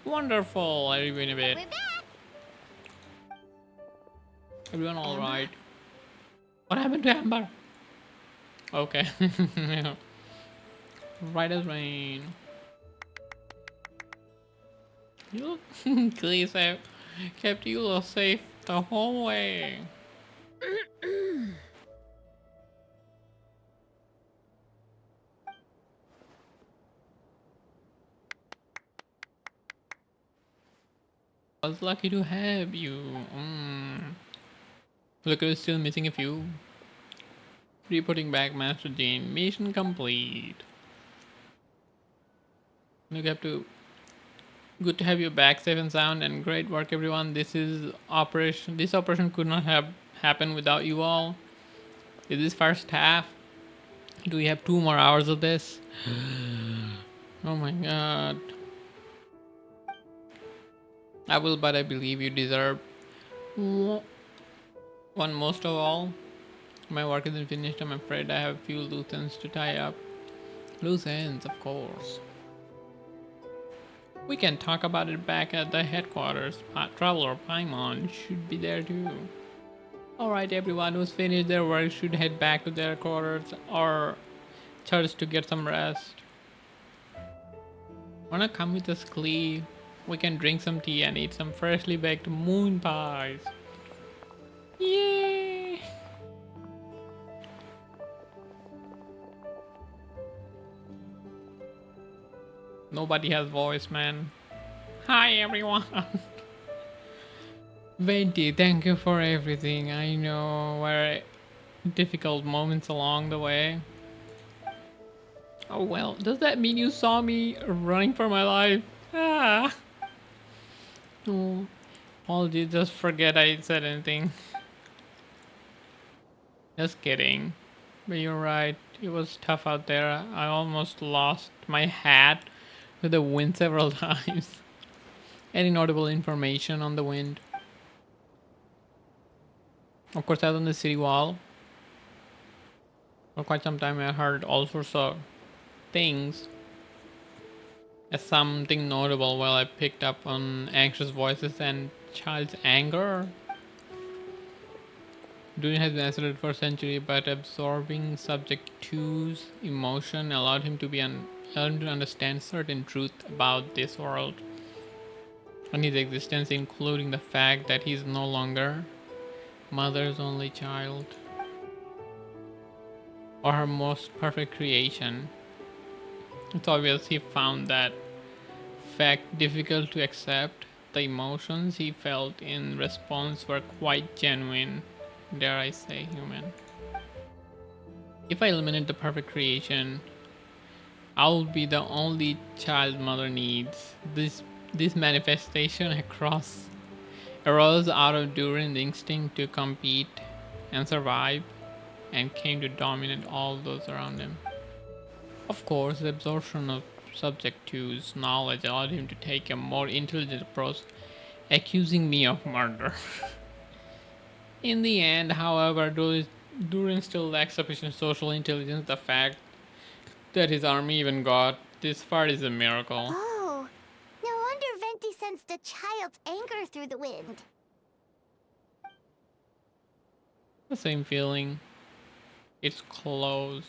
Wonderful. I review in a bit. We're back! Everyone alright? What happened to Amber? Okay. Right as rain. You please have kept you safe the whole way. I was lucky to have you. Look, we're still missing a few. Reporting back, Master Jean. Mission complete. Look, have to. Good to have you back, safe and sound, and great work, everyone. This operation could not have happened without you all. Is this first half? Do we have 2 more hours of this? Oh my god. I will, but I believe you deserve one most of all. My work isn't finished. I'm afraid I have a few loose ends to tie up. Loose ends, of course. We can talk about it back at the headquarters. Traveler Paimon should be there too. Alright, everyone who's finished their work should head back to their quarters or church to get some rest. Wanna come with us, Clee? We can drink some tea and eat some freshly baked moon pies. Yay! Nobody has voice, man. Hi, everyone. Venti, thank you for everything. I know were difficult moments along the way. Oh well, does that mean you saw me running for my life? Ah. Oh, apologies, just forget I said anything. Just kidding. But you're right, it was tough out there. I almost lost my hat with the wind several times. Any notable information on the wind? Of course, I was on the city wall. For quite some time I heard all sorts of things. As something notable, well, I picked up on anxious voices and child's anger. Dune has been isolated for a century, but absorbing subject two's emotion allowed him to understand certain truth about this world and his existence, including the fact that he's no longer mother's only child or her most perfect creation. It's obvious he found that fact difficult to accept. The emotions he felt in response were quite genuine, dare I say human. If I eliminate the perfect creation, I'll be the only child mother needs. This manifestation arose out of Durin's instinct to compete and survive and came to dominate all those around him. Of course, the absorption of Subject two's knowledge allowed him to take a more intelligent approach, accusing me of murder. In the end, however, Durin still lacks sufficient social intelligence. The fact that his army even got this far is a miracle. Oh, no wonder Venti sensed a child's anger through the wind. The same feeling. It's close.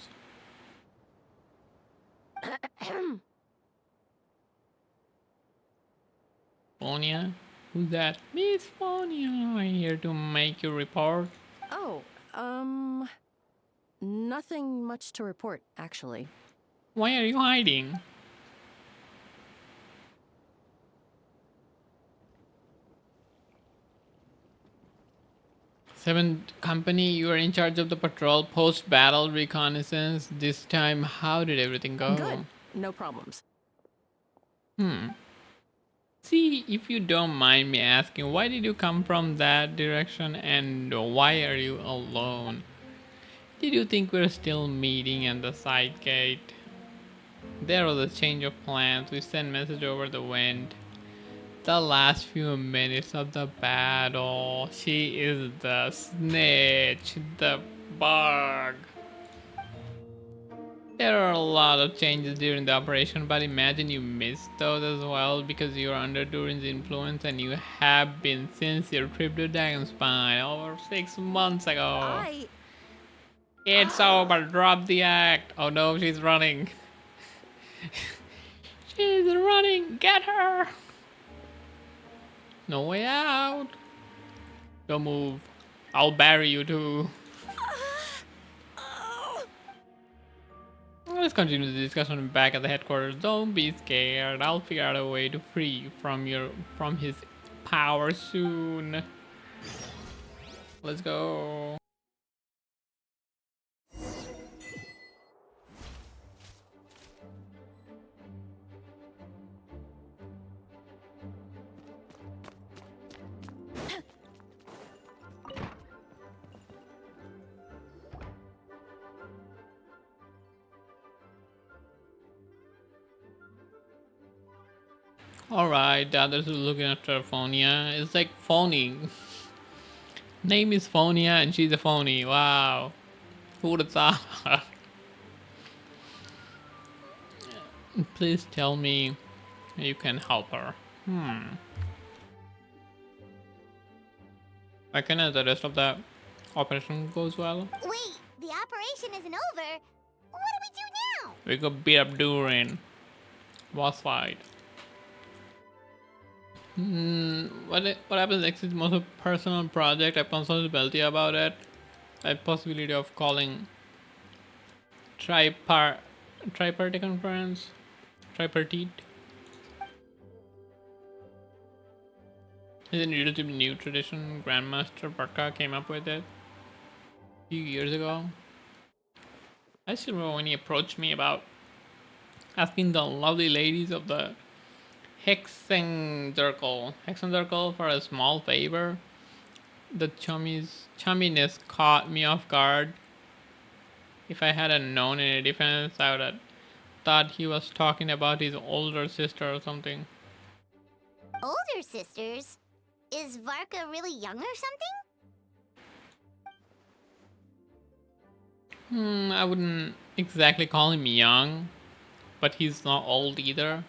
Fonia? Who's that? Miss Fonia, here to make your report. Oh, nothing much to report, actually. Why are you hiding? Seventh Company, you are in charge of the patrol post-battle reconnaissance. This time, how did everything go? Good. No problems. See, if you don't mind me asking, why did you come from that direction and why are you alone? Did you think we're still meeting at the side gate? There was a change of plans. We sent message over the wind. The last few minutes of the battle. She is the snitch, the bug. There are a lot of changes during the operation, but imagine you missed those as well because you are under Durin's influence and you have been since your trip to Dragonspine over 6 months ago. It's over, drop the act. Oh no, she's running. She's running, get her. No way out. Don't move. I'll bury you too. Let's continue the discussion back at the headquarters. Don't be scared. I'll figure out a way to free you from his power soon. Let's go. Alright, the others are looking after Phonia. It's like phony. Name is Phonia and she's a phony. Wow. Who would have thought? Please tell me you can help her. I can the rest of the operation goes well. Wait, the operation isn't over. What do we do now? We go beat up Durin. Boss fight. What happens next is most of personal project. I consulted Belty about it. A possibility of calling tripartite conference. Tripartite. Is a relatively new tradition. Grandmaster Barca came up with it a few years ago. I still remember when he approached me about asking the lovely ladies of the Hexen Circle for a small favor. The chumminess caught me off guard. If I hadn't known any difference, I would have thought he was talking about his older sister or something. Older sisters? Is Varka really young or something? I wouldn't exactly call him young, but he's not old either.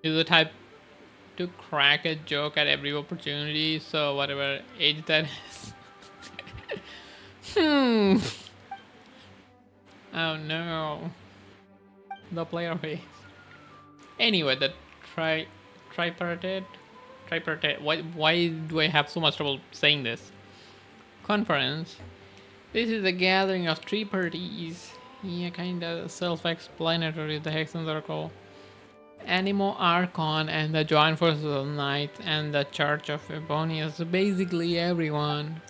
He's the type to crack a joke at every opportunity, so whatever age that is. Oh no. The player face. Anyway, the tripartite. Why do I have so much trouble saying this? Conference. This is a gathering of three parties. Yeah, kinda self-explanatory. The Hexen Circle, Animo Archon, and the Joint Forces of the Night, and the Church of Ebonius. Basically everyone.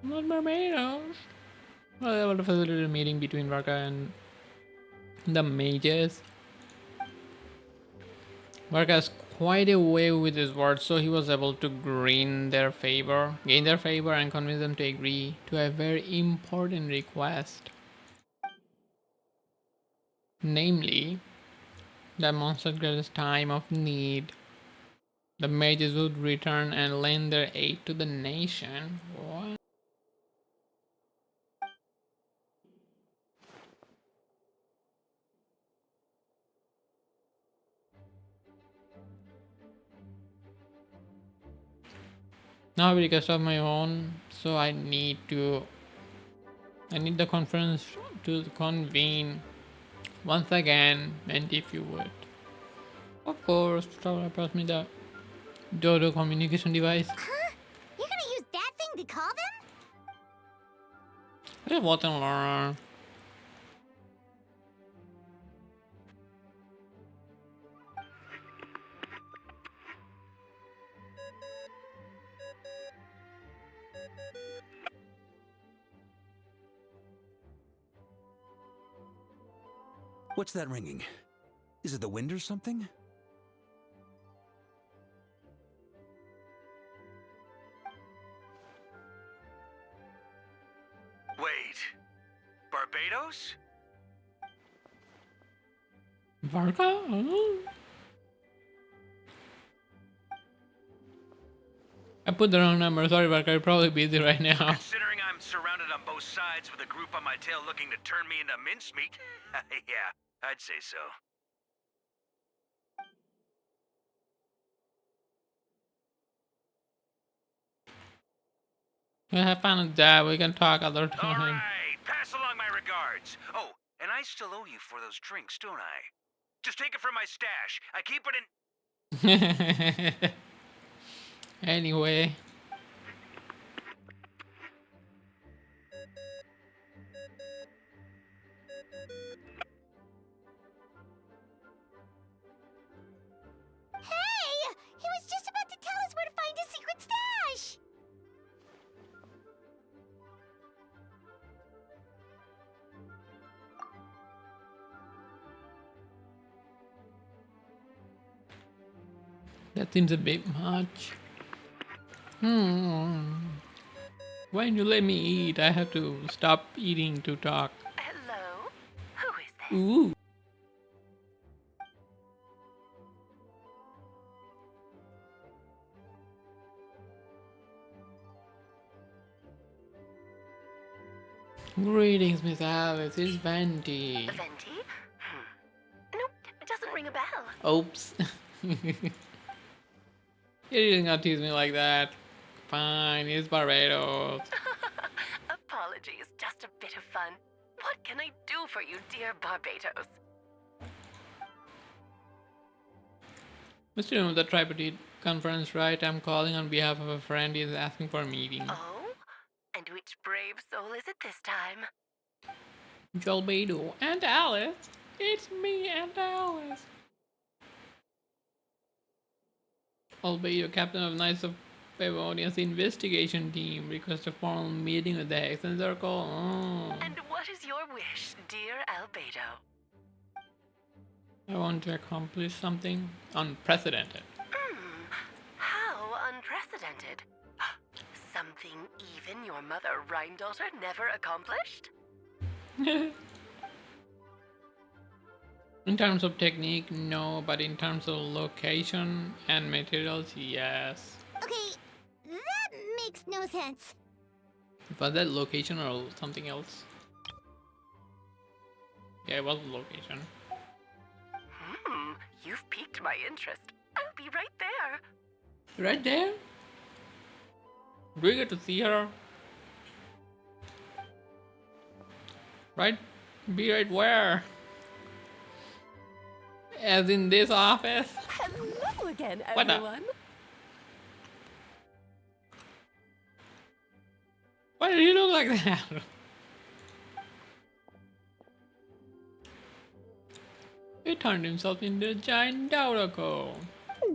Not Barbados. Well, they will facilitate a meeting between Varka and the mages. Varka is quite a way with his words, so he was able to gain their favor and convince them to agree to a very important request. Namely, that monster greatest time of need, the mages would return and lend their aid to the nation. What? Now because of my own, so I need the conference to convene once again, and if you would. Of course, pass me the Dodo communication device. Huh? You're gonna use that thing to call them? I just want to learn. What's that ringing? Is it the wind or something? Wait. Barbados? Varka? I put the wrong number. Sorry, Varka. You're probably busy right now. Considering I'm surrounded on both sides with a group on my tail looking to turn me into mincemeat, yeah, I'd say so. We'll have fun with that. We can talk other time. Alright, pass along my regards. Oh, and I still owe you for those drinks, don't I? Just take it from my stash. I keep it in... Anyway. Hey! He was just about to tell us where to find his secret stash! That seems a bit much. When you let me eat, I have to stop eating to talk. Hello? Who is this? Ooh. Greetings, Miss Alice. It's Venti. Venti? Nope, it doesn't ring a bell. Oops. You didn't gotta tease me like that. Fine, it's Barbados. Apologies, just a bit of fun. What can I do for you, dear Barbados? Mr. Of the Tripartite Conference, right? I'm calling on behalf of a friend. He's asking for a meeting. Oh? And which brave soul is it this time? Albedo and Alice. It's me and Alice. Albedo, captain of Knights of Favonius investigation team, requests a formal meeting with the Hexen Circle. Oh. And what is your wish, dear Albedo? I want to accomplish something unprecedented. How unprecedented. Something even your mother Rhine-daughter never accomplished? In terms of technique, no, but in terms of location and materials, yes. Okay, that makes no sense. Was that location or something else? Yeah, it was location. You've piqued my interest. I'll be right there. Right there? Do we get to see her? Right? Be right where? As in this office? Hello again, What the- everyone. Why do you look like that? He turned himself into a giant Doudoko.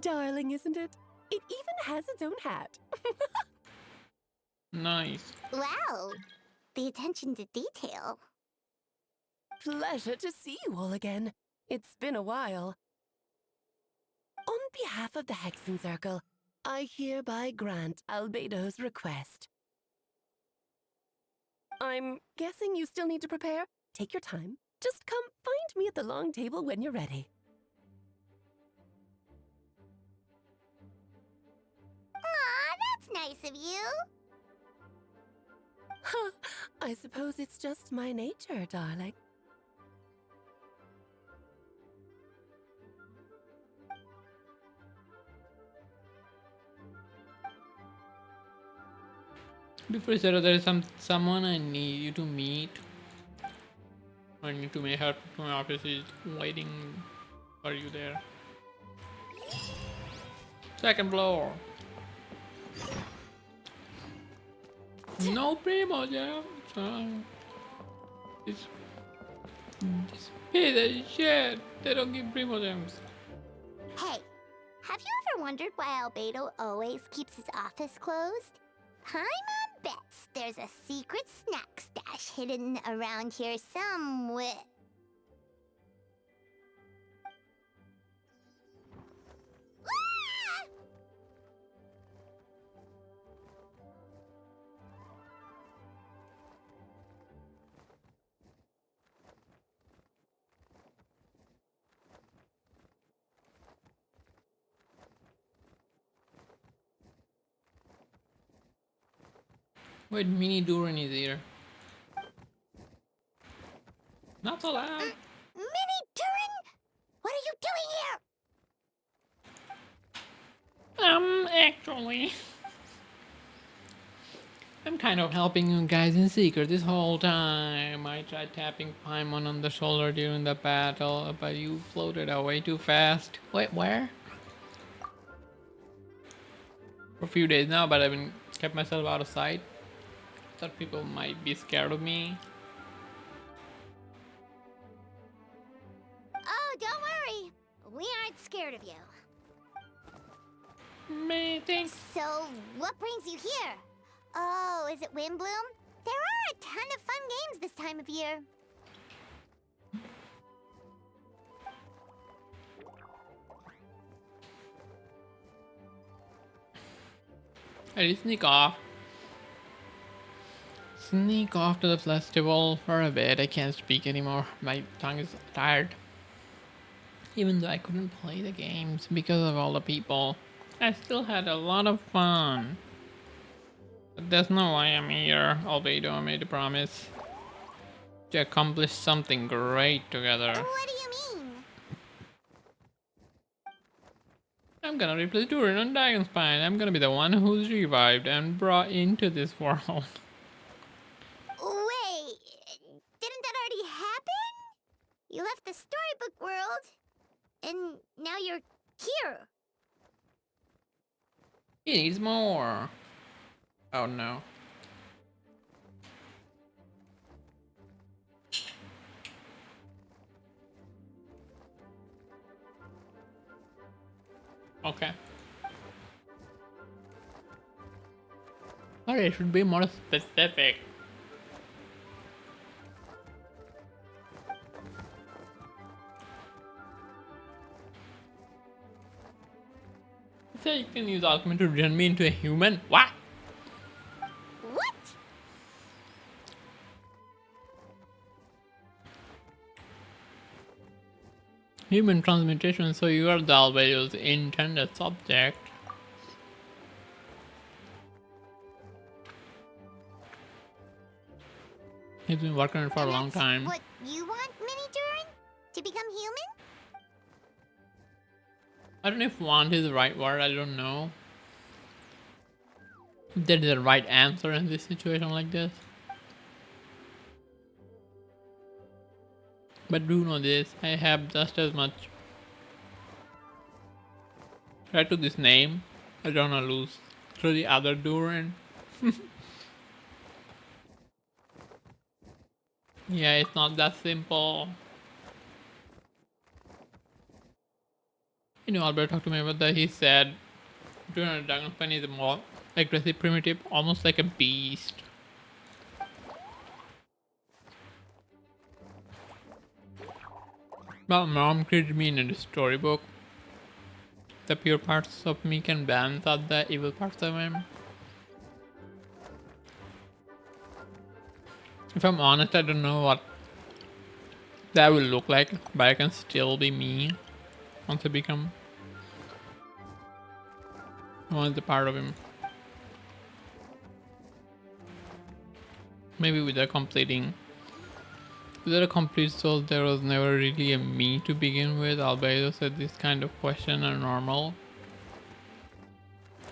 Darling, isn't it? It even has its own hat. Nice. Wow, the attention to detail. Pleasure to see you all again. It's been a while. On behalf of the Hexen Circle, I hereby grant Albedo's request. I'm guessing you still need to prepare? Take your time. Just come find me at the long table when you're ready. Aw, that's nice of you. Huh, I suppose it's just my nature, darling. Before you said there is someone I need you to meet. I need to make her to my office is waiting for you there. Second floor. No primo, yeah. This piece of shit. They don't give primo gems. Hey, have you ever wondered why Albedo always keeps his office closed? Paimon bets there's a secret snack stash hidden around here somewhere. Ah! Wait, Mini Duran is here. Not so loud. Mini Turin? What are you doing here? Actually. I'm kind of helping you guys in secret this whole time. I tried tapping Paimon on the shoulder during the battle, but you floated away too fast. Wait, where? For a few days now, but I've been kept myself out of sight. Thought people might be scared of me. Oh, don't worry. We aren't scared of you. Amazing. So, what brings you here? Oh, is it Windbloom? There are a ton of fun games this time of year. I did sneak off. Sneak off to the festival for a bit. I can't speak anymore. My tongue is tired. Even though I couldn't play the games because of all the people, I still had a lot of fun. But that's not why I'm here, albedo I made a promise to accomplish something great together. What do you mean? I'm gonna replace Durin on Dragonspine. I'm gonna be the one who's revived and brought into this world. Wait, didn't that already happen? You left the storybook world, and now you're here. He needs more. Oh no. Okay. Or it should be more specific. So you can use alchemy to turn me into a human? What? What? Human transmutation, so you are the albedo's intended subject. He's been working on it for a long time. What you want, Mini Durin? To become human? I don't know if want is the right word, I don't know. If there is a right answer in this situation like this. But do know this, I have just as much right to this name. I don't wanna lose to the other Durin. Yeah, it's not that simple. You know, Albert talked to me about that. He said Durin Dragonspine is more aggressive, primitive, almost like a beast. My mom created me in a storybook. The pure parts of me can balance out the evil parts of him. If I'm honest, I don't know what that will look like, but I can still be me once I become one of the part of him. Maybe without a complete soul, there was never really a me to begin with. Albedo said this kind of question are normal.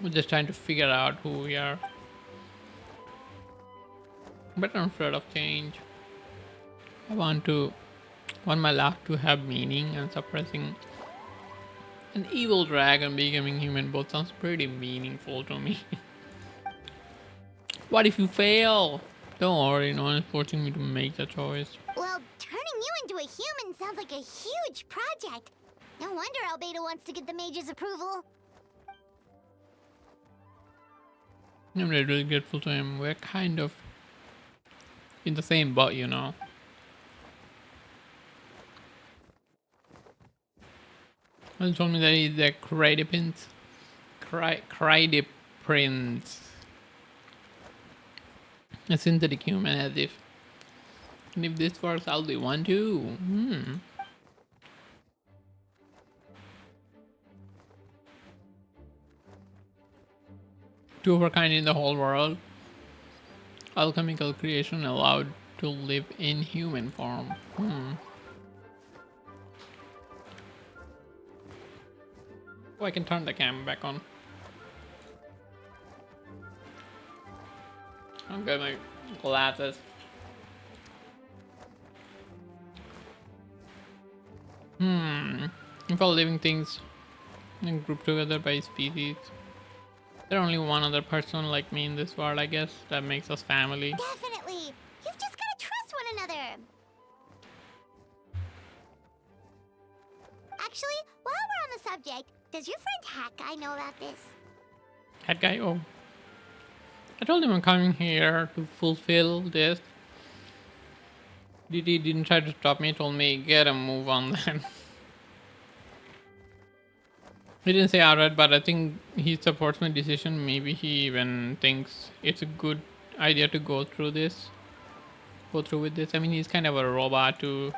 We're just trying to figure out who we are. But I'm afraid of change. I want my life to have meaning, and suppressing an evil dragon becoming human both sounds pretty meaningful to me. What if you fail? Don't worry, no one is forcing me to make the choice. Well, turning you into a human sounds like a huge project. No wonder Albedo wants to get the mage's approval. I'm really grateful to him. We're kind of in the same boat, you know. He told me that he's a Cryde Prince. A synthetic human, as if. And if this works, I'll be one too. Two of our kind in the whole world. Alchemical creation allowed to live in human form. Oh, I can turn the camera back on. I'll get my glasses. If all living things are grouped together by species, there's only one other person like me in this world, I guess, that makes us family. Definitely. You've just gotta trust one another. Actually, while we're on the subject, does your friend Hat Guy know about this? That guy, oh. I told him I'm coming here to fulfill this. He didn't try to stop me, told me get a move on then. He didn't say outright, but I think he supports my decision. Maybe he even thinks it's a good idea to go through with this. I mean, he's kind of a robot too.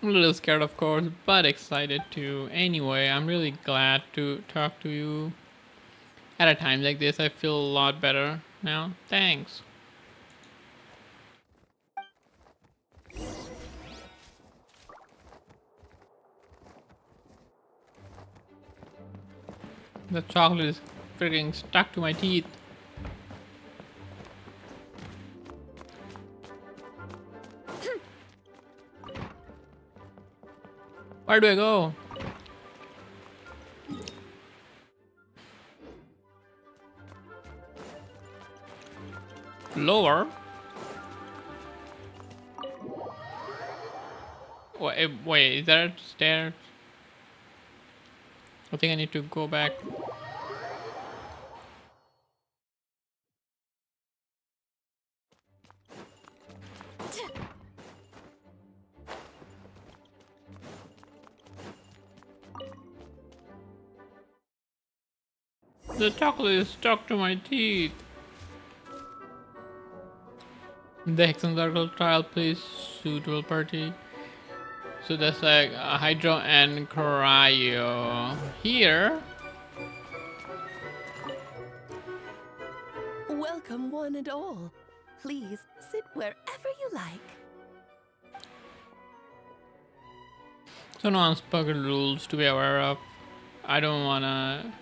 I'm a little scared, of course, but excited too. Anyway, I'm really glad to talk to you. At a time like this, I feel a lot better now. Thanks. The chocolate is freaking stuck to my teeth. Where do I go? Lower? Wait, is there stairs? I think I need to go back. The chocolate is stuck to my teeth. The Hexen Circle trial, please. Suitable party. So that's like hydro and cryo. Here. Welcome, one and all. Please sit wherever you like. So no unspoken rules to be aware of. I don't wanna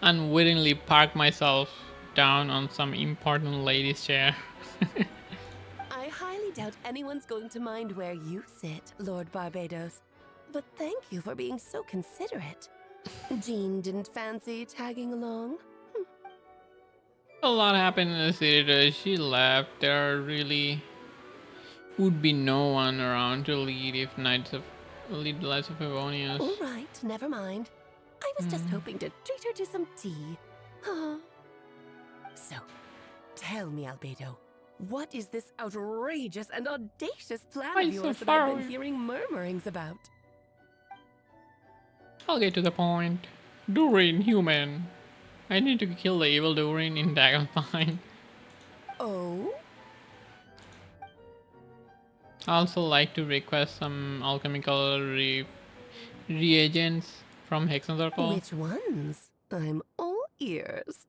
unwittingly park myself down on some important lady's chair. I highly doubt anyone's going to mind where you sit, Lord Barbados. But thank you for being so considerate. Jean didn't fancy tagging along? A lot happened in the city today. She left. There really would be no one around to lead the lives of Favonius. All right, never mind. I was just hoping to treat her to some tea. So, tell me, Albedo, what is this outrageous and audacious plan of yours that I've been hearing murmurings about? I'll get to the point. Durin, human. I need to kill the evil Durin in Dragonfine. Oh? I also like to request some alchemical reagents from Hexen Circle. Which ones? I'm all ears.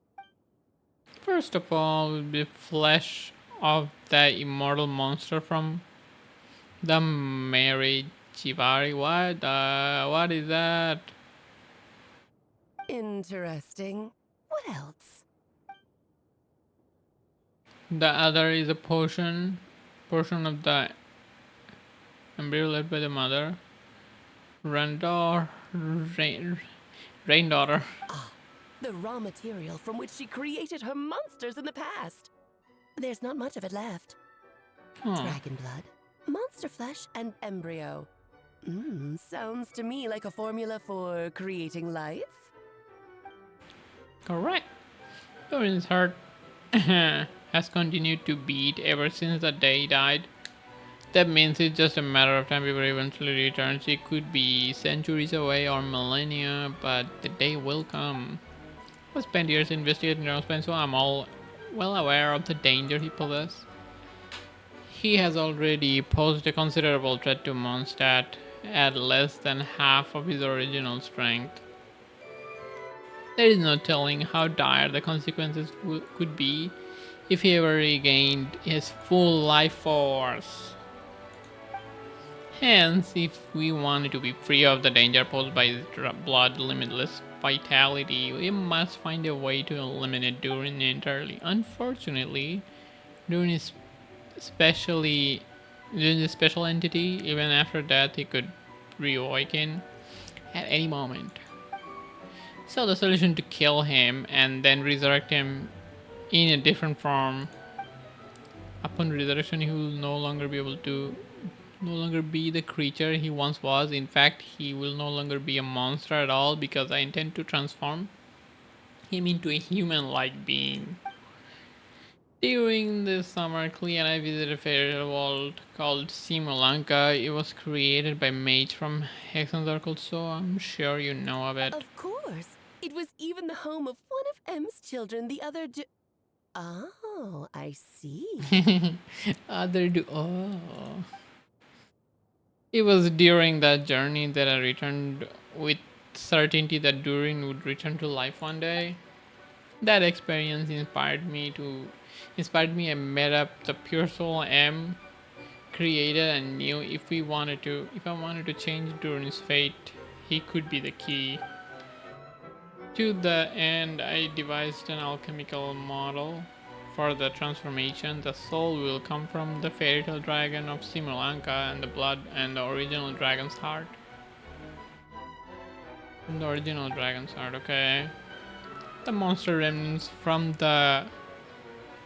First of all, the flesh of the immortal monster from the Mary Chivari. What is that? Interesting. What else? The other is a portion of the embryo led by the mother. Raindaughter. Ah, the raw material from which she created her monsters in the past. There's not much of it left. Dragon blood, monster flesh, and embryo. Sounds to me like a formula for creating life. Correct. Durin's heart has continued to beat ever since the day he died. That means it's just a matter of time before he eventually returns. It could be centuries away or millennia, but the day will come. I spent years investigating Dragonspine, so I'm all well aware of the danger he possesses. He has already posed a considerable threat to Mondstadt at less than half of his original strength. There is no telling how dire the consequences could be if he ever regained his full life force. Hence, if we wanted to be free of the danger posed by blood limitless vitality, we must find a way to eliminate Durin entirely. Unfortunately, Durin is especially Durin is a special entity. Even after death, he could reawaken at any moment. So the solution to kill him and then resurrect him in a different form. Upon resurrection, he will no longer be the creature he once was. In fact, he will no longer be a monster at all because I intend to transform him into a human-like being. During the summer, Clea and I visited a fairy world called Simulanka. It was created by mates from Hexen Circle, so I'm sure you know of it. Of course. It was even the home of one of M's children the other day. Oh, I see. Oh. It was during that journey that I returned with certainty that Durin would return to life one day. That experience inspired me. I met up the pure soul M created and knew if I wanted to change Durin's fate, he could be the key. To the end, I devised an alchemical model for the transformation. The soul will come from the fairy tale dragon of Simulanka and the blood and the original dragon's heart. Okay. The monster remnants from the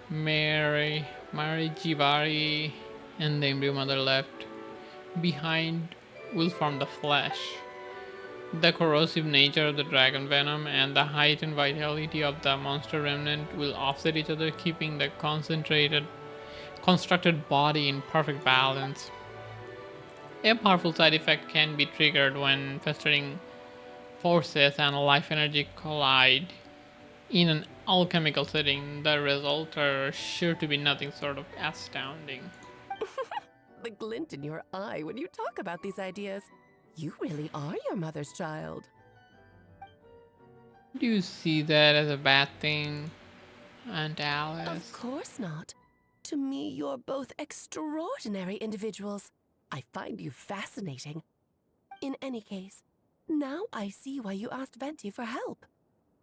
Mary Jivari and the embryo mother left behind will form the flesh. The corrosive nature of the dragon venom and the heightened vitality of the monster remnant will offset each other, keeping the constructed body in perfect balance. A powerful side effect can be triggered when festering forces and life energy collide. In an alchemical setting, the results are sure to be nothing short of astounding. The glint in your eye when you talk about these ideas. You really are your mother's child. Do you see that as a bad thing, Aunt Alice? Of course not. To me, you're both extraordinary individuals. I find you fascinating. In any case, now I see why you asked Venti for help.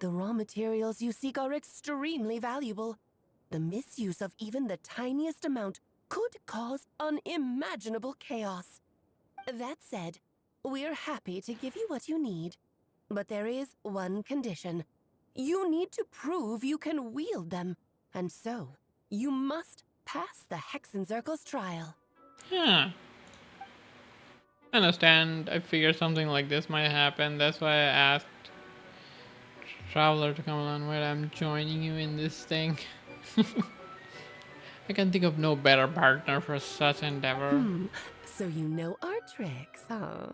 The raw materials you seek are extremely valuable. The misuse of even the tiniest amount could cause unimaginable chaos. That said, we're happy to give you what you need. But there is one condition. You need to prove you can wield them. And so, you must pass the Hexen Circle's trial. Yeah. I understand. I figured something like this might happen. That's why I asked Traveler to come along. Wait, I'm joining you in this thing. I can think of no better partner for such endeavor. So you know our tricks, huh?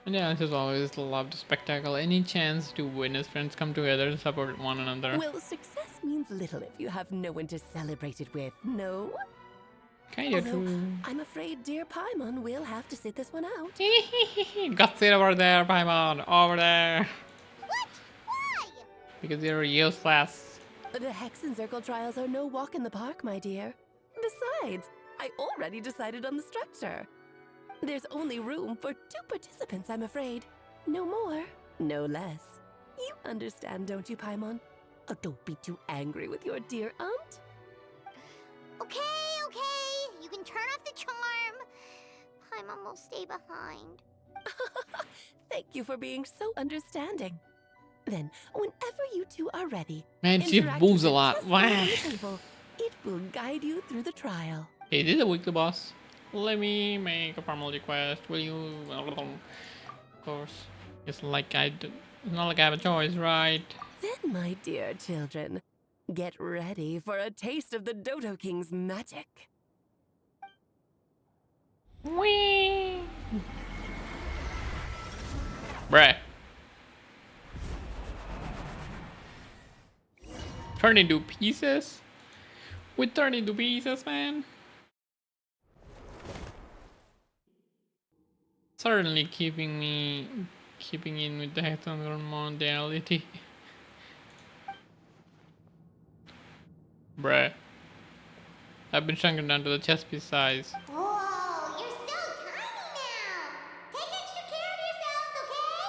And yeah, I just always loved spectacle. Any chance to witness friends come together to support one another. Well, success means little if you have no one to celebrate it with, no? Kinda true. I'm afraid dear Paimon will have to sit this one out. Go sit over there, Paimon. Over there. What? Why? Because you're useless. The Hexen Circle trials are no walk in the park, my dear. Besides, I already decided on the structure. There's only room for 2 participants, I'm afraid. No more, no less. You understand, don't you, Paimon? Oh, don't be too angry with your dear aunt. Okay. You can turn off the charm. Paimon will stay behind. Thank you for being so understanding. Then, whenever you two are ready, Man, she moves a lot. It will guide you through the trial. Hey, this is a weekly boss. Let me make a Paralogism quest. Will you? Of course. It's not like I have a choice, right? Then, my dear children, get ready for a taste of the Dodo King's magic. Whee! Bruh. Turn into pieces? We turn into pieces, man. Certainly keeping in with the hexagonal modality. Bruh. I've been shrunken down to the chest piece size. Whoa, you're so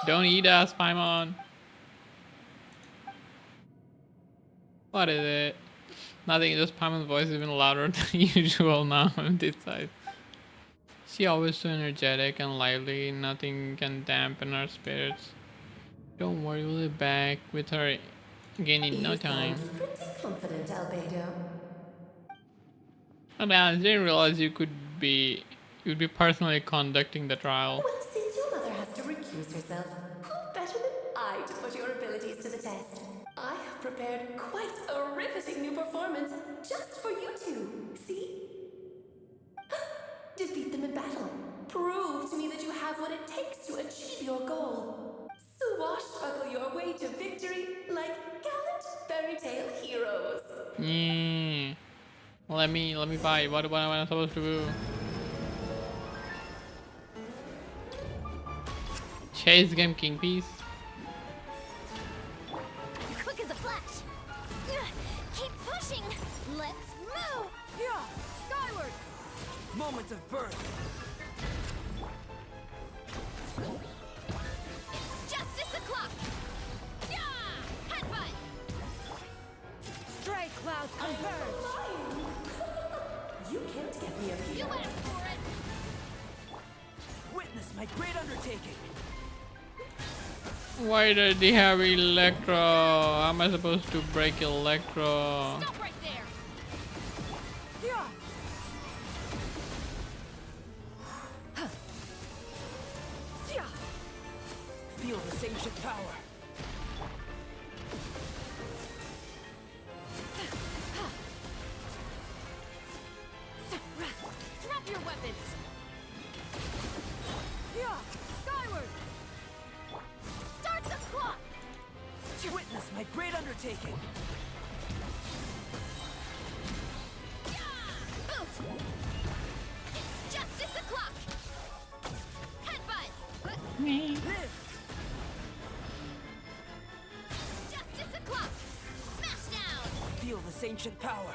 Don't eat us, Paimon. What is it? Nothing, just Paimon's voice is even louder than usual now on this side. She always so energetic and lively, nothing can dampen her spirits. Don't worry, we'll be back with her again in no time. Pretty confident, albedo. And I didn't realize you'd be personally conducting the trial. Well, since your mother has to recuse herself, who better than I to put your abilities to the test? I have prepared quite a riveting new performance just for you two. See? Defeat them in battle. Prove to me that you have what it takes to achieve your goal. Swashbuckle your way to victory like gallant fairy tale heroes. Yeah. Let me buy. What am I supposed to do? Chase game king piece. Quick as a flash. Keep pushing. Let's move. Yeah, skyward. Moments of birth. It's justice o'clock. Yeah, headbutt. Stray clouds converge. You can't get me up here. You went for it. Witness my great undertaking. Why did they have Electro? How am I supposed to break Electro? Stop right there. Yeah. Feel the ancient power. Drop your weapons. Yeah, skyward. Start the clock. Witness my great undertaking. Boof. It's justice o'clock. Headbutt. Live. Justice o'clock. Smash down. Feel this ancient power.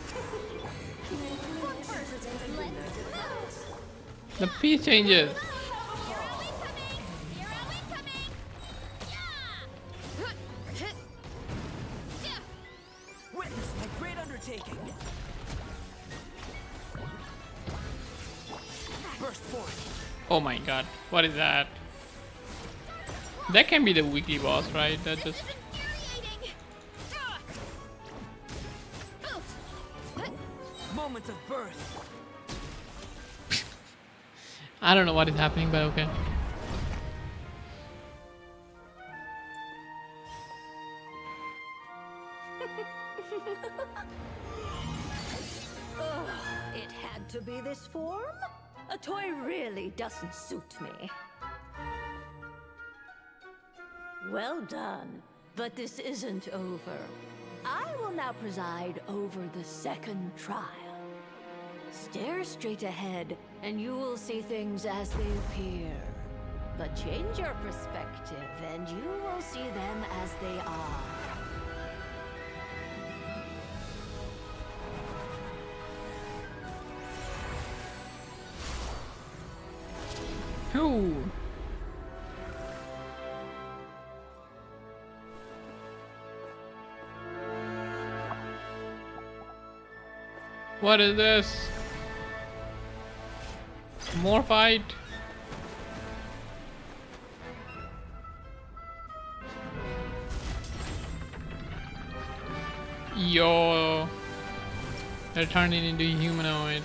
For first, let's move. The piece changes. Here are we coming. Here are we coming. Yeah. Witness my great undertaking. Burst forth. Oh my god, what is that? That can be the weekly boss, right? That This just is infuriating. Boof. Moments of birth. I don't know what is happening, but okay. It had to be this form? A toy really doesn't suit me. Well done, but this isn't over. I will now preside over the second trial. Stare straight ahead, and you will see things as they appear. But change your perspective, and you will see them as they are. Ooh. What is this? More fight? Yo, they're turning into humanoid.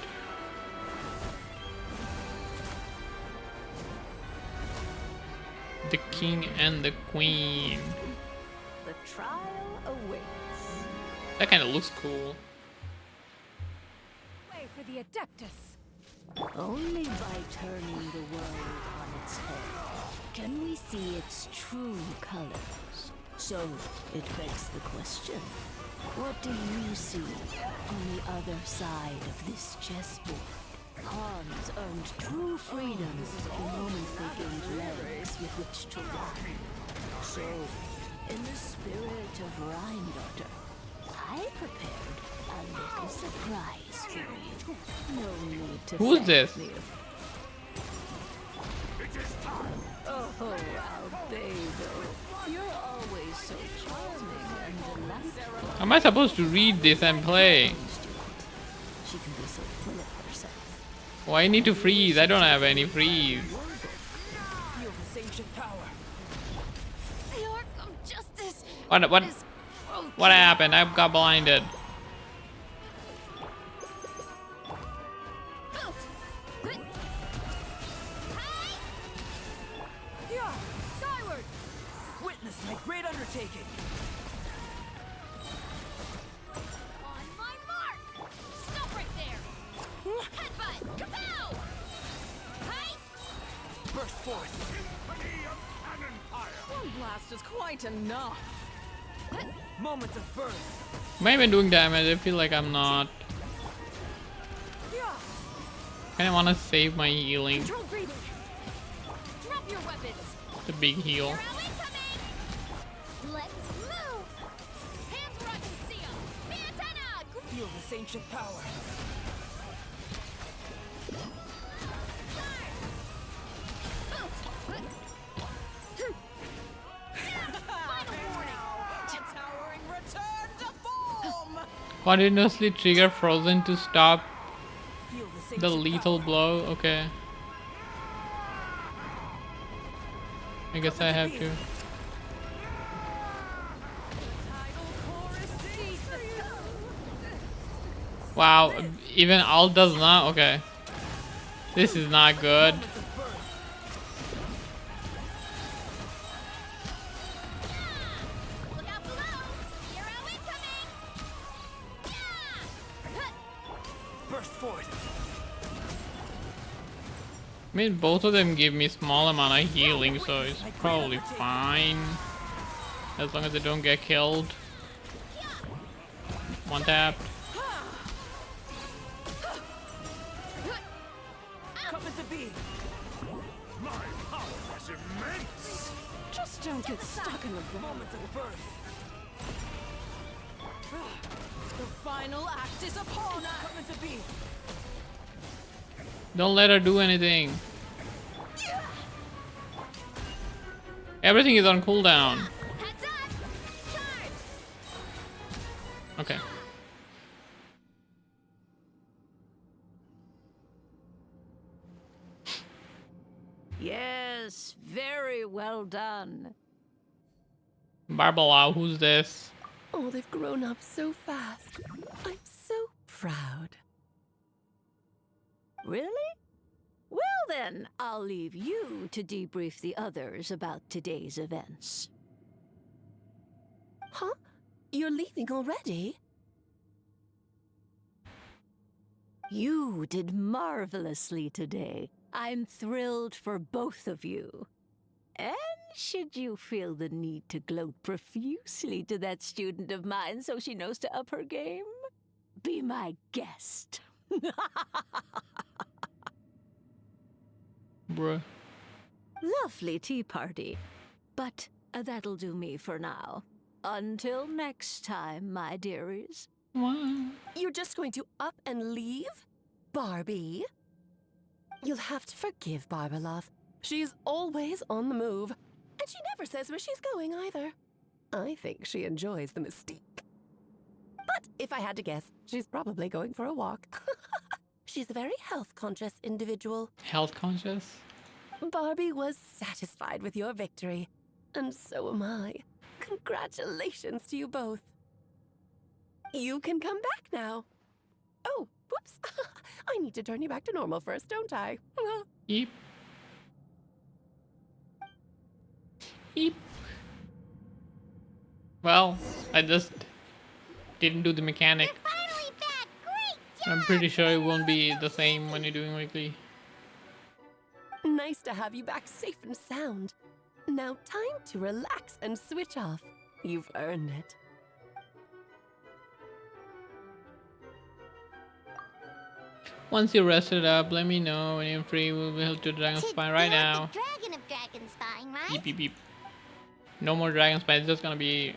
The king and the queen. The trial awaits. That kind of looks cool. Way for the Adeptus. Only by turning the world on its head can we see its true colors. So it begs the question, what do you see on the other side of this chessboard? Pawns earned true freedom the moment they gained legs with which to run. So, in the spirit of Rhine-Daughter, I prepared a little surprise for you. No need to Who's thank this? me. Oh, albedo. You're always so charming and delightful. Am I supposed to read this and play? She can be so full of herself. Oh, I need to freeze. I don't have any freeze. Feel this ancient power. The Arc of Justice. What happened? I got blinded. Yeah, skyward. Witness my great undertaking. On my mark! Stop right there! Headbutt! Kapow! Hi! Burst forth. One blast is quite enough. Moments of birth. Am I even doing damage? I feel like I'm not. Kinda wanna save my healing. Control breathing! Drop your weapons! The big heal. You're out incoming! Let's move! Hands where I can see 'em! Be antenna! Feel this ancient power. Towering return to form. Continuously trigger frozen to stop Feel this the ancient lethal blow. Okay. I guess I have to. Wow, even alt does not. Okay. This is not good. Look out below! Hero incoming! burst forth. I mean, both of them give me small amount of healing, so it's probably fine. As long as they don't get killed. One tap. Come into being. My power is immense! Just don't get stuck in the moments of birth. The final act is upon us. Come into being. Don't let her do anything. Everything is on cooldown. Heads up! Charge! Okay. Yes, very well done. Barbala, who's this? Oh, they've grown up so fast. I'm so proud. Really? Well then, I'll leave you to debrief the others about today's events. Huh? You're leaving already? You did marvelously today. I'm thrilled for both of you. And should you feel the need to gloat profusely to that student of mine so she knows to up her game, be my guest. Bruh. Lovely tea party. But that'll do me for now. Until next time, my dearies. You're just going to up and leave? Barbie? You'll have to forgive Barbalov. She's always on the move. And she never says where she's going either. I think she enjoys the mystique. But if I had to guess, she's probably going for a walk. She's a very health-conscious individual. Health conscious? Barbie was satisfied with your victory. And so am I. Congratulations to you both. You can come back now. Oh, whoops. I need to turn you back to normal first, don't I? Eep. Eep. Well, I just didn't do the mechanic. Finally back! Great job! I'm pretty sure it won't be the same when you're doing weekly. Nice to have you back safe and sound. Now time to relax and switch off. You've earned it. Once you're rested up, let me know when you're free. We'll be held to Dragon Spine right now. The Dragon of Dragonspine, right? Beep beep beep. No more Dragon Spine, it's just gonna be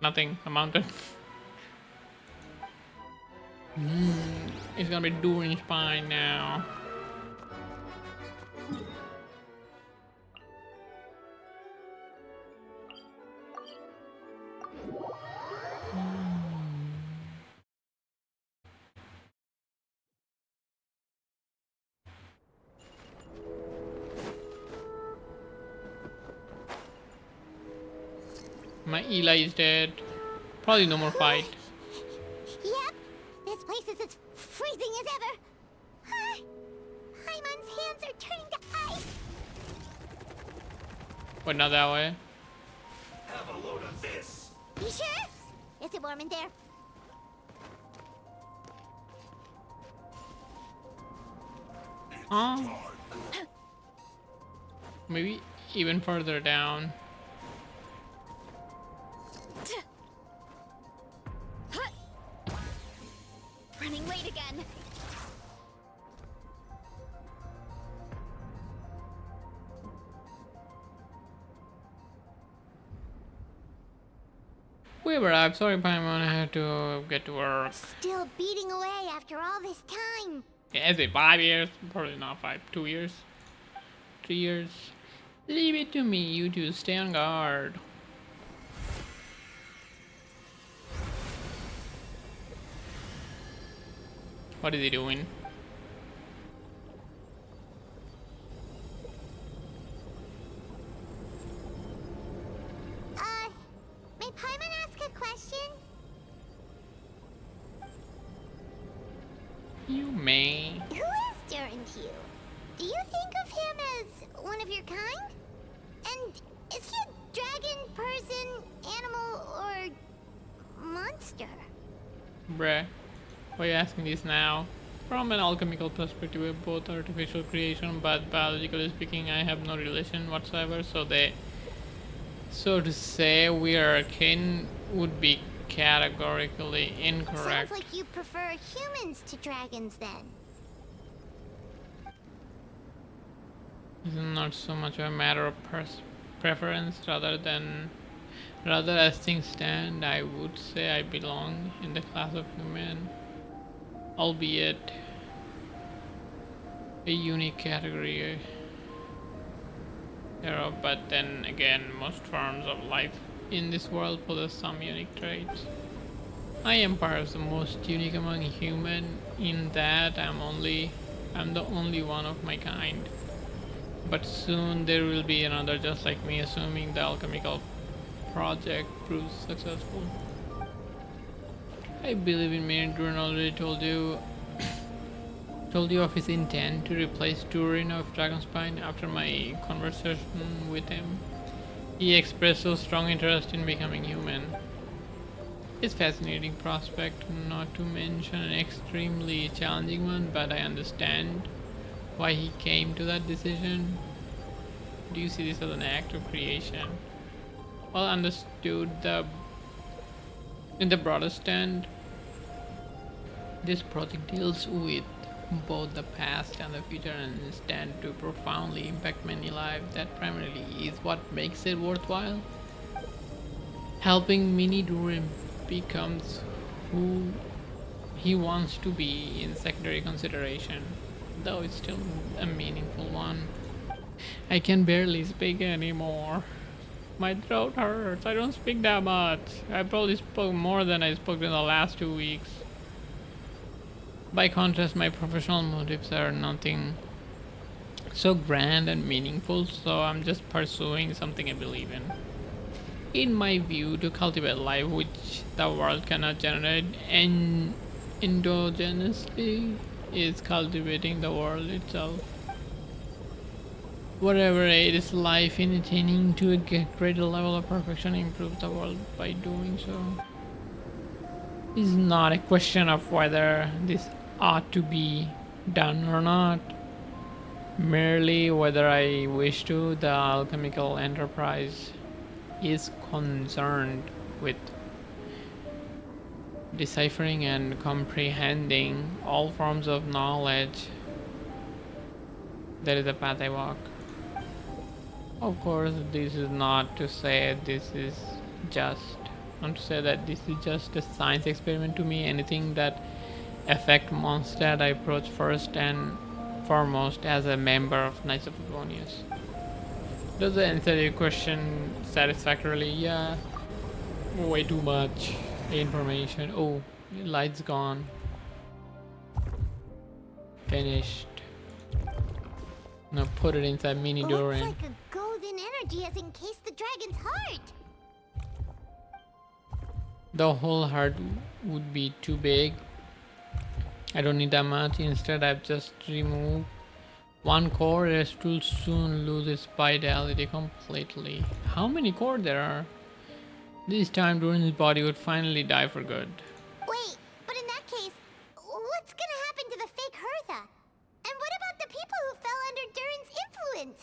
nothing, a mountain. It's gonna be Durin Spine now. My Eli is dead. Probably no more fight. Yep, this place is as freezing as ever. Paimon's hands are turning to ice. But not that way. Have a load of this. You sure? Is it warm in there? Oh. Maybe even further down. Running late again. We were up. Sorry, Paimon. I had to get to work. Still beating away after all this time. Yeah, is it 5 years? Probably not 5. 2 years? 3 years? Leave it to me. You two stay on guard. What is he doing? May Paimon ask a question? You may. Who is Durant to you? Do you think of him as one of your kind? And is he a dragon, person, animal, or monster? Bruh. Why are you asking this now? From an alchemical perspective, we're both artificial creation, but biologically speaking, I have no relation whatsoever, so to say we are kin would be categorically incorrect. Sounds like you prefer humans to dragons then. It's not so much a matter of preference, rather as things stand, I would say I belong in the class of human, albeit a unique category thereof, but then again, most forms of life in this world possess some unique traits. I am perhaps the most unique among human in that I'm the only one of my kind. But soon there will be another just like me, assuming the alchemical project proves successful. I believe in me, and Durin already told you of his intent to replace Durin of Dragonspine after my conversation with him. He expressed so strong interest in becoming human. It's a fascinating prospect, not to mention an extremely challenging one, but I understand why he came to that decision. Do you see this as an act of creation? Well understood, in the broader stand, this project deals with both the past and the future and stand to profoundly impact many lives. That primarily is what makes it worthwhile. Helping Mini Durin becomes who he wants to be in secondary consideration, though it's still a meaningful one. I can barely speak anymore. My throat hurts. I don't speak that much. I probably spoke more than I spoke in the last 2 weeks. By contrast, my professional motives are nothing so grand and meaningful, so I'm just pursuing something I believe in. In my view, to cultivate life which the world cannot generate endogenously is cultivating the world itself. Whatever aids life in attaining to a greater level of perfection improves the world by doing so. It's not a question of whether this ought to be done or not, merely whether I wish to. The alchemical enterprise is concerned with deciphering and comprehending all forms of knowledge. That is the path I walk. Of course, this is not to say this is just a science experiment to me. Anything that affect Mondstadt I approach first and foremost as a member of Knights of Favonius. Does that answer your question satisfactorily? Yeah. Way too much information. Oh, light's gone. Finished. Now put it inside Mini Durin. Looks like a golden energy has encased the dragon's heart. The whole heart would be too big. I don't need that much. Instead, I've just removed one core. It will soon lose its vitality completely. How many core there are? This time, Durin's body would finally die for good. Wait, but in that case, what's gonna happen to the fake Hertha? And what about the people who fell under Durin's influence?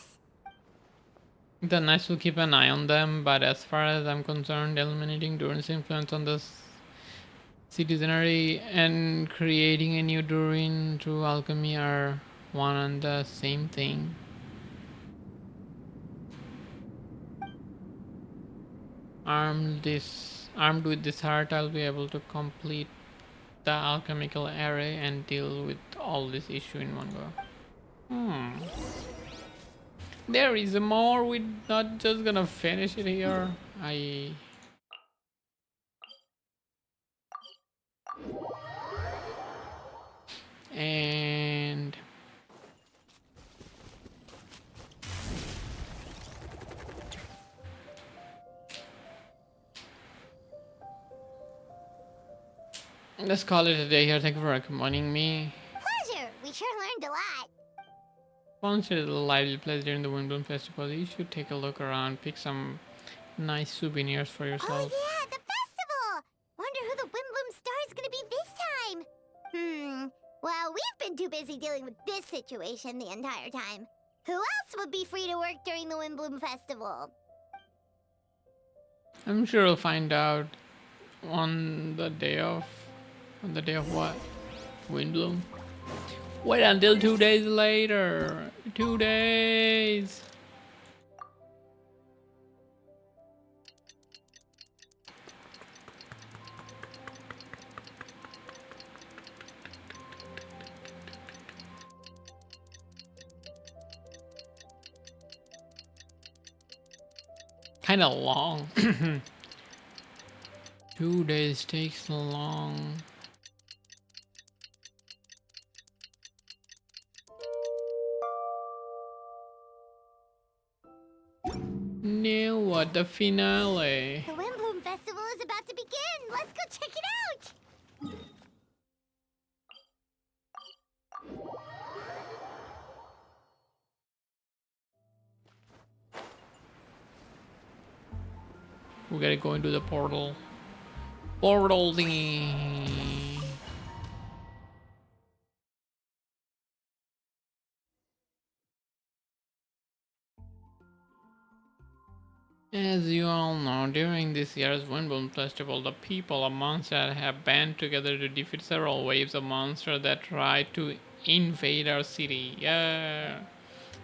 Then I will keep an eye on them, but as far as I'm concerned, eliminating Durin's influence on the citizenry and creating a new Durin through alchemy are one and the same thing. Armed with this heart, I'll be able to complete the alchemical array and deal with all this issue in one go. There is more. We're not just gonna finish it here. And let's call it a day here. Thank you for recommending me. Pleasure. We sure learned a lot. Once it's a lively place during the Windbloom Festival, you should take a look around, pick some nice souvenirs for yourself. Oh yeah, the festival! Wonder who the Windbloom Star is gonna be this time. Well, we've been too busy dealing with this situation the entire time. Who else would be free to work during the Windbloom Festival? I'm sure we'll find out on the day of what? Windbloom? Wait until 2 days later. 2 days. Kind of long. 2 days takes long. Now what? The finale. The Windbloom Festival is about to begin. Let's go check it out. We gotta go into the portal. Portal thingy. As you all know, during this year's Windbloom Festival, the people of Mondstadt have band together to defeat several waves of monsters that try to invade our city. Yeah.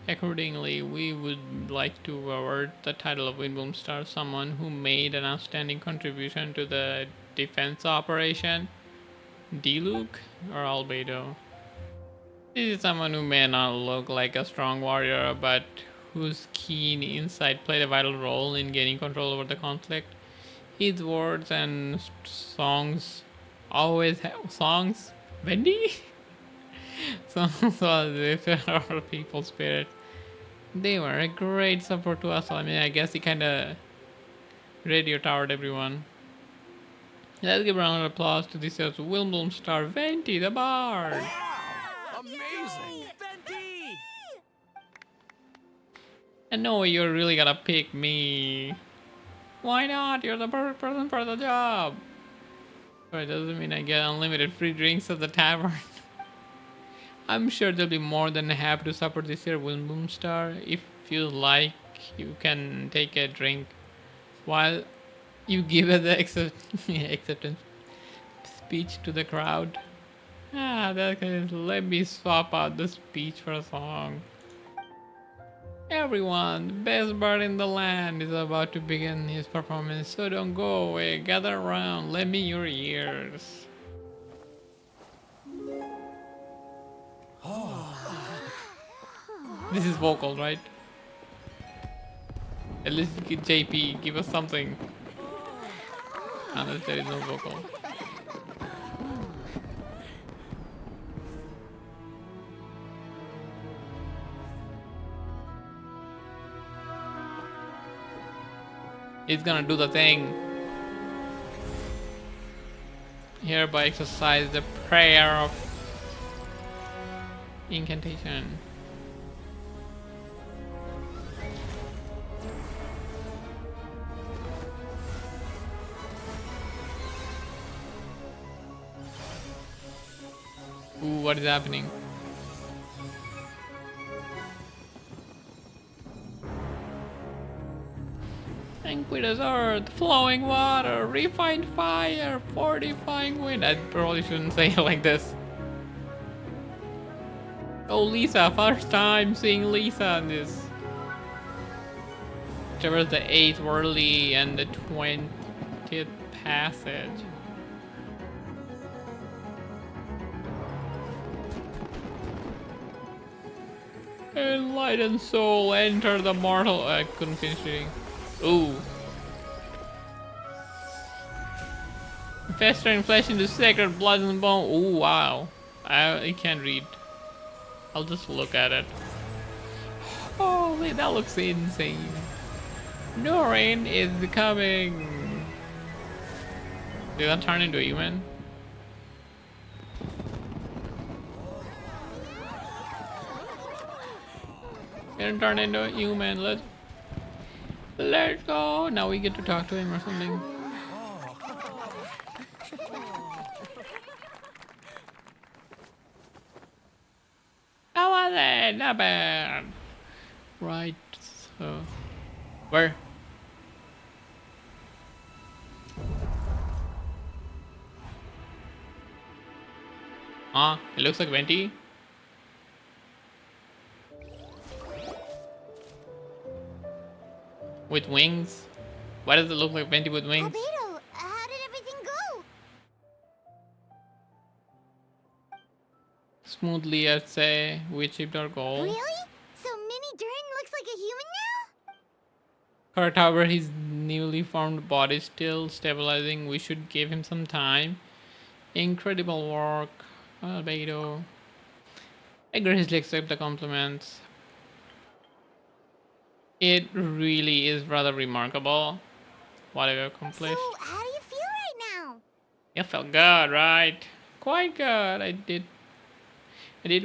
Accordingly, we would like to award the title of Windbloom Star someone who made an outstanding contribution to the defense operation. D-Luke or Albedo. This is someone who may not look like a strong warrior, but whose keen insight played a vital role in gaining control over the conflict. His words and songs always have songs. Wendy? Songs always lifted our people's spirit. They were a great support to us. I mean, I guess he kind of radio towered everyone. Let's give a round of applause to this year's Windbloom Star, Venti the Bard. Amazing! Venti! And no, you're really gonna pick me. Why not? You're the perfect person for the job. But it doesn't mean I get unlimited free drinks at the tavern. I'm sure they'll be more than happy to support this year Windbloom Star. If you like, you can take a drink while you give the acceptance speech to the crowd. Let me swap out the speech for a song. Everyone, the best bard in the land is about to begin his performance, so don't go away. Gather around, lend me your ears. This is vocal, right? At least JP, give us something. Unless there is no vocal. He's gonna do the thing. Hereby exercise the prayer of incantation. Ooh, what is happening? Liquid earth, flowing water, refined fire, fortifying wind. I probably shouldn't say it like this. Oh, Lisa, first time seeing Lisa in this. Traverse the 8th worldly and the 20th passage. Enlightened soul, enter the mortal. I couldn't finish reading. Ooh. Festering flesh into sacred blood and bone. Ooh, wow. I can't read. I'll just look at it. Holy, that looks insane. Noreen is coming. Did that turn into a human? Didn't turn into a human. Let's go. Now we get to talk to him or something. How was it? Not bad. Right. So, where? It looks like Venti. With wings? Why does it look like Venti with wings? Albedo, how did everything go? Smoothly, I'd say. We achieved our goal. Really? So Mini Durin looks like a human now? Correct, however, his newly formed body is still stabilizing. We should give him some time. Incredible work, Albedo. I graciously accept the compliments. It really is rather remarkable what I've accomplished. So, how do you feel right now? It felt good, right? Quite good. I did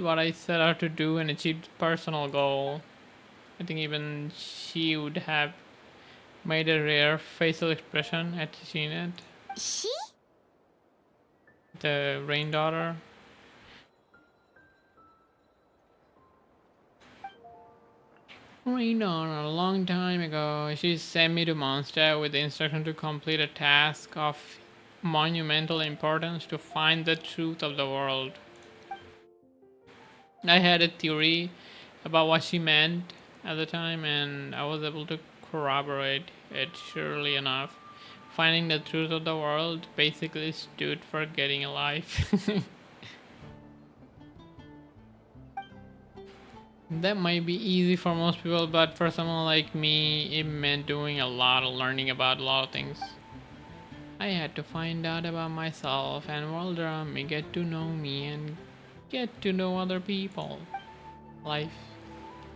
what I set out to do and achieved personal goal. I think even she would have made a rare facial expression had she seen it. She? The rain daughter. Rain daughter, a long time ago, she sent me to Mondstadt with the instruction to complete a task of monumental importance to find the truth of the world. I had a theory about what she meant at the time, and I was able to corroborate it surely enough. Finding the truth of the world basically stood for getting a life. That might be easy for most people, but for someone like me, it meant doing a lot of learning about a lot of things. I had to find out about myself and world around me, get to know me, and get to know other people. Life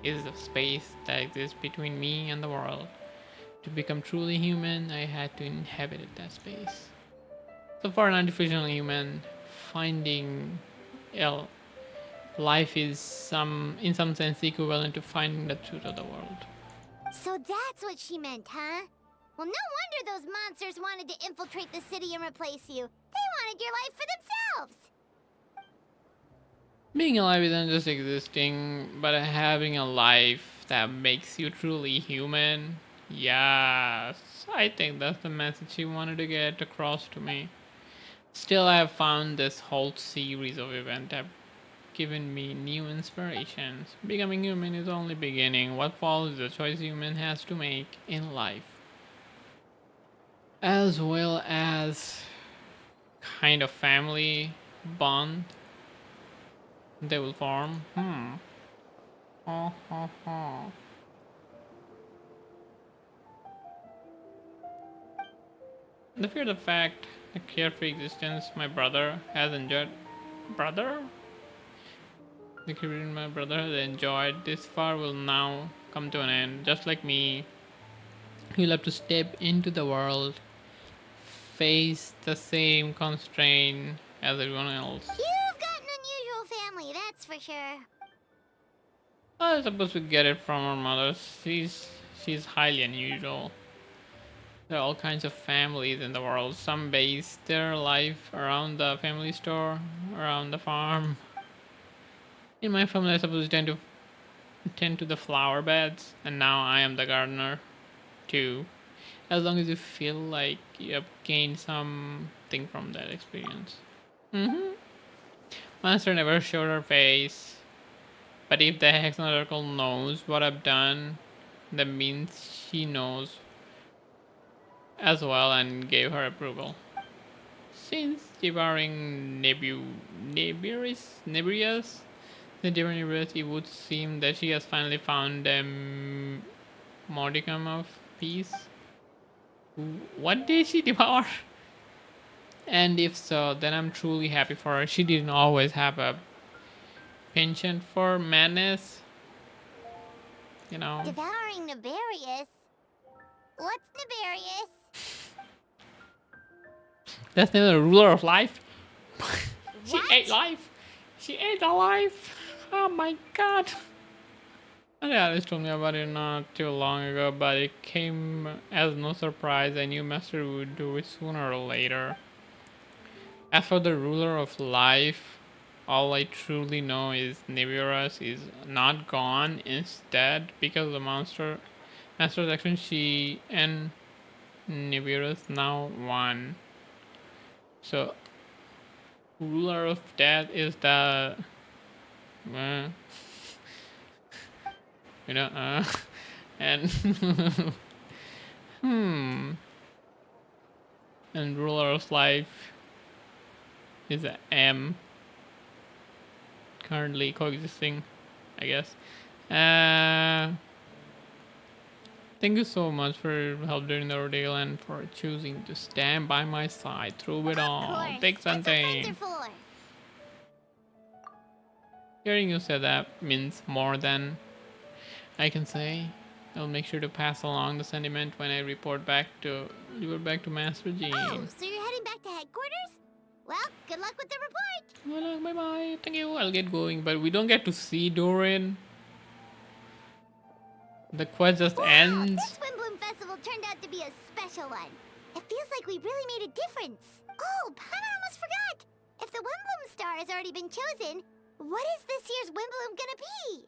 is the space that exists between me and the world. To become truly human, I had to inhabit that space. So for an artificial human, finding life is in some sense equivalent to finding the truth of the world. So that's what she meant, huh? Well, no wonder those monsters wanted to infiltrate the city and replace you. They wanted your life for themselves. Being alive isn't just existing, but having a life that makes you truly human. Yes, I think that's the message she wanted to get across to me. Still, I have found this whole series of events have given me new inspirations. Becoming human is only beginning. What follows is the choice human has to make in life, as well as kind of family bond they will form. The fear the fact the carefree existence my brother has enjoyed. Brother? The career my brother has enjoyed this far will now come to an end. Just like me, he'll have to step into the world, face the same constraint as everyone else. You've got an unusual family, that's for sure. I was supposed to get it from her mother. She's highly unusual. There are all kinds of families in the world. Some base their life around the family store, around the farm. In my family, I suppose tend to the flower beds, and now I am the gardener, too. As long as you feel like you have gained something from that experience. Master never showed her face, but if the Hexen Oracle knows what I've done, that means she knows as well and gave her approval. Since devouring Nebrius, the devouring Nebrius, it would seem that she has finally found a modicum of peace. What did she devour? And if so, then I'm truly happy for her. She didn't always have a penchant for madness. You know. Devouring Nefarious? What's Nefarious? That's not the ruler of life. She What? ate life. She ate the life. Oh my god. Alice told me about it not too long ago, but it came as no surprise. I knew Master would do it sooner or later. As for the ruler of life, all I truly know is Nevirus is not gone. Instead, because of the master's action, she and Nevirus now one. So, ruler of death is the and and ruler of life is a M, currently coexisting, I guess. Thank you so much for your help during the ordeal and for choosing to stand by my side through it all. Take something. Hearing you say that means more than I can say. I'll make sure to pass along the sentiment when I report back to Master Jean. Oh, so you're heading back to headquarters? Well, good luck with the report. Well, bye bye. Thank you. I'll get going, but we don't get to see Doran. The quest just ends. This Windbloom Festival turned out to be a special one. It feels like we really made a difference. Oh, Paimon almost forgot. If the Windbloom star has already been chosen, what is this year's Windbloom gonna be?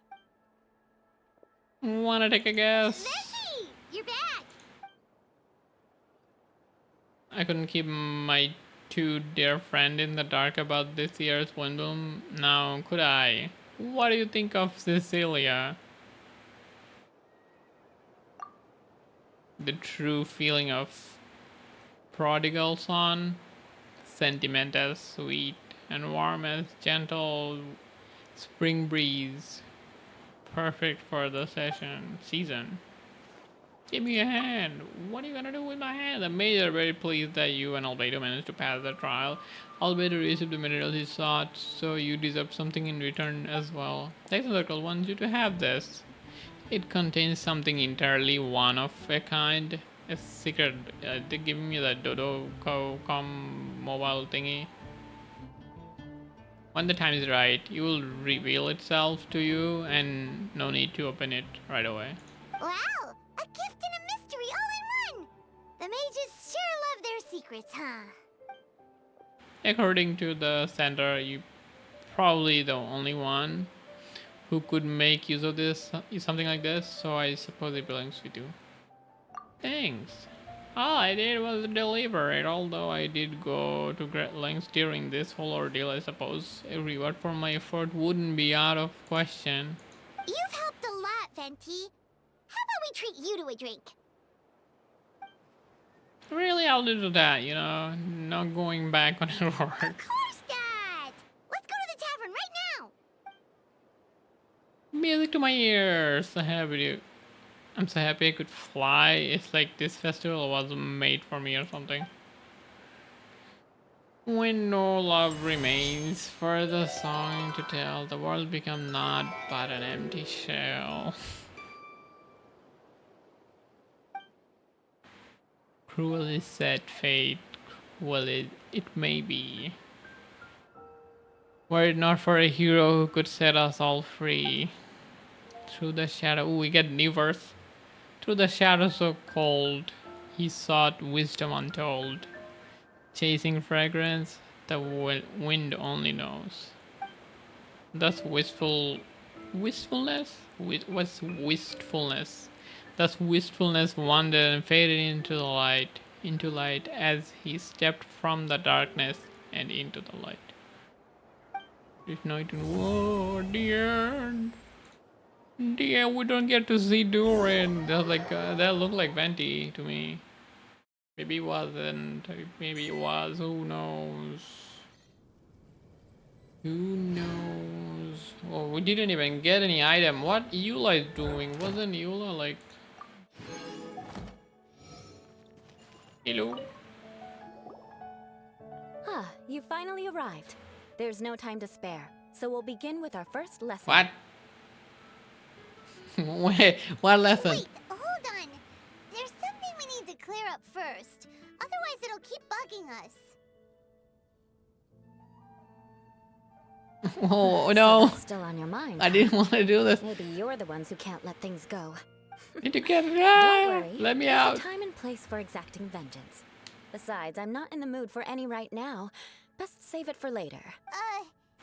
Wanna take a guess? Veggie, you're back. I couldn't keep my too dear friend in the dark about this year's Windbloom. Now, could I? What do you think of Cecilia? The true feeling of prodigal son, sentiment as sweet and warm as gentle spring breeze, perfect for the season. Give me a hand. What are you gonna do with my hand? The mayor are very pleased that you and Albedo managed to pass the trial. Albedo received the materials he sought, so you deserve something in return as well. Hexen Circle wants you to have this. It contains something entirely one of a kind. A secret. They give me the Dodo.com mobile thingy. When the time is right, it will reveal itself to you, and no need to open it right away. Wow, a gift and a mystery all in one. The mages sure love their secrets, huh? According to the center, you probably the only one who could make use of this, something like this, so I suppose it belongs to you. Thanks. All I did was deliver it, although I did go to great lengths during this whole ordeal. I suppose a reward for my effort wouldn't be out of question. You've helped a lot, Venti. How about we treat you to a drink? Really, I'll do that, you know, not going back on her work. Of course, Dad! Let's go to the tavern right now! Music to my ears. I'm so happy I could fly. It's like this festival was made for me or something. When no love remains for the song to tell, the world become naught but an empty shell. Cruelly sad fate, Well, it may be. Were it not for a hero who could set us all free. Through the shadow. Ooh, we get new verse. Through the shadow so cold, he sought wisdom untold. Chasing fragrance, the wind only knows. Thus wistfulness? What's wistfulness? Thus wistfulness wandered and faded into light as he stepped from the darkness and into the light. This night in war, dear, we don't get to see Durin. That's like that looked like Venti to me. Maybe it wasn't. Maybe it was. Who knows? Who knows? Oh, we didn't even get any item. What Eula is doing? Wasn't Eula like... Hello? Ah, you finally arrived. There's no time to spare, so we'll begin with our first lesson. What? Wait, what lesson? Wait, hold on. There's something we need to clear up first. Otherwise, it'll keep bugging us. Oh no! So that's still on your mind. I didn't want to do this. Maybe you're the ones who can't let things go. Need to get it Don't out. worry. Let me There's out. a time and place for exacting vengeance. Besides, I'm not in the mood for any right now. Best save it for later.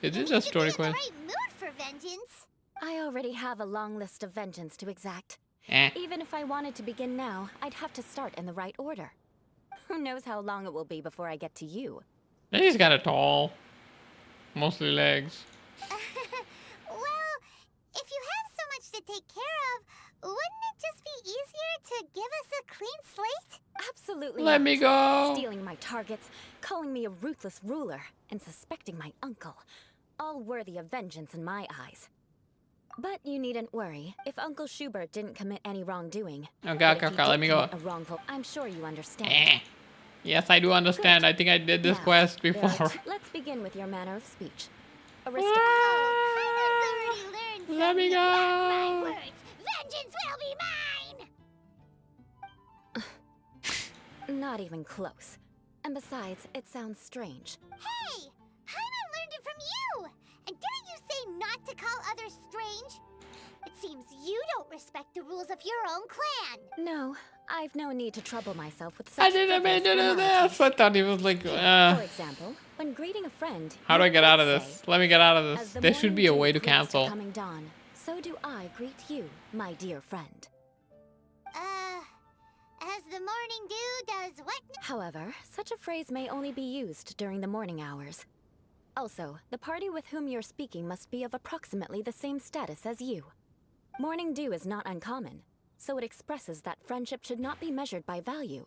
Is this a story quest? Right mood for vengeance. I already have a long list of vengeance to exact. Even if I wanted to begin now, I'd have to start in the right order. Who knows how long it will be before I get to you? He's kind of tall. Mostly legs. Well, if you have so much to take care of, wouldn't it just be easier to give us a clean slate? Absolutely Let not. me go. Stealing my targets, calling me a ruthless ruler, and suspecting my uncle. All worthy of vengeance in my eyes. But you needn't worry. If Uncle Schubert didn't commit any wrongdoing, Okay, let me go. a wrongful, I'm sure you understand. Yes, I do understand. Good. I think I did this Now, quest before. Right, let's begin with your manner of speech. Already learned Let me go. my words. Vengeance will be mine. Not even close. And besides, it sounds strange. Hey, Hanan learned it from you. And didn't you say not to call others strange? It seems you don't respect the rules of your own clan. No, I've no need to trouble myself with such I didn't mean to do this. I thought he was like, For example, when greeting a friend, how do I get out of say, this? Let me get out of "As this. the There should be a morning way dew to greets the cancel. coming dawn, so do I greet you, my dear friend." As the morning dew does what? However, such a phrase may only be used during the morning hours. Also, the party with whom you're speaking must be of approximately the same status as you. Morning dew is not uncommon, so it expresses that friendship should not be measured by value,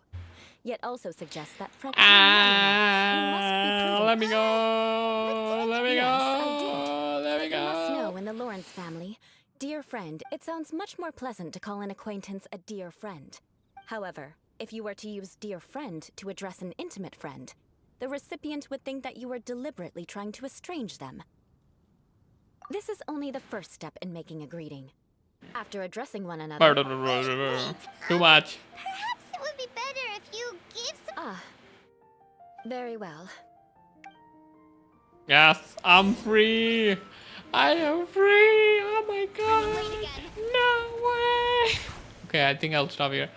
yet also suggests that friendship Let me go. Let me Yes, I go. did. Let me But you must go. know, in the Lawrence family, dear friend, it sounds much more pleasant to call an acquaintance a dear friend. However, if you were to use dear friend to address an intimate friend, the recipient would think that you were deliberately trying to estrange them. This is only the first step in making a greeting. After addressing one another... Too much. Perhaps it would be better if you gave some... Ah. Very well. Yes, I'm free. I am free. Oh my god. No way. Okay, I think I'll stop here.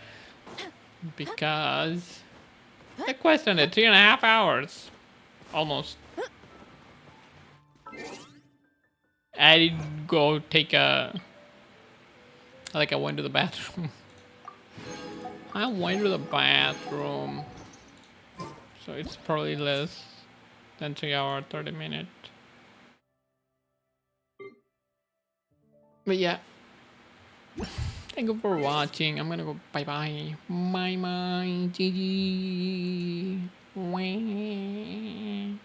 Because the quest ended 3.5 hours. Almost. I did go take a... Like I went to the bathroom. I went to the bathroom. So it's probably less than 3 hours, 30 minutes. But yeah. Thank you for watching. I'm gonna go bye-bye. Bye-bye. GG. Wah.